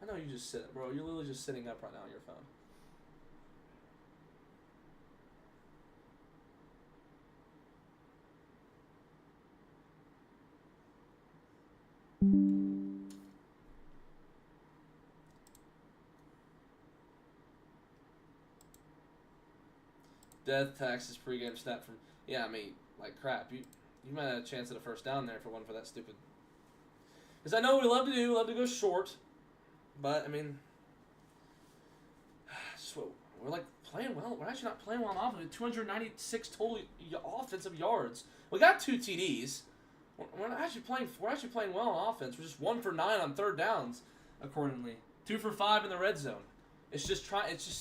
I know you just sit, bro. You're literally just sitting up right now on your phone. Death taxes pregame stat from... Yeah, I mean, like crap. You might have had a chance at a first down there if it wasn't for that stupid... Because I know what we love to go short. But, I mean... We're like playing well. We're actually not playing well on offense. 296 total offensive yards. We got 2 TDs. We're actually playing well on offense. We're just 1 for 9 on 3rd downs, accordingly. 2 for 5 in the red zone. It's just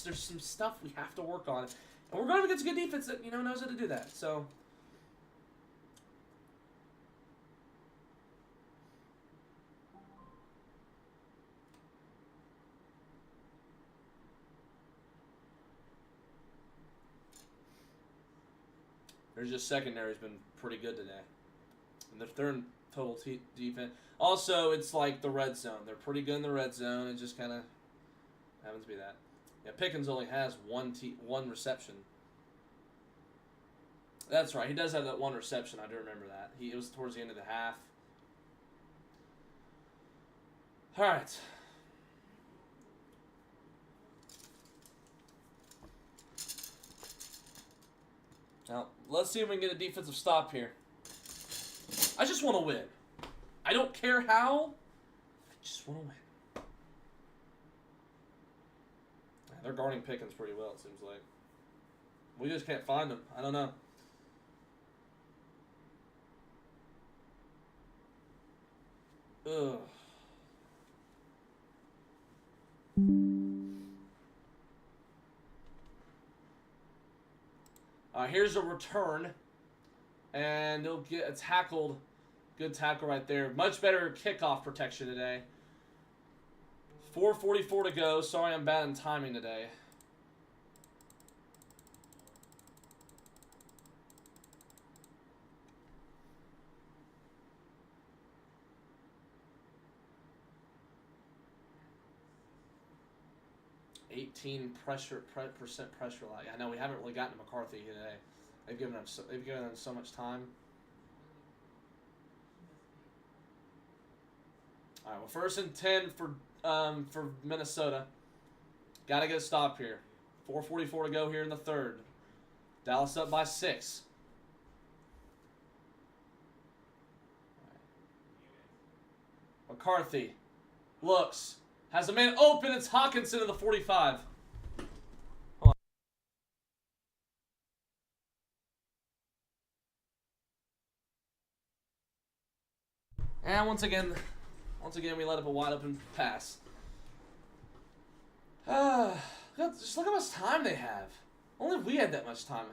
there's some stuff we have to work on. And we're going against a good defense that, you know, knows how to do that. So there's just secondary's been pretty good today. And they're in total defense. Also, it's like the red zone. They're pretty good in the red zone. It just kind of happens to be that. Yeah, Pickens only has one reception. That's right. He does have that 1 reception. I do remember that. It was towards the end of the half. All right. Now, let's see if we can get a defensive stop here. I just want to win. I don't care how. I just want to win. They're guarding Pickens pretty well, it seems like. We just can't find them. I don't know. Ugh. Here's a return. And he'll get tackled. Good tackle right there. Much better kickoff protection today. 4:44 to go. Sorry I'm bad in timing today. %18 pressure lag. I know we haven't really gotten to McCarthy today. They've given them so much time. All right, well, 1st and 10 for Minnesota. Got to get a stop here. 4:44 to go here in the third. Dallas up by 6. McCarthy looks. Has a man open. It's Hawkinson to the 45. Hold on. And once again, we let up a wide open pass. Just look how much time they have. Only we had that much time.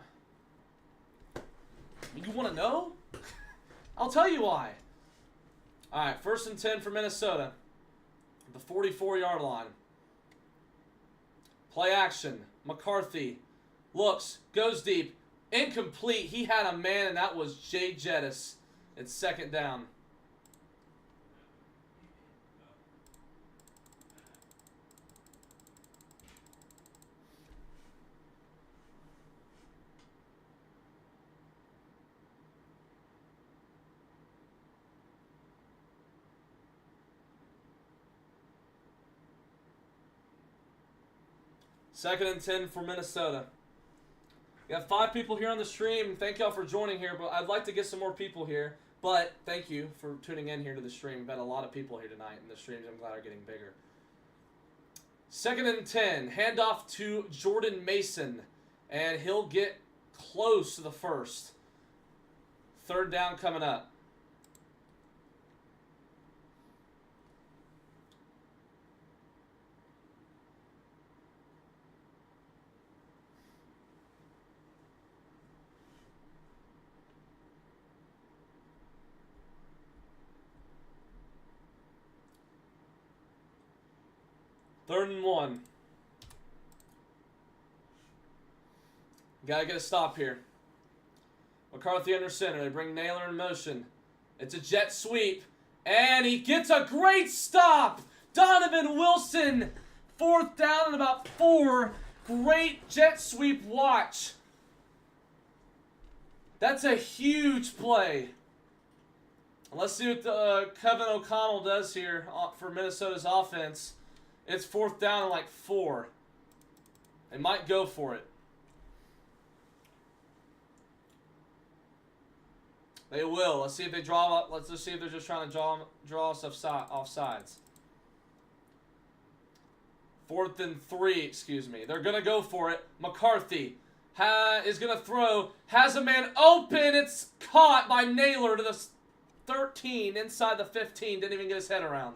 You want to know? I'll tell you why. All right, 1st and 10 for Minnesota. The 44-yard line. Play action. McCarthy looks, goes deep, incomplete. He had a man, and that was Jay Jettis. It's 2nd down. Second and 10 for Minnesota. We have 5 people here on the stream. Thank y'all for joining here, but I'd like to get some more people here. But thank you for tuning in here to the stream. We've had a lot of people here tonight, and the streams, I'm glad, are getting bigger. 2nd and 10. Handoff to Jordan Mason, and he'll get close to the 1st. 3rd down coming up. Third and 1. Gotta get a stop here. McCarthy under center. They bring Naylor in motion. It's a jet sweep. And he gets a great stop. Donovan Wilson. 4th down and about 4. Great jet sweep watch. That's a huge play. Let's see what Kevin O'Connell does here for Minnesota's offense. It's 4th down and like 4. They might go for it. They will. Let's see if they draw up. Let's just see if they're just trying to draw us off sides. 4th and 3, excuse me. They're going to go for it. McCarthy is going to throw. Has a man open. It's caught by Naylor to the 13 inside the 15. Didn't even get his head around.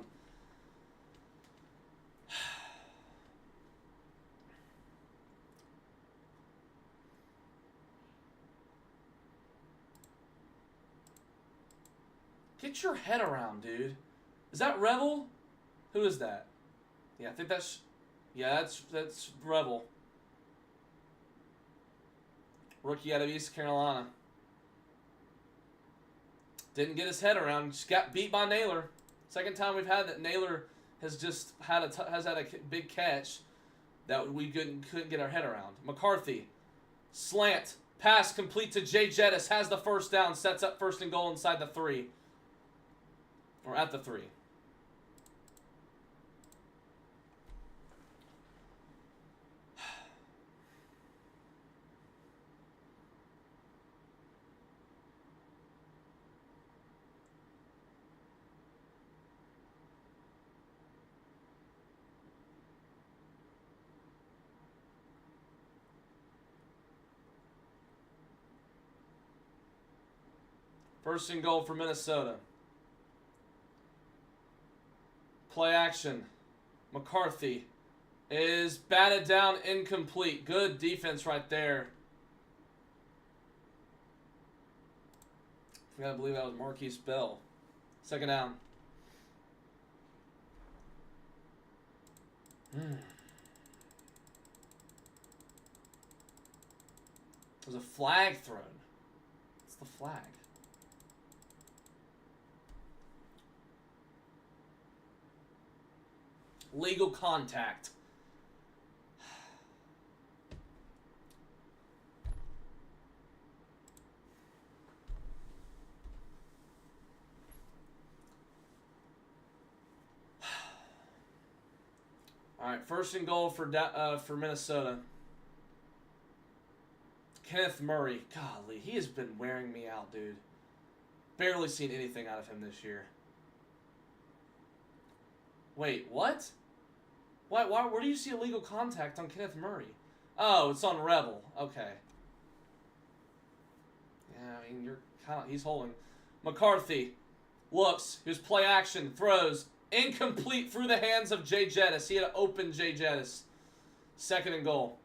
Get your head around, dude. Is that Revel? Who is that? Yeah, I think that's... Yeah, that's Revel. Rookie out of East Carolina. Didn't get his head around. Just got beat by Naylor. 2nd time we've had that. Naylor has just had a big catch that we couldn't get our head around. McCarthy. Slant. Pass complete to Jay Jettis. Has the 1st down. Sets up 1st and goal inside the 3. Or at the 3. First and goal for Minnesota. Play action. McCarthy is batted down, incomplete. Good defense right there. I gotta believe that was Marquise Bell. Second down. There's a flag thrown. What's the flag? Legal contact. All right, first and goal for Minnesota. Kenneth Murray. Golly, he has been wearing me out, dude. Barely seen anything out of him this year. Wait, what? Why? Where do you see illegal contact on Kenneth Murray? Oh, it's on Rebel. Okay. Yeah, I mean, he's holding. McCarthy looks. Here's play action. Throws. Incomplete through the hands of Jay Jettis. He had to open Jay Jettis. Second and goal.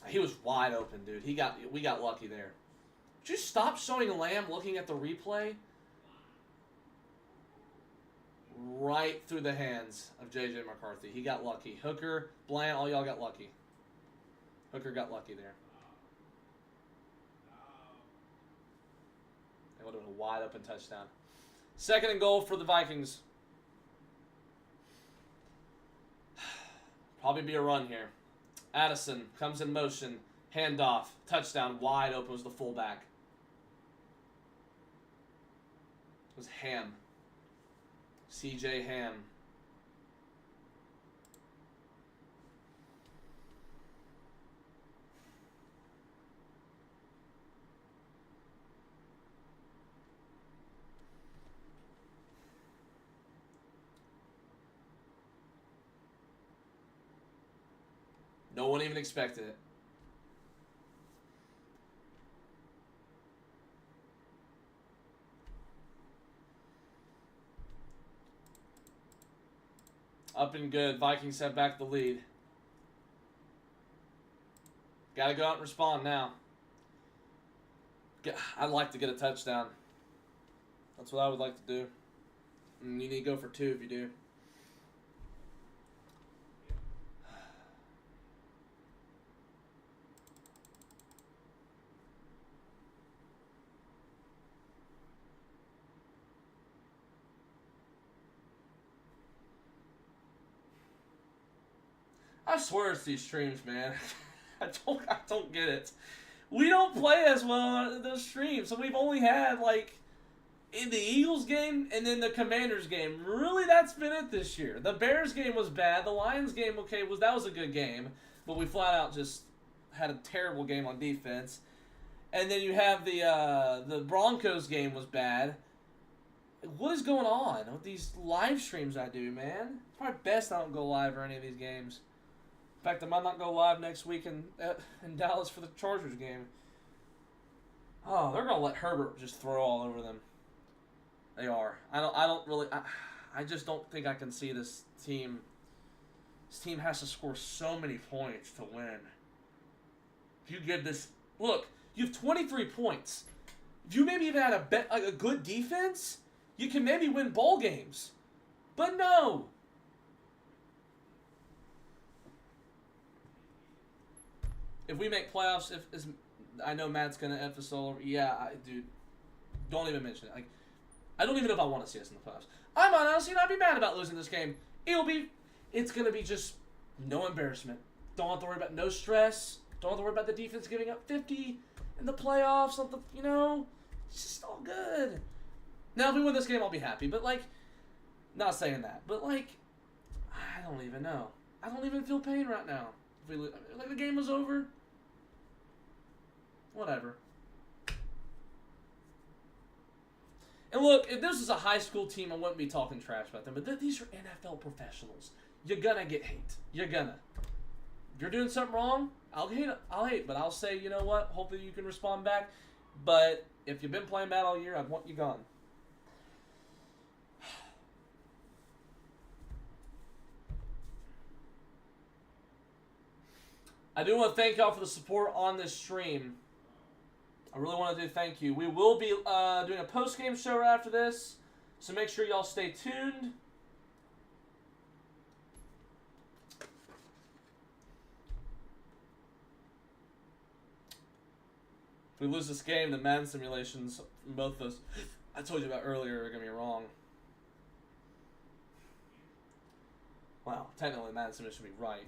He was wide open, dude. We got lucky there. Would you stop showing Lamb looking at the replay? Right through the hands of J.J. McCarthy. He got lucky. Hooker, Bland, all y'all got lucky. Hooker got lucky there. That would have been a wide open touchdown. Second and goal for the Vikings. Probably be a run here. Addison comes in motion. Handoff. Touchdown. Wide open was the fullback. It was Ham. C.J. Ham. No one even expected it. Up and good. Vikings have back the lead. Got to go out and respond now. I'd like to get a touchdown. That's what I would like to do. And you need to go for 2 if you do. I swear it's these streams, man. I don't get it. We don't play as well on those streams, so we've only had like in the Eagles game and then the Commanders game. Really, that's been it this year. The Bears game was bad. The Lions game, okay, that was a good game, but we flat out just had a terrible game on defense. And then you have the Broncos game was bad. What is going on with these live streams I do, man? It's probably best I don't go live for any of these games. In fact, I might not go live next week in Dallas for the Chargers game. Oh, they're gonna let Herbert just throw all over them. They are. I just don't think I can see this team. This team has to score so many points to win. If you give this, look, you have 23 points. If you maybe even had a good defense, you can maybe win bowl games. But no. If we make playoffs, I know Matt's gonna F us all over. Yeah, dude, don't even mention it. Like, I don't even know if I want to see us in the playoffs. I might honestly not be mad about losing this game. It's gonna be just no embarrassment. Don't have to worry about no stress. Don't have to worry about the defense giving up 50 in the playoffs. It's just all good. Now, if we win this game, I'll be happy. But not saying that. But I don't even know. I don't even feel pain right now. If we the game was over. Whatever. And look, if this was a high school team, I wouldn't be talking trash about them. But these are NFL professionals. You're gonna get hate. You're gonna. If you're doing something wrong, I'll hate. But I'll say, you know what? Hopefully you can respond back. But if you've been playing bad all year, I'd want you gone. I do want to thank y'all for the support on this stream. I really want to do thank you. We will be doing a post-game show right after this, so make sure y'all stay tuned. If we lose this game, the Madden simulations from both of us, I told you about earlier, are going to be wrong. Well, technically, Madden simulation should be right,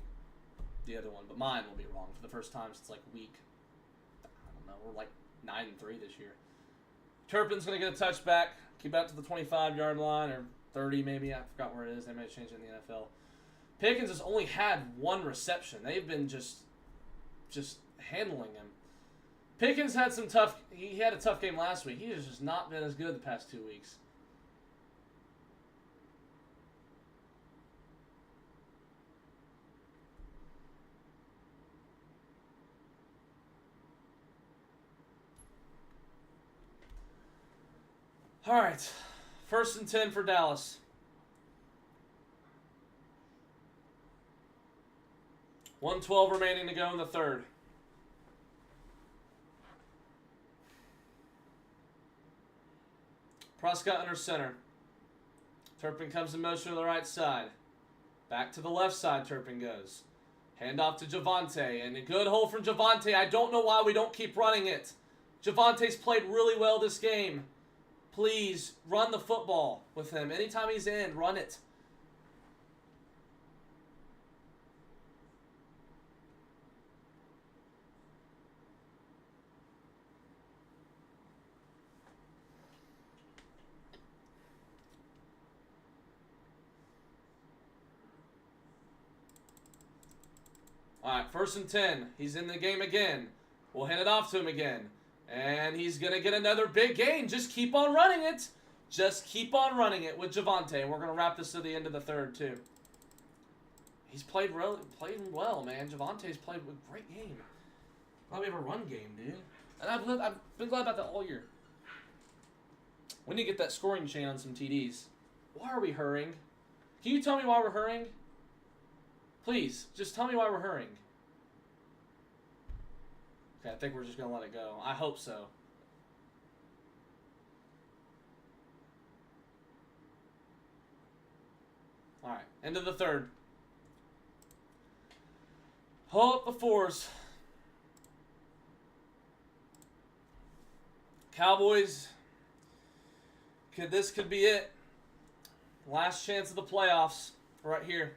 the other one, but mine will be wrong for the first time since like week. I don't know, we're like 9-3 this year. Turpin's going to get a touchback, keep out to the 25-yard line, or 30 maybe, I forgot where it is, they may change it in the NFL. Pickens has only had one reception. They've been just handling him. Pickens had he had a tough game last week. He has just not been as good the past 2 weeks. All right, 1st and 10 for Dallas. $1:12 remaining to go in the third. Prescott under center. Turpin comes in motion to the right side. Back to the left side, Turpin goes. Hand off to Javonte, and a good hole from Javonte. I don't know why we don't keep running it. Javante's played really well this game. Please, run the football with him. Anytime he's in, run it. All right, 1st and 10. He's in the game again. We'll hand it off to him again. And he's going to get another big gain. Just keep on running it. Just keep on running it with Javonte. And we're going to wrap this to the end of the third, too. He's played well, man. Javante's played a great game. Glad we have a run game, dude. And I've been glad about that all year. We need to get that scoring chain on some TDs. Why are we hurrying? Can you tell me why we're hurrying? Please, just tell me why we're hurrying. Okay, I think we're just going to let it go. I hope so. All right, end of the third. Hold up the fours. Cowboys, this could be it. Last chance of the playoffs right here.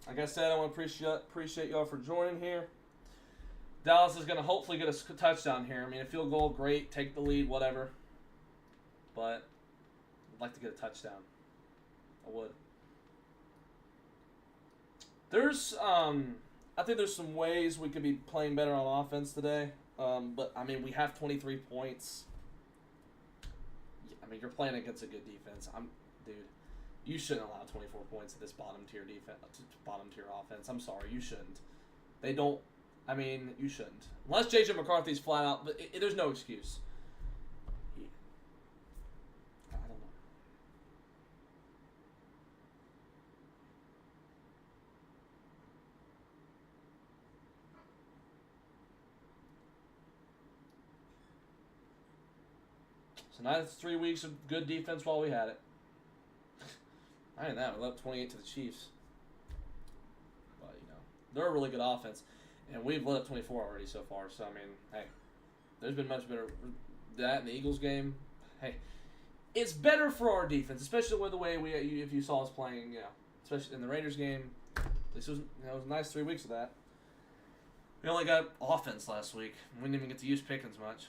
Like I said, I want to appreciate y'all for joining here. Dallas is going to hopefully get a touchdown here. I mean, a field goal, great. Take the lead, whatever. But I'd like to get a touchdown. I would. I think there's some ways we could be playing better on offense today. But, I mean, we have 23 points. I mean, you're playing against a good defense. Dude. You shouldn't allow 24 points at this bottom tier offense. I'm sorry, you shouldn't. They don't. I mean, you shouldn't. Unless J.J. McCarthy's flat out, but there's no excuse. I don't know. So now it's 3 weeks of good defense while we had it. I didn't know. We let up 28 to the Chiefs. But, you know, they're a really good offense. And we've let up 24 already so far. So, I mean, hey, there's been much better. That in the Eagles game, hey, it's better for our defense, especially with the way if you saw us playing, especially in the Raiders game. This was, it was a nice 3 weeks of that. We only got offense last week. We didn't even get to use Pickens much.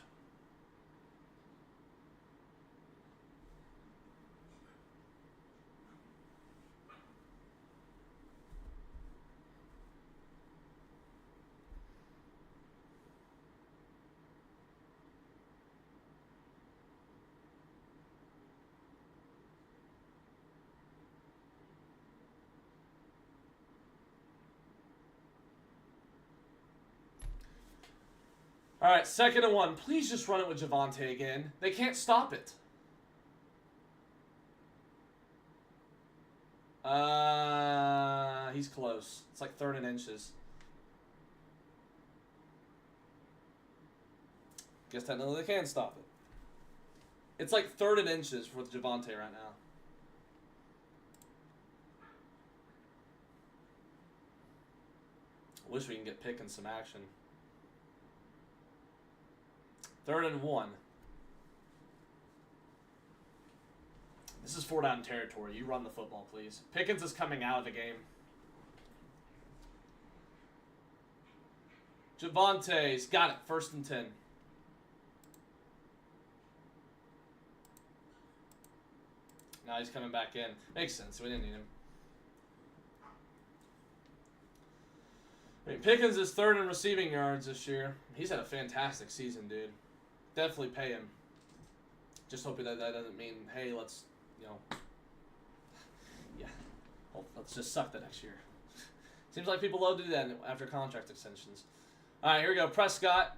All right, 2nd and 1. Please just run it with Javonte again. They can't stop it. He's close. It's like 3rd and inches. Guess technically they can stop it. It's like 3rd and inches for Javonte right now. I wish we can get Pickens some action. 3rd and 1. This is 4-down territory. You run the football, please. Pickens is coming out of the game. Javonte's got it. 1st and 10. Now he's coming back in. Makes sense. We didn't need him. I mean, Pickens is 3rd in receiving yards this year. He's had a fantastic season, dude. Definitely pay him. Just hoping that doesn't mean, hey, let's, you know, yeah, well, let's just suck the next year. Seems like people love to do that after contract extensions. All right, here we go. Prescott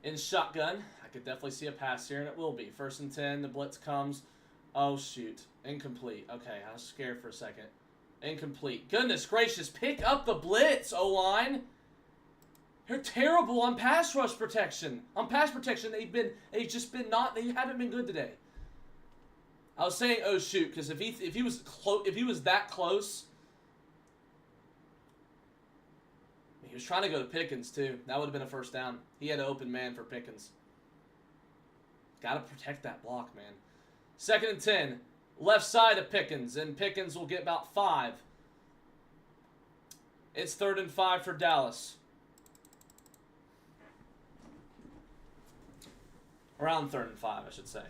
in shotgun. I could definitely see a pass here, and it will be. 1st and 10. The blitz comes. Oh, shoot. Incomplete. Okay, I was scared for a second. Incomplete. Goodness gracious. Pick up the blitz, O-line. They're terrible on pass rush protection. On pass protection, they haven't been good today. I was saying, oh shoot, because if he was that close, he was trying to go to Pickens too. That would have been a 1st down. He had an open man for Pickens. Got to protect that block, man. 2nd and 10, left side of Pickens, and Pickens will get about 5. It's 3rd and 5 for Dallas. Around 3rd and 5, I should say.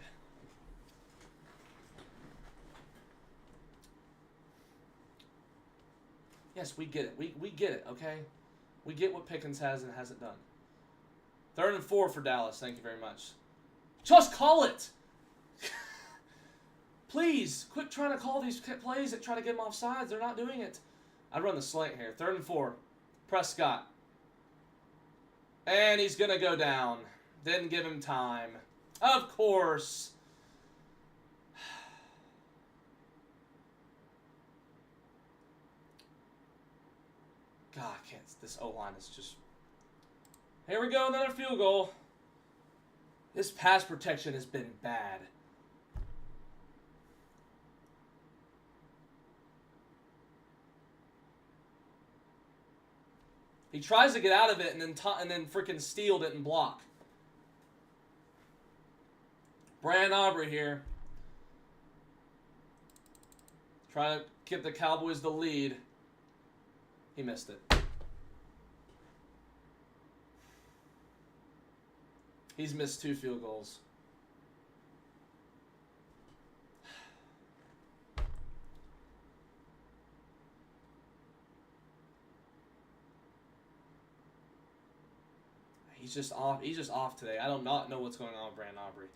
Yes, we get it. We get it, okay? We get what Pickens has and hasn't done. 3rd and 4 for Dallas. Thank you very much. Just call it! Please, quit trying to call these plays that try to get them off sides. They're not doing it. I'd run the slant here. 3rd and 4. Prescott. And he's going to go down. Didn't give him time. Of course. God, I can't. This O-line is just... Here we go, another field goal. This pass protection has been bad. He tries to get out of it and then freaking Steele didn't block. Brandon Aubrey here. Trying to give the Cowboys the lead. He missed it. He's missed 2 field goals. He's just off. He's just off today. I do not know what's going on with Brandon Aubrey.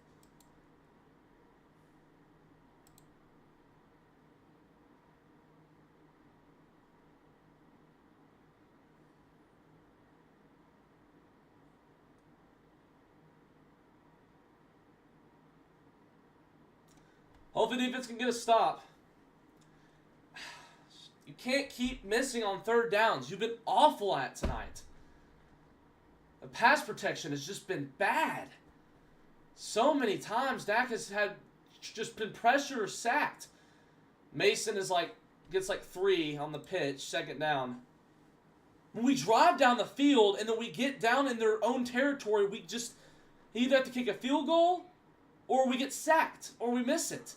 Hopefully defense can get a stop. You can't keep missing on 3rd downs. You've been awful at tonight. The pass protection has just been bad. So many times Dak has just been pressured or sacked. Mason gets like 3 on the pitch, 2nd down. When we drive down the field and then we get down in their own territory, we just either have to kick a field goal or we get sacked or we miss it.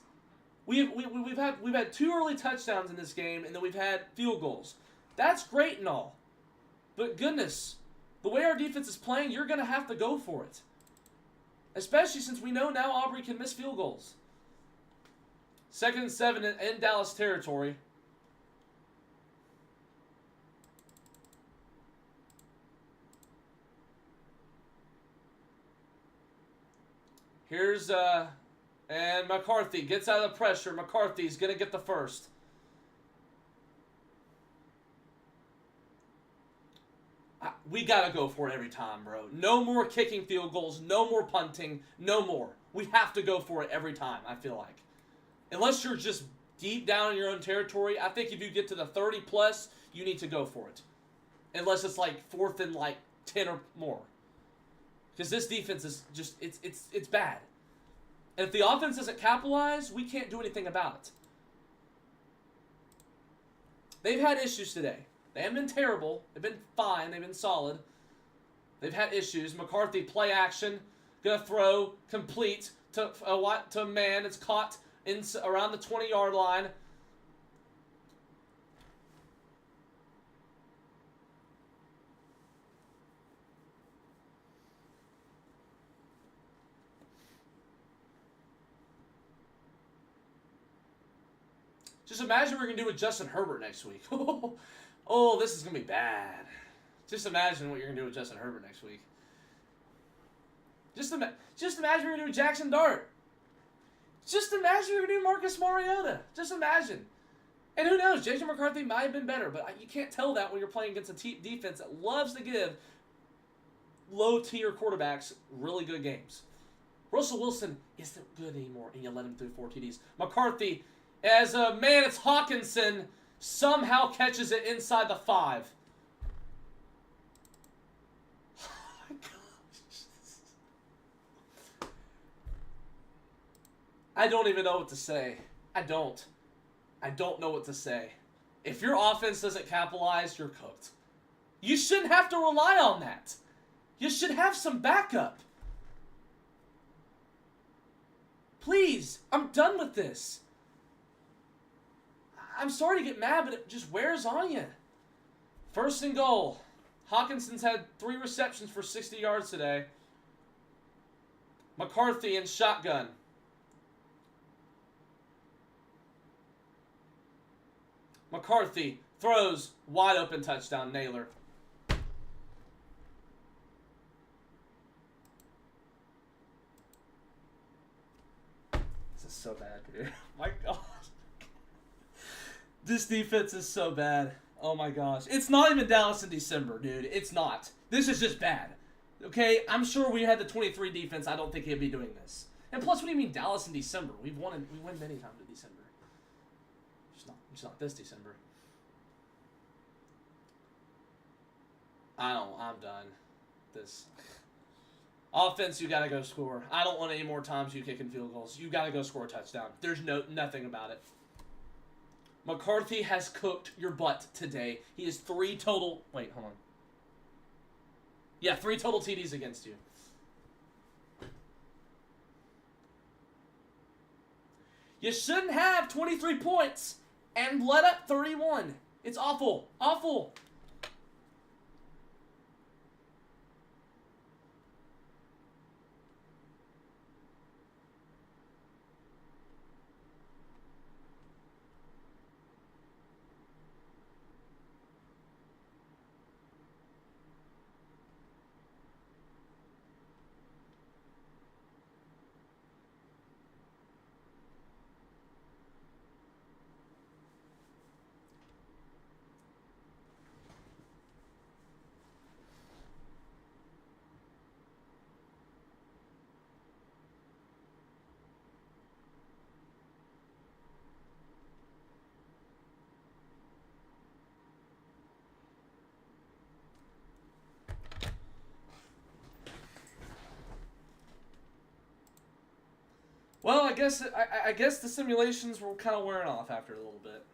We've had 2 early touchdowns in this game and then we've had field goals. That's great and all. But goodness, the way our defense is playing, you're going to have to go for it. Especially since we know now Aubrey can miss field goals. 2nd and 7 in Dallas territory. Here's, and McCarthy gets out of the pressure. McCarthy's going to get the first. We got to go for it every time, bro. No more kicking field goals. No more punting. No more. We have to go for it every time, I feel like. Unless you're just deep down in your own territory, I think if you get to the 30+, you need to go for it. Unless it's like 4th and like 10 or more. Because this defense is just, it's bad. And if the offense doesn't capitalize, we can't do anything about it. They've had issues today. They haven't been terrible. They've been fine. They've been solid. They've had issues. McCarthy, play action. Gonna throw, complete to a man. It's caught around the 20-yard line. Just imagine what we're going to do with Justin Herbert next week. Oh, this is going to be bad. Just imagine what you're going to do with Justin Herbert next week. Just imagine what you're going to do with Jackson Dart. Just imagine what you're going to do with Marcus Mariota. Just imagine. And who knows, J.J. McCarthy might have been better, but you can't tell that when you're playing against a defense that loves to give low-tier quarterbacks really good games. Russell Wilson isn't good anymore, and you let him through 4 TDs. McCarthy, as a man, it's Hawkinson, somehow catches it inside the 5. Oh my gosh. I don't even know what to say. I don't know what to say. If your offense doesn't capitalize, you're cooked. You shouldn't have to rely on that. You should have some backup. Please, I'm done with this. I'm sorry to get mad, but it just wears on you. 1st and goal. Hawkinson's had 3 receptions for 60 yards today. McCarthy in shotgun. McCarthy throws, wide open touchdown, Naylor. This is so bad, dude. My gosh. This defense is so bad. Oh my gosh. It's not even Dallas in December, dude. It's not. This is just bad. Okay? I'm sure we had the 23 defense. I don't think he'd be doing this. And plus, what do you mean Dallas in December? We win many times in December. Just not this December. I'm done. This offense, you gotta go score. I don't want any more times you kicking field goals. You gotta go score a touchdown. There's nothing about it. McCarthy has cooked your butt today. He has 3 total... Wait, hold on. Yeah, 3 total TDs against you. You shouldn't have 23 points and let up 31. It's awful. Awful. Well, I guess the simulations were kind of wearing off after a little bit.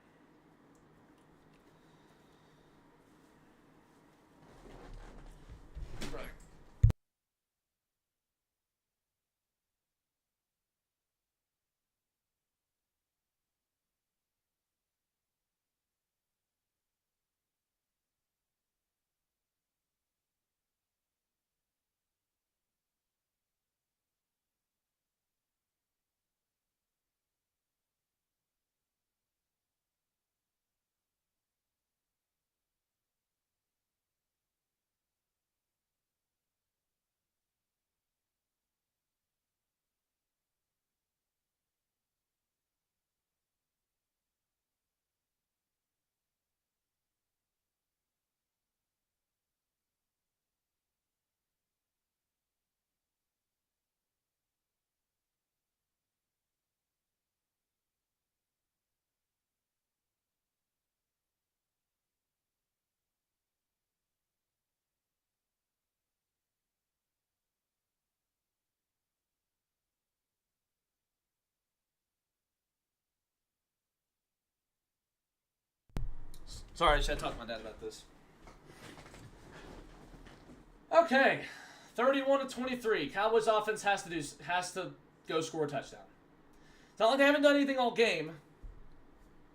Sorry, I should talk to my dad about this. Okay, 31-23. Cowboys offense has to go score a touchdown. It's not like they haven't done anything all game,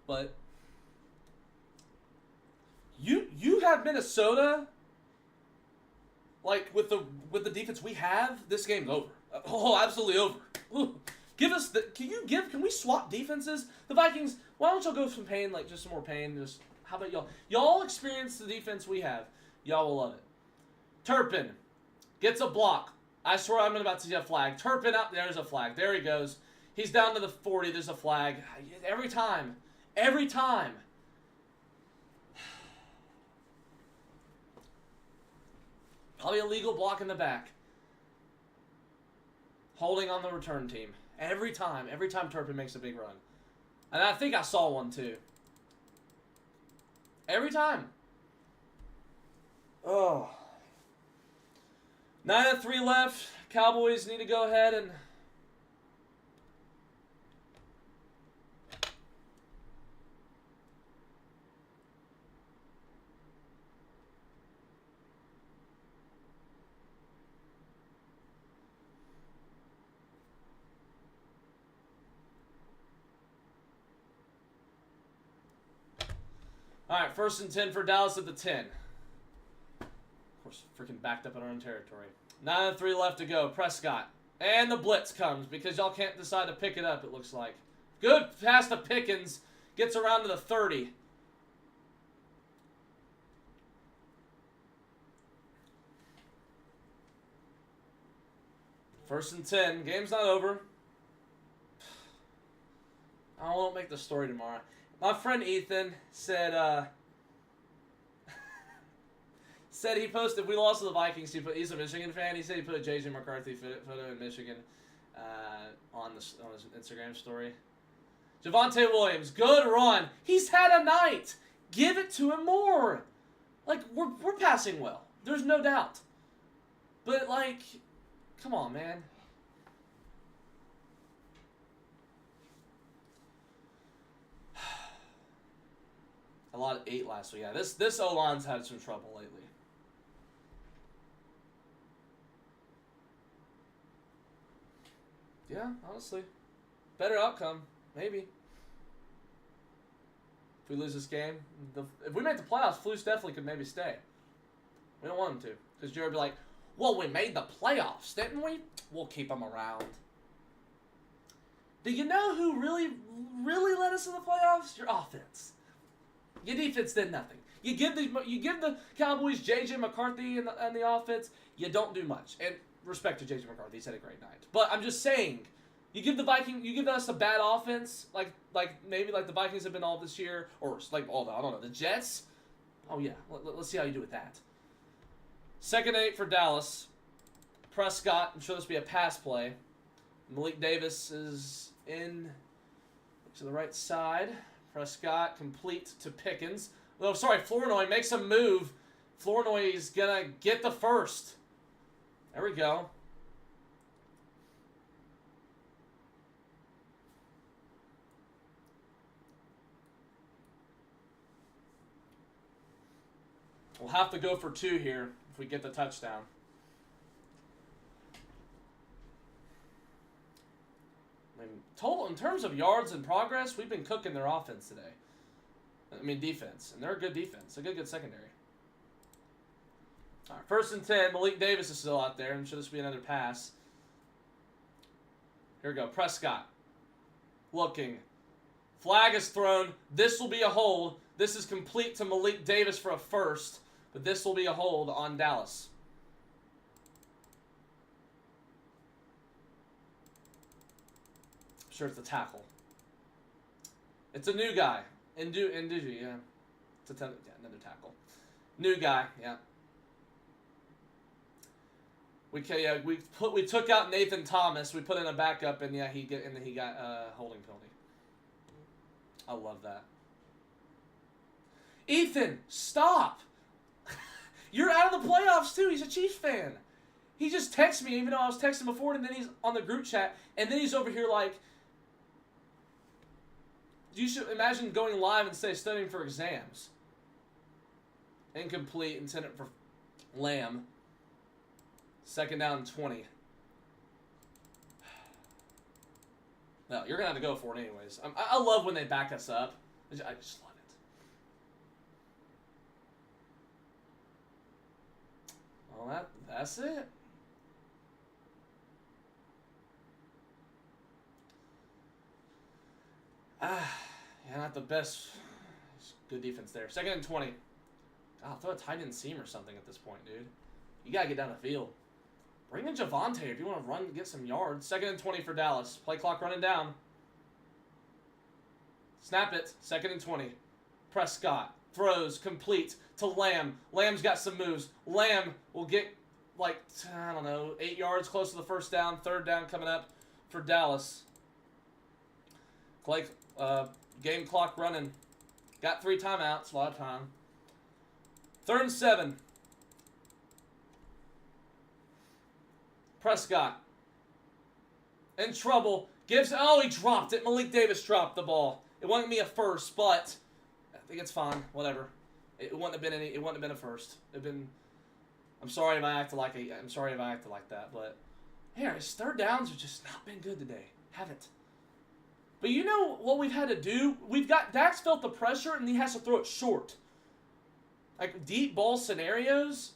but you have Minnesota. Like with the defense we have, this game's over. Oh, absolutely over. Ooh. Can we swap defenses? The Vikings, why don't y'all go some pain, like just some more pain? Just how about y'all? Y'all experience the defense we have. Y'all will love it. Turpin gets a block. I swear I'm about to see a flag. Turpin out there's a flag. There he goes. He's down to the 40. There's a flag. Every time. Every time. Probably a legal block in the back. Holding on the return team. Every time Turpin makes a big run. And I think I saw one too. Every time. Oh. 9-3 left. Cowboys need to go ahead and... Alright, 1st and 10 for Dallas at the 10. Of course, freaking backed up in our own territory. 9-3 left to go. Prescott. And the blitz comes because y'all can't decide to pick it up, it looks like. Good pass to Pickens. Gets around to the 30. First and 10. Game's not over. I won't make the story tomorrow. My friend Ethan said, said he posted, if we lost to the Vikings, he's a Michigan fan, he said he put a J.J. McCarthy photo in Michigan on his Instagram story. Javonte Williams, good run. He's had a night. Give it to him more. Like, we're passing well. There's no doubt. But, like, come on, man. A lot of 8 last week. Yeah, this O-line's had some trouble lately. Yeah, honestly. Better outcome. Maybe. If we lose this game. If we make the playoffs, Flus definitely could maybe stay. We don't want him to. Because Jared would be like, well, we made the playoffs, didn't we? We'll keep him around. Do you know who really led us to the playoffs? Your offense. Your defense did nothing. You give the Cowboys J.J. McCarthy and the offense, you don't do much. And respect to J.J. McCarthy, he's had a great night. But I'm just saying, you give us a bad offense, like maybe like the Vikings have been all this year, or like all the, I don't know, the Jets. Oh yeah, let's see how you do with that. 2nd and 8 for Dallas. Prescott, I'm sure this will be a pass play. Malik Davis is in to the right side. Prescott complete to Pickens. Oh, sorry, Flournoy makes a move. Flournoy's gonna get the first. There we go. We'll have to go for 2 here if we get the touchdown. I mean, total in terms of yards and progress, we've been cooking their offense today. I mean, defense, and they're a good defense, a good secondary. All right, 1st and 10. Malik Davis is still out there, and should this be another pass? Here we go. Prescott looking. Flag is thrown. This will be a hold. This is complete to Malik Davis for a first, but this will be a hold on Dallas. I'm sure it's a tackle. It's a new guy. Induji, yeah. It's another tackle. New guy, yeah. We took out Nathan Thomas. We put in a backup, and yeah, he got holding penalty. I love that. Ethan, stop! You're out of the playoffs too. He's a Chiefs fan. He just texted me, even though I was texting before, and then he's on the group chat, and then he's over here like, you should imagine going live and say studying for exams. Incomplete. Intended for Lamb. 2nd down and 20. No, you're going to have to go for it anyways. I love when they back us up. I just love it. Well, that's it. Yeah, not the best. Good defense there. 2nd and 20. God, throw a tight end seam or something at this point, dude. You got to get down the field. Bring in Javonte if you want to run and get some yards. 2nd and 20 for Dallas. Play clock running down. Snap it. 2nd and 20. Prescott throws complete to Lamb. Lamb's got some moves. Lamb will get, like, I don't know, 8 yards close to the 1st down. 3rd down coming up for Dallas. Game clock running. Got 3 timeouts. A lot of time. 3rd and 7. Prescott. In trouble. Oh, he dropped it. Malik Davis dropped the ball. It wasn't me a first, but I think it's fine. Whatever. It wouldn't have been a first. I'm sorry if I acted like that, but here, his 3rd downs have just not been good today. Haven't. But you know what we've had to do? Dak's felt the pressure and he has to throw it short. Like deep ball scenarios.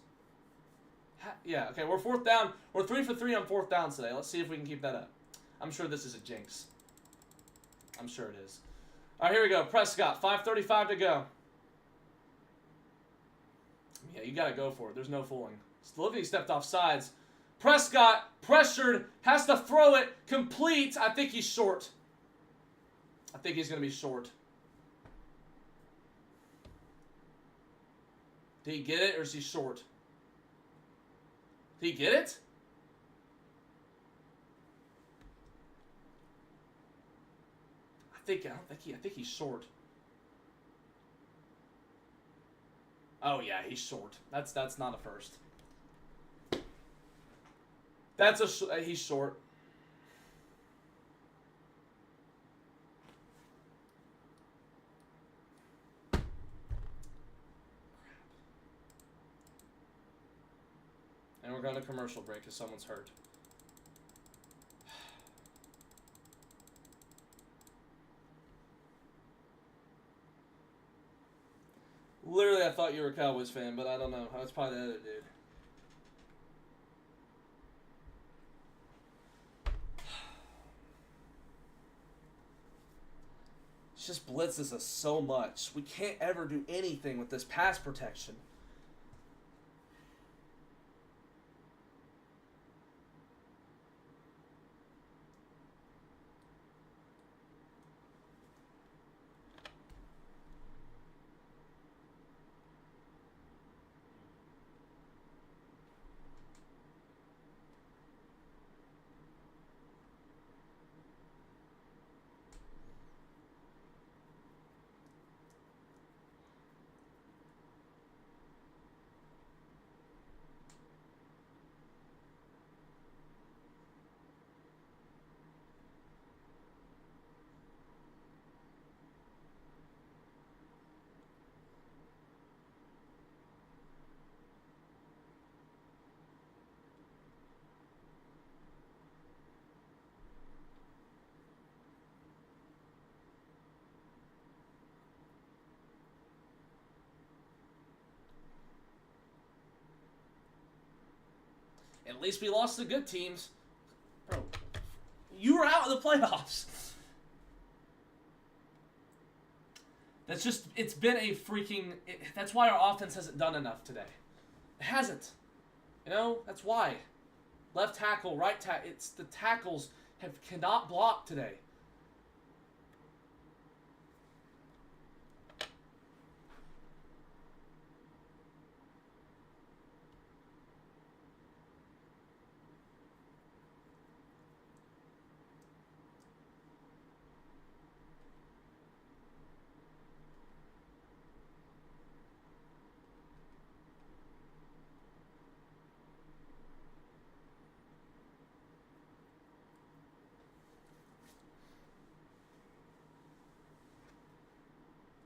Yeah, okay, we're 4th down. We're 3 for 3 on 4th downs today. Let's see if we can keep that up. I'm sure this is a jinx. I'm sure it is. All right, here we go. Prescott, 5:35 to go. Yeah, you got to go for it. There's no fooling. Slavy stepped off sides. Prescott, pressured, has to throw it. Complete. I think he's short. I think he's going to be short. Did he get it or is he short? Did he get it? I think he's short. Oh yeah, he's short. That's not a first. He's short. And we're going to commercial break because someone's hurt. Literally, I thought you were a Cowboys fan, but I don't know. That's probably the other dude. It just blitzes us so much. We can't ever do anything with this pass protection. At least we lost the good teams. Bro, you were out of the playoffs. That's just, it's been a freaking, that's why our offense hasn't done enough today. It hasn't. You know, that's why. Left tackle, right tackle, it's the tackles cannot block today.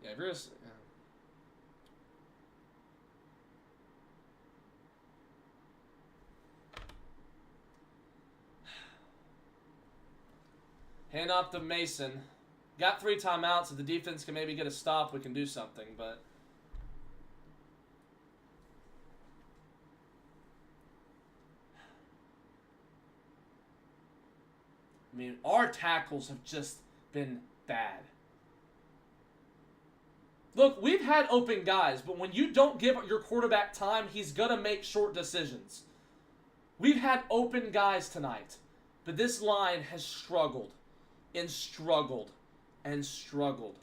Yeah, if you're Hand off to Mason. Got 3 timeouts. If the defense can maybe get a stop, we can do something, but... I mean, our tackles have just been bad. Look, we've had open guys, but when you don't give your quarterback time, he's going to make short decisions. We've had open guys tonight, but this line has struggled and struggled and struggled.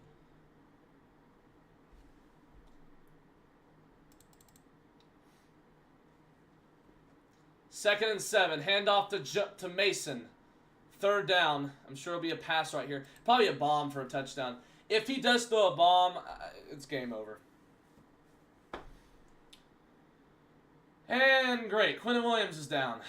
Second and 7. Handoff to Mason. 3rd down. I'm sure it'll be a pass right here. Probably a bomb for a touchdown. If he does throw a bomb, it's game over. And great. Quentin Williams is down.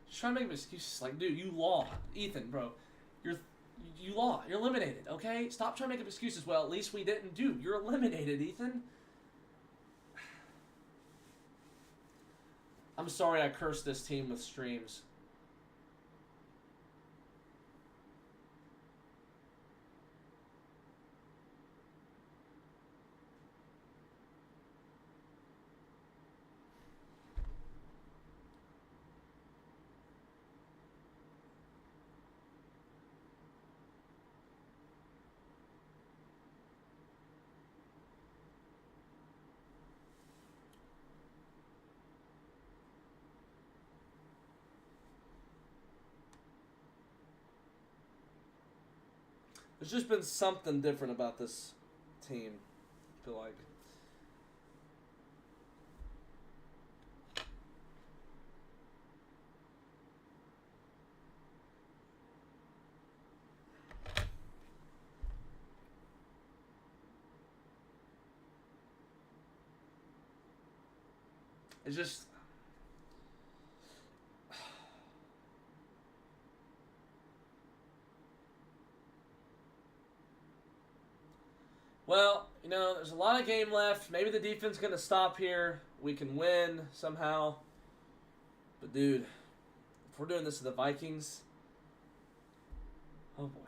Just trying to make excuses. Like, dude, you lost. Ethan, bro. You lost. You're eliminated, okay? Stop trying to make up excuses. Well, at least we didn't do. You're eliminated, Ethan. I'm sorry I cursed this team with streams. There's just been something different about this team, I feel like. It's just... Well, you know, there's a lot of game left. Maybe the defense is going to stop here. We can win somehow. But, dude, if we're doing this to the Vikings... Oh, boy.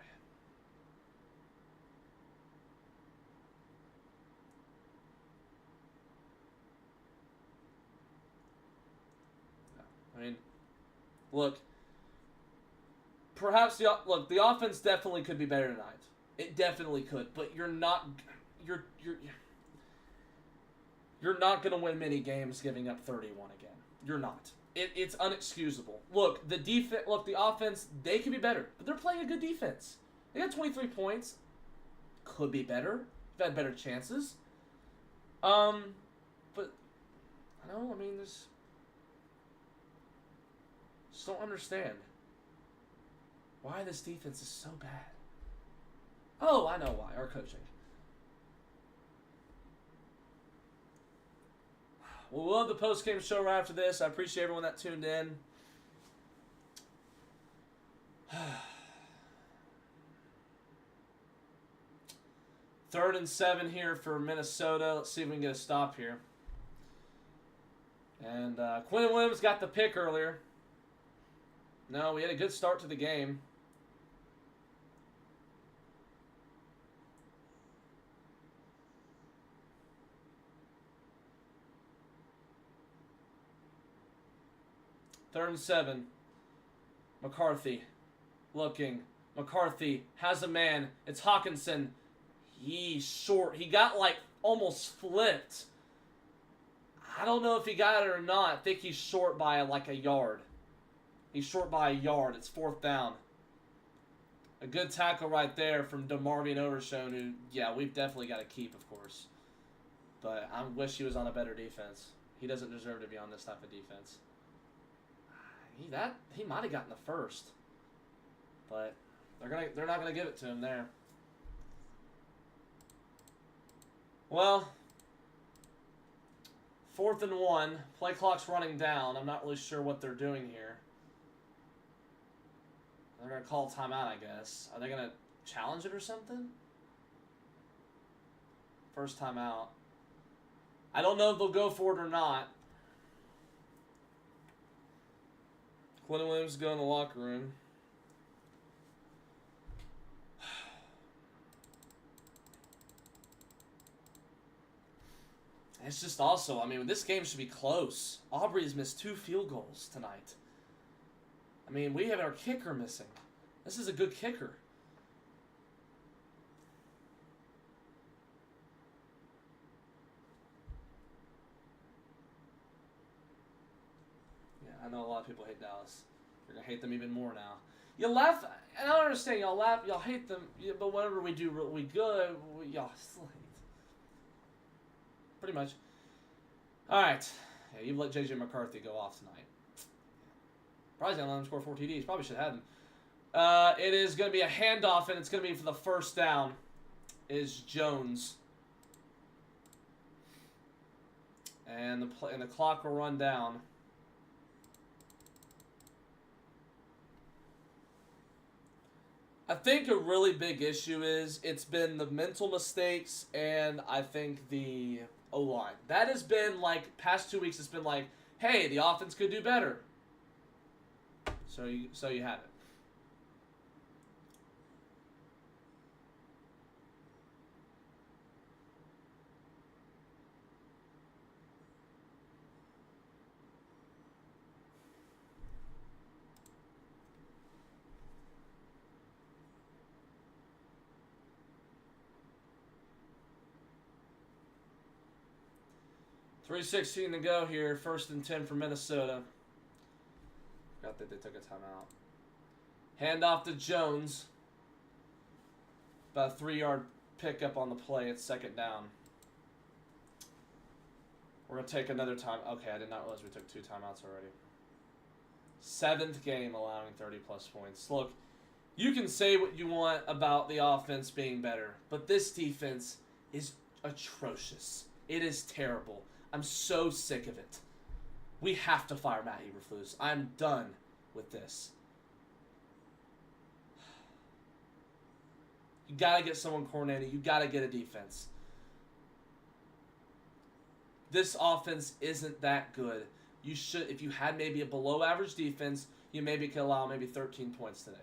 I mean, look. Perhaps the offense definitely could be better tonight. It definitely could, but you're not going to win many games giving up 31 again. You're not. It's unexcusable. Look, the offense, they could be better, but they're playing a good defense. They got 23 points. Could be better. They've had better chances. But I mean, just don't understand why this defense is so bad. Oh, I know why. Our coaching. We'll have the post-game show right after this. I appreciate everyone that tuned in. Third and 7 here for Minnesota. Let's see if we can get a stop here. And Quentin Williams got the pick earlier. No, we had a good start to the game. Third and 7. McCarthy looking. McCarthy has a man. It's Hawkinson. He's short. He got like almost flipped. I don't know if he got it or not. I think he's short by like a yard. He's short by a yard. It's 4th down. A good tackle right there from DeMarvion Overshone, who, yeah, we've definitely got to keep, of course. But I wish he was on a better defense. He doesn't deserve to be on this type of defense. He might have gotten the first, but they're not gonna give it to him there. Well, 4th and 1. Play clock's running down. I'm not really sure what they're doing here. They're gonna call timeout, I guess. Are they gonna challenge it or something? First timeout. I don't know if they'll go for it or not. Quentin Williams go in the locker room. It's just also, I mean, this game should be close. Aubrey's missed 2 field goals tonight. I mean, we have our kicker missing. This is a good kicker. Yeah, I know a lot of people hate Dallas. You're going to hate them even more now. You laugh, and I don't understand. Y'all laugh, y'all hate them, but whenever we do really good, y'all still hate. Pretty much. Alright. Yeah, you've let J.J. McCarthy go off tonight. Probably going to let him score 4 TDs. Probably should have had him. It is going to be a handoff, and it's going to be for the first down. Is Jones. And the clock will run down. I think a really big issue is it's been the mental mistakes and I think the O-line. That has been like past 2 weeks. It's been like, hey, the offense could do better. So you have it. .316 to go here. 1st and 10 for Minnesota. Forgot that they took a timeout. Hand off to Jones. About a 3-yard pickup on the play. It's 2nd down. We're going to take another time. Okay, I did not realize we took 2 timeouts already. 7th game allowing 30-plus points. Look, you can say what you want about the offense being better, but this defense is atrocious. It is terrible. I'm so sick of it. We have to fire Matt Eberflus. I'm done with this. You got to get someone coordinated. You got to get a defense. This offense isn't that good. You should, if you had maybe a below average defense, you maybe could allow maybe 13 points today.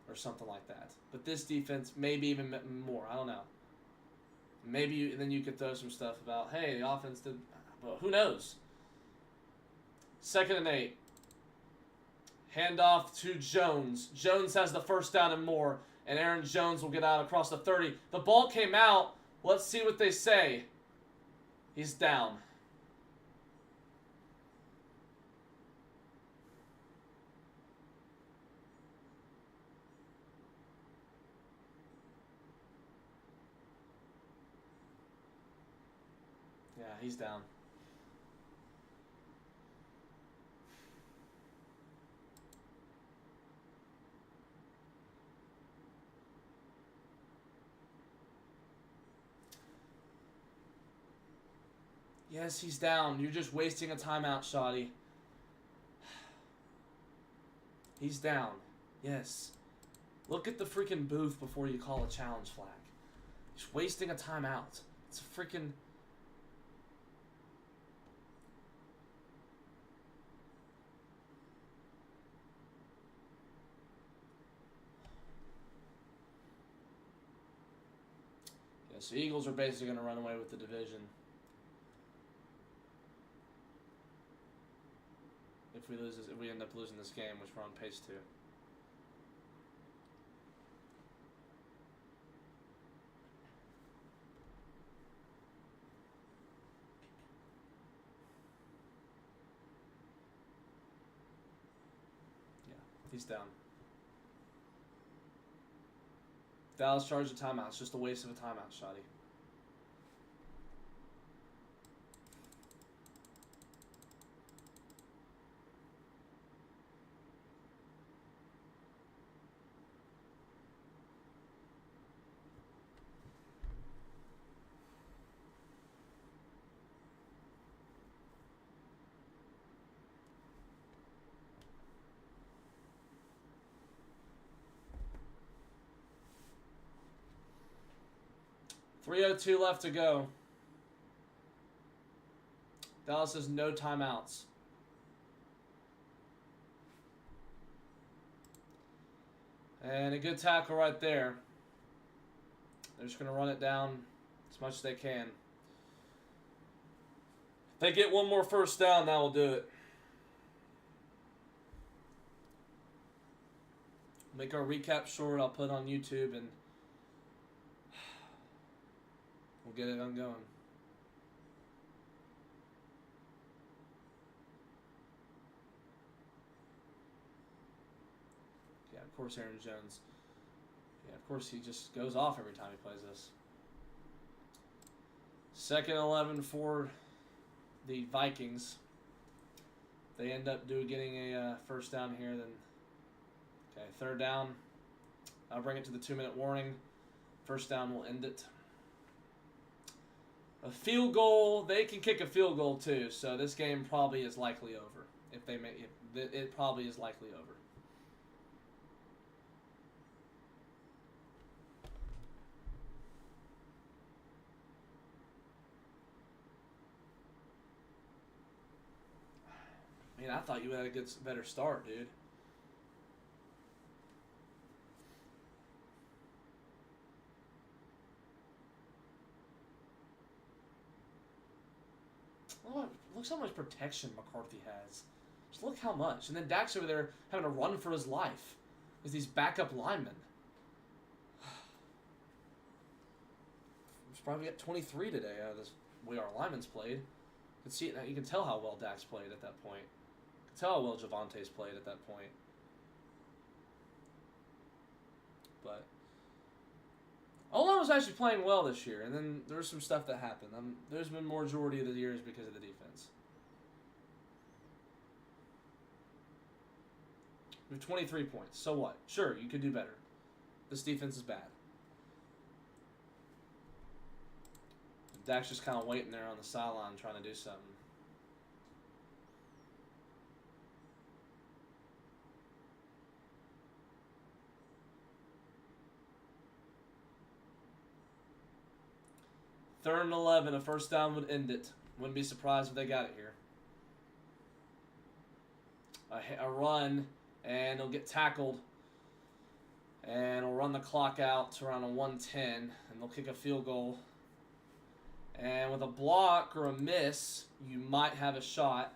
Or something like that. But this defense, maybe even more. I don't know. Maybe then you could throw some stuff about, hey, the offense did, but who knows? 2nd and 8. Handoff to Jones. Jones has the first down and more, and Aaron Jones will get out across the 30. The ball came out. Let's see what they say. He's down. Yeah, he's down. Yes, he's down. You're just wasting a timeout, Shoddy. He's down. Yes. Look at the freaking booth before you call a challenge flag. He's wasting a timeout. It's a freaking... Yeah, so Eagles are basically going to run away with the division. If we end up losing this game, which we're on pace to. Yeah, he's down. Dallas charged a timeout. It's just a waste of a timeout, Shoddy. 3:02 left to go. Dallas has no timeouts. And a good tackle right there. They're just going to run it down as much as they can. If they get one more first down, that will do it. Make our recap short. I'll put it on YouTube and we'll get it ongoing. Yeah, of course Aaron Jones. Yeah, of course he just goes off every time he plays this. 2nd and 11 for the Vikings. They end up getting a first down here, then okay, 3rd down. I'll bring it to the 2-minute warning. First down will end it. A field goal, they can kick a field goal too, so this game probably is likely over. If they make it probably is likely over. Man, I thought you had a better start, dude. Oh, look how much protection McCarthy has. Just look how much. And then Dak's over there having to run for his life with these backup linemen. He's probably got 23 today out of this way our linemen's played. You can see it now. You can tell how well Dak's played at that point. You can tell how well Javonte's played at that point. But O-line was actually playing well this year, and then there was some stuff that happened. There's been majority of the years because of the defense. We have 23 points. So what? Sure, you could do better. This defense is bad. Dak's just kind of waiting there on the sideline trying to do something. Third and 11, a first down would end it. Wouldn't be surprised if they got it here. A run, and they'll get tackled. And they'll run the clock out to around a 1:10, and they'll kick a field goal. And with a block or a miss, you might have a shot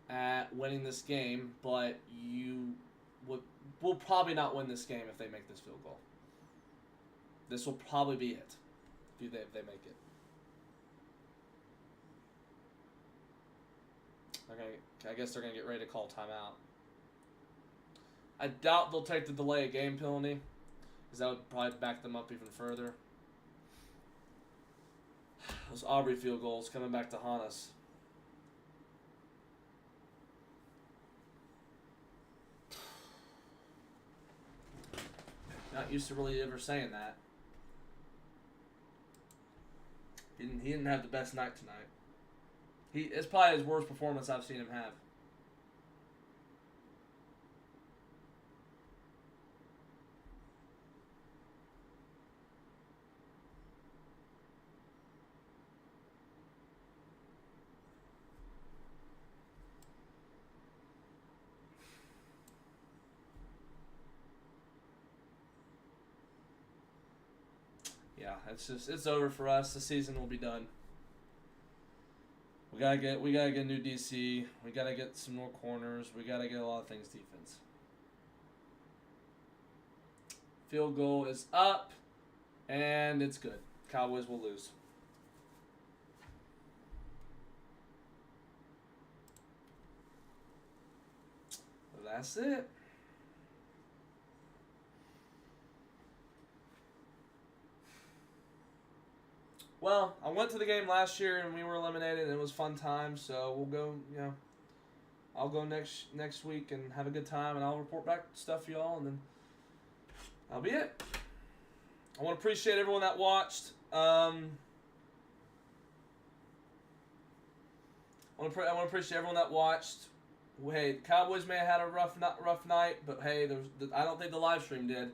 at winning this game, but you will probably not win this game if they make this field goal. This will probably be it if they make it. Okay, I guess they're going to get ready to call timeout. I doubt they'll take the delay of game penalty, because that would probably back them up even further. Those Aubrey field goals coming back to haunt us. Not used to really ever saying that. He didn't have the best night tonight. It's probably his worst performance I've seen him have. Yeah, it's over for us. The season will be done. We gotta get a new DC. We gotta get some more corners. We gotta get a lot of things defense. Field goal is up, and it's good. Cowboys will lose. That's it. Well, I went to the game last year and we were eliminated and it was fun time, so we'll go, I'll go next week and have a good time and I'll report back stuff for y'all and then that'll be it. I want to appreciate everyone that watched. I want to appreciate everyone that watched. Hey, the Cowboys may have had a rough night, but hey, I don't think the live stream did.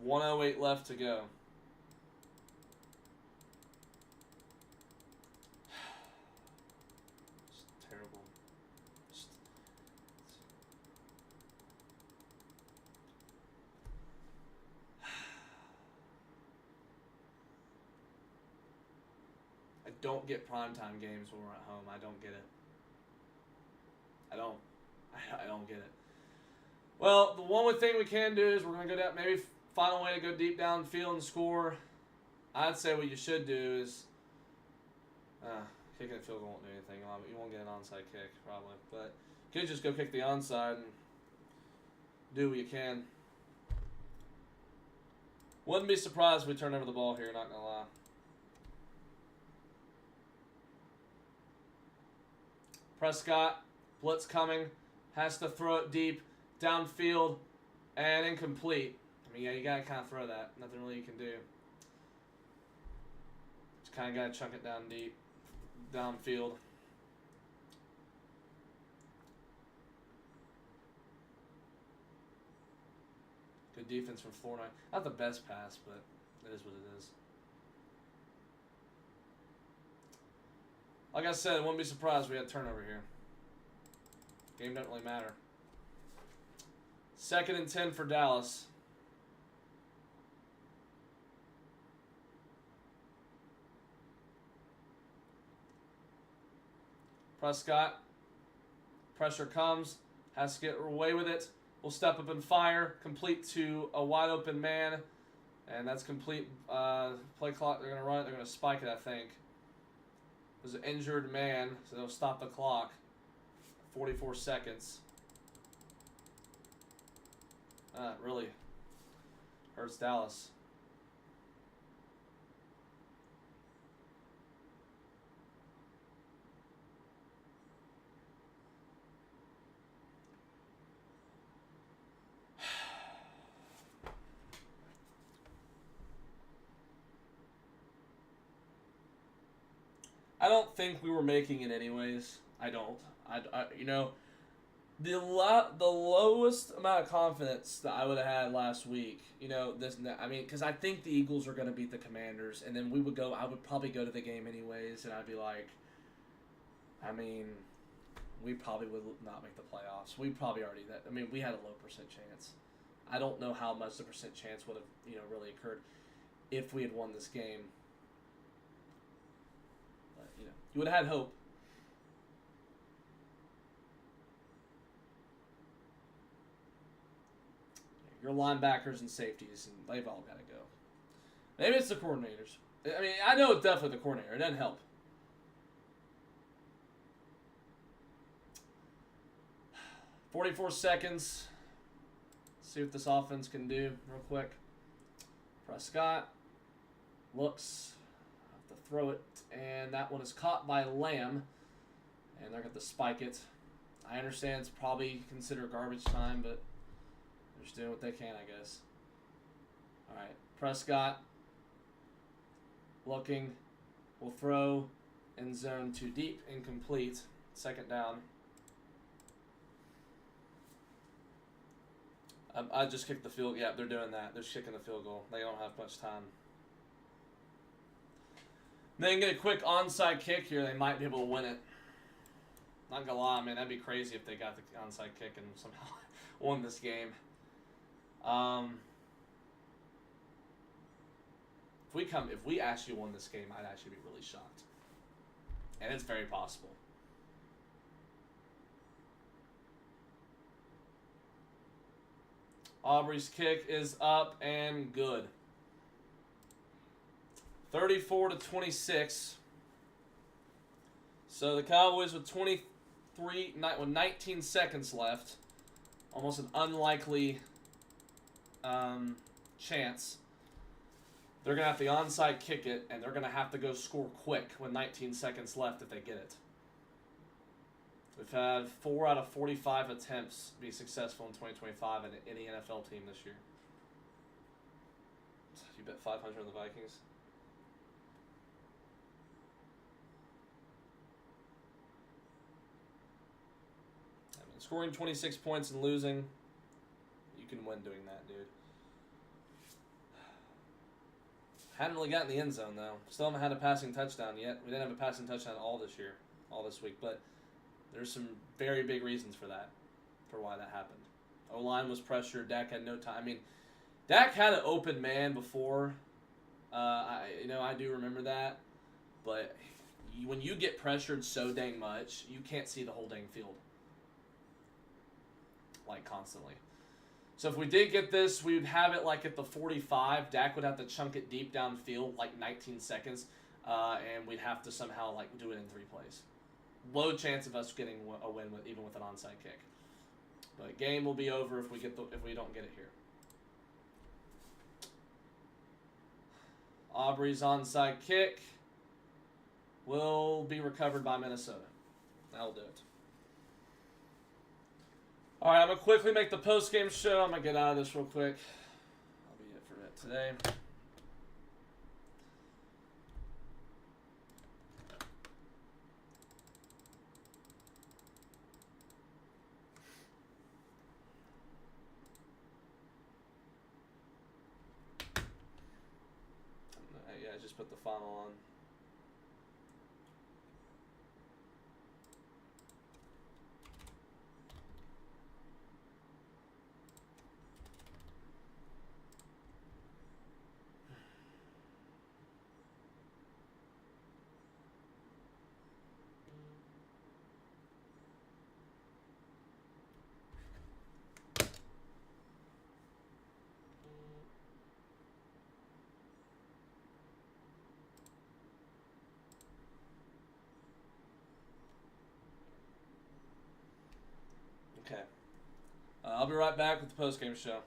1:08 left to go. It's terrible. I don't get primetime games when we're at home. I don't get it. I don't get it. Well, the one thing we can do is we're going to go down, maybe find a way to go deep downfield and score. I'd say what you should do is kicking a field goal won't do anything. You won't get an onside kick, probably. But you could just go kick the onside and do what you can. Wouldn't be surprised if we turn over the ball here, not going to lie. Prescott, blitz coming, has to throw it deep, downfield, and incomplete. I mean, yeah, you got to kind of throw that. Nothing really you can do. Just kind of got to chunk it down deep, downfield. Good defense from Florida. Not the best pass, but it is what it is. Like I said, I wouldn't be surprised if we had a turnover here. Game doesn't really matter. 2nd and 10 for Dallas. Prescott. Pressure comes. Has to get away with it. Will step up and fire. Complete to a wide open man. And that's complete. Play clock. They're going to run it. They're going to spike it, I think. There's an injured man, so they'll stop the clock. 44 seconds. Really hurts Dallas. I don't think we were making it anyways. I don't. You know, the lowest amount of confidence that I would have had last week. You know, because I think the Eagles are going to beat the Commanders, and then I would probably go to the game anyways, and I'd be like, I mean, we probably would not make the playoffs. We probably already that. I mean, we had a low percent chance. I don't know how much the percent chance would have really occurred if we had won this game. You would have had hope. Your linebackers and safeties, and they've all got to go. Maybe it's the coordinators. I mean, I know it's definitely the coordinator. It doesn't help. $44 seconds. See what this offense can do real quick. Prescott looks. Have to throw it. And that one is caught by Lamb. And they're going to spike it. I understand it's probably considered garbage time, but they're just doing what they can, I guess. All right. Prescott looking. Will throw in zone too deep. Incomplete. 2nd down. I just kicked the field. Yeah, they're doing that. They're just kicking the field goal. They don't have much time. They can get a quick onside kick here. They might be able to win it. Not gonna lie, man, that'd be crazy if they got the onside kick and somehow won this game. If we actually won this game, I'd actually be really shocked. And it's very possible. Aubrey's kick is up and good. 34-26. So the Cowboys with 19 seconds left. Almost an unlikely chance. They're going to have to onside kick it, and they're going to have to go score quick with 19 seconds left if they get it. We've had 4 out of 45 attempts be successful in 2025 in any NFL team this year. You bet 500 on the Vikings? I mean, scoring 26 points and losing, you can win doing that, dude. Hadn't really gotten the end zone, though. Still haven't had a passing touchdown yet. We didn't have a passing touchdown all this year, all this week. But there's some very big reasons for that, for why that happened. O-line was pressured. Dak had no time. I mean, Dak had an open man before. I do remember that. But when you get pressured so dang much, you can't see the whole dang field. Like, constantly. So if we did get this, we would have it like at the 45. Dak would have to chunk it deep downfield, like 19 seconds. And we'd have to somehow like do it in 3 plays. Low chance of us getting a win even with an onside kick. But game will be over if we don't get it here. Aubrey's onside kick will be recovered by Minnesota. That'll do it. All right, I'm going to quickly make the post-game show. I'm going to get out of this real quick. That'll be it for it today. Yeah, I just put the final on. Okay. I'll be right back with the post-game show.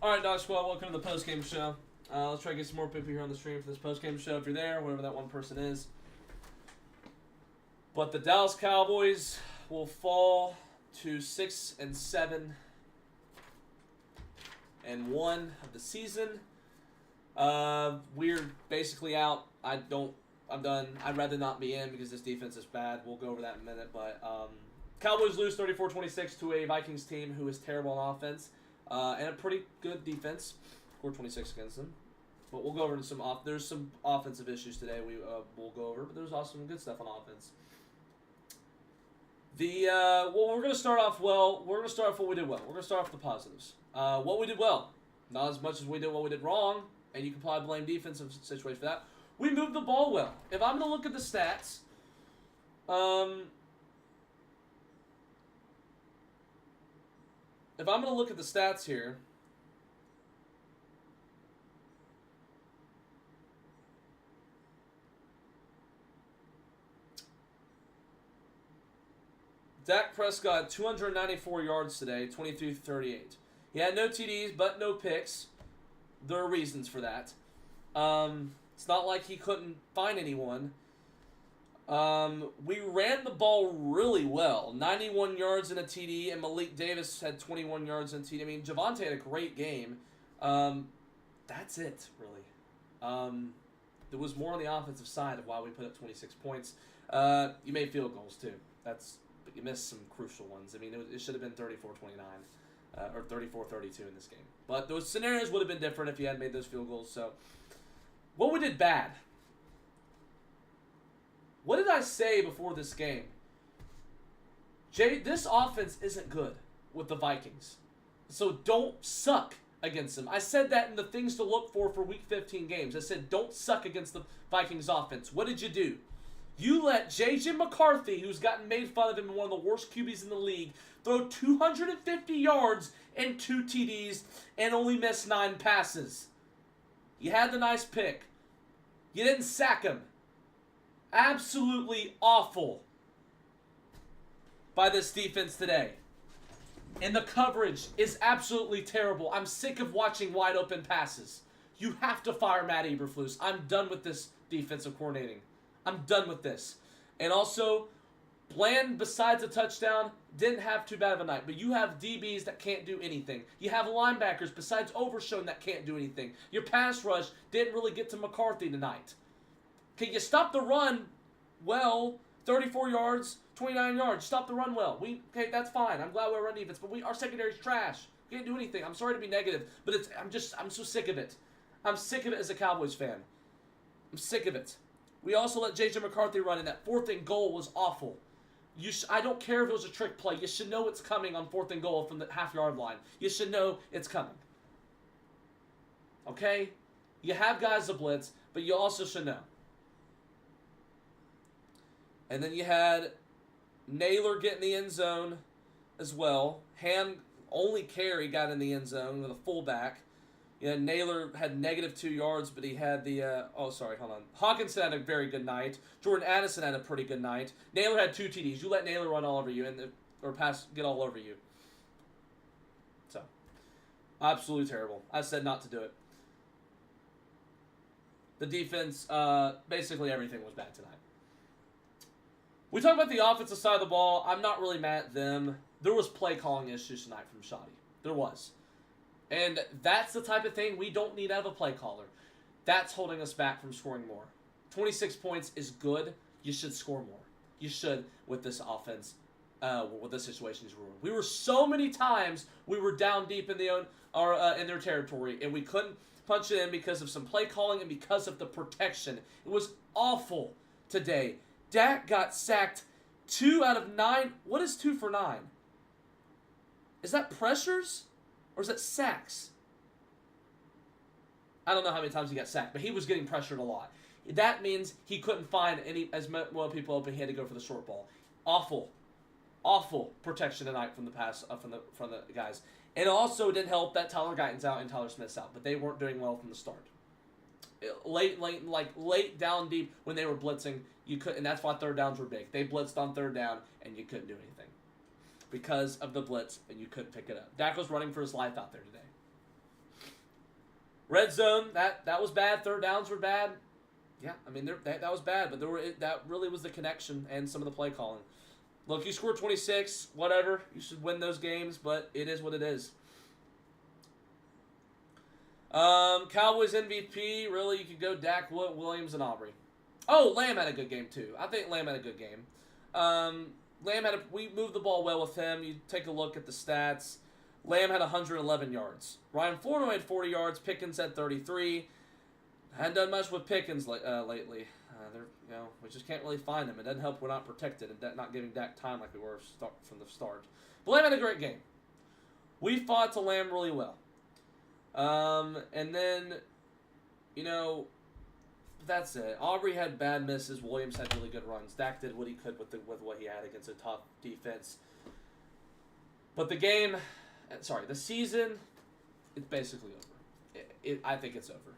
All right, Dog Squad, welcome to the post-game show. Let's try to get some more people here on the stream for this post-game show if you're there, whatever that one person is. But the Dallas Cowboys will fall to 6-7-1 of the season. We're basically out. I'm done. I'd rather not be in because this defense is bad. We'll go over that in a minute. But Cowboys lose 34-26 to a Vikings team who is terrible on offense. And a pretty good defense. Scored 26 against them. But we'll go over to there's some offensive issues today we'll go over. But there's also some good stuff on offense. We're going to start off well. We're going to start off what we did well. We're going to start off with the positives. What we did well. Not as much as we did what we did wrong. And you can probably blame defensive situation for that. We moved the ball well. If I'm going to look at the stats, here, Dak Prescott, 294 yards today, 23-38. He had no TDs, but no picks. There are reasons for that. It's not like he couldn't find anyone. We ran the ball really well. 91 yards in a TD, and Malik Davis had 21 yards in a TD. I mean, Javonte had a great game. That's it, really. There was more on the offensive side of why we put up 26 points. You made field goals, too. But you missed some crucial ones. I mean, it should have been 34-29 or 34-32 in this game. But those scenarios would have been different if you had made those field goals. So, what we did bad? What did I say before this game? Jay, this offense isn't good with the Vikings. So don't suck against them. I said that in the things to look for Week 15 games. I said don't suck against the Vikings offense. What did you do? You let J.J. McCarthy, who's gotten made fun of him and one of the worst QBs in the league, throw 250 yards and 2 TDs and only miss 9 passes. You had the nice pick. You didn't sack him. Absolutely awful by this defense today. And the coverage is absolutely terrible. I'm sick of watching wide open passes. You have to fire Matt Eberflus. I'm done with this defensive coordinating. I'm done with this. And also, Bland, besides a touchdown, didn't have too bad of a night. But you have DBs that can't do anything. You have linebackers, besides Overshown, that can't do anything. Your pass rush didn't really get to McCarthy tonight. Okay, you stop the run well, 34 yards, 29 yards. Stop the run well. Okay, that's fine. I'm glad we're run defense, but our secondary's trash. We can't do anything. I'm sorry to be negative, but I'm so sick of it. I'm sick of it as a Cowboys fan. I'm sick of it. We also let J.J. McCarthy run, and that 4th and goal was awful. I don't care if it was a trick play. You should know it's coming on 4th and goal from the half-yard line. You should know it's coming. Okay? You have guys to blitz, but you also should know. And then you had Naylor get in the end zone as well. Only carry got in the end zone with a fullback. Yeah, Naylor had -2 yards, but he had the... Hawkinson had a very good night. Jordan Addison had a pretty good night. Naylor had 2 TDs. You let Naylor run all over you or get all over you. So, absolutely terrible. I said not to do it. The defense, basically everything was bad tonight. We talk about the offensive side of the ball. I'm not really mad at them. There was play calling issues tonight from Shoddy. There was. And that's the type of thing we don't need out of a play caller. That's holding us back from scoring more. 26 points is good. You should score more. You should with this offense, with the situations we're in. We were so many times we were down deep in in their territory, and we couldn't punch it in because of some play calling and because of the protection. It was awful today. Dak got sacked 2 out of 9. What is 2 for 9? Is that pressures? Or is that sacks? I don't know how many times he got sacked, but he was getting pressured a lot. That means he couldn't find as more people open. He had to go for the short ball. Awful protection tonight from the pass from the guys. And also didn't help that Tyler Guyton's out and Tyler Smith's out, but they weren't doing well from the start. Late down deep when they were blitzing, you couldn't, and that's why 3rd downs were big. They blitzed on 3rd down, and you couldn't do anything because of the blitz, and you couldn't pick it up. Dak was running for his life out there today. Red zone, that was bad. 3rd downs were bad. Yeah, I mean that was bad, but that really was the connection and some of the play calling. Look, you scored 26, whatever. You should win those games, but it is what it is. Cowboys MVP, really, you could go Dak, Williams, and Aubrey. Oh, Lamb had a good game, too. I think Lamb had a good game. We moved the ball well with him. You take a look at the stats. Lamb had 111 yards. Ryan Flournoy had 40 yards. Pickens had 33. Hadn't done much with Pickens lately. We just can't really find him. It doesn't help we're not protected and not giving Dak time like we were from the start. But Lamb had a great game. We fought to Lamb really well. And then, that's it. Aubrey had bad misses. Williams had really good runs. Dak did what he could with what he had against a tough defense. But the season, it's basically over. I think it's over.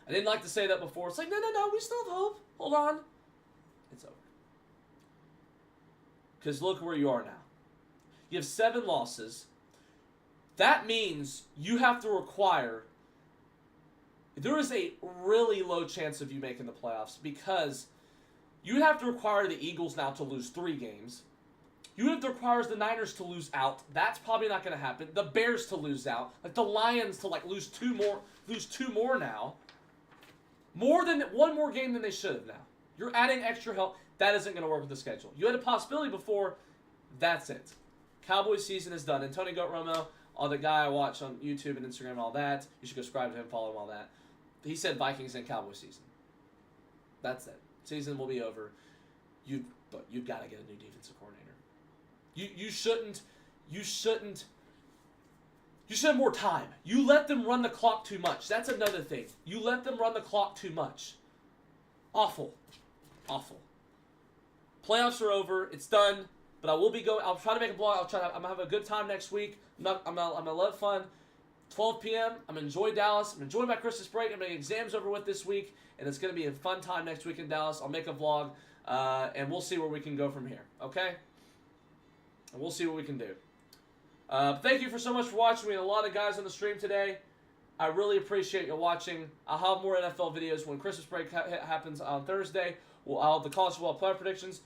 I didn't like to say that before. It's like, no, we still have hope. Hold on. It's over. Because look where you are now. You have 7 losses. That means you have to require... There is a really low chance of you making the playoffs because you would have to require the Eagles now to lose 3 games. You would have to require the Niners to lose out. That's probably not going to happen. The Bears to lose out. Like the Lions to lose 2 more now. More than 1 more game than they should have now. You're adding extra help. That isn't going to work with the schedule. You had a possibility before. That's it. Cowboys season is done. And Tony Goat Romo, the guy I watch on YouTube and Instagram and all that, you should go subscribe to him, follow him, all that. He said Vikings and Cowboys season. That's it. Season will be over. But you've got to get a new defensive coordinator. You shouldn't have more time. You let them run the clock too much. That's another thing. You let them run the clock too much. Awful. Awful. Playoffs are over. It's done. But I will be going. I'll try to make a blog. I'm gonna have a good time next week. I'm gonna love fun. 12 p.m. I'm gonna enjoy Dallas. I'm enjoying my Christmas break. I'm getting exams over with this week, and it's gonna be a fun time next week in Dallas. I'll make a vlog, and we'll see where we can go from here. Okay. And we'll see what we can do. Thank you for so much for watching. We had a lot of guys on the stream today. I really appreciate you watching. I'll have more NFL videos when Christmas break happens on Thursday. I'll have the college football player predictions,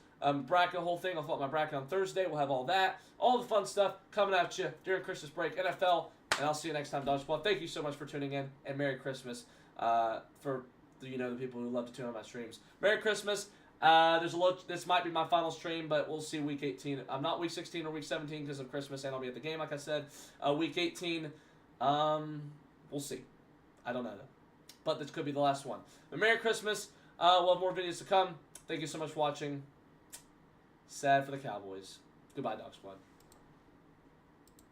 bracket, whole thing. I'll fill out my bracket on Thursday. We'll have all that. All the fun stuff coming at you during Christmas break, NFL. And I'll see you next time, Dodge Squad. Thank you so much for tuning in, and Merry Christmas for the people who love to tune on my streams. Merry Christmas. This might be my final stream, but we'll see week 18. I'm not week 16 or week 17 because of Christmas, and I'll be at the game, like I said. Week 18, we'll see. I don't know, though. But this could be the last one. But Merry Christmas. We'll have more videos to come. Thank you so much for watching. Sad for the Cowboys. Goodbye, Dog Squad.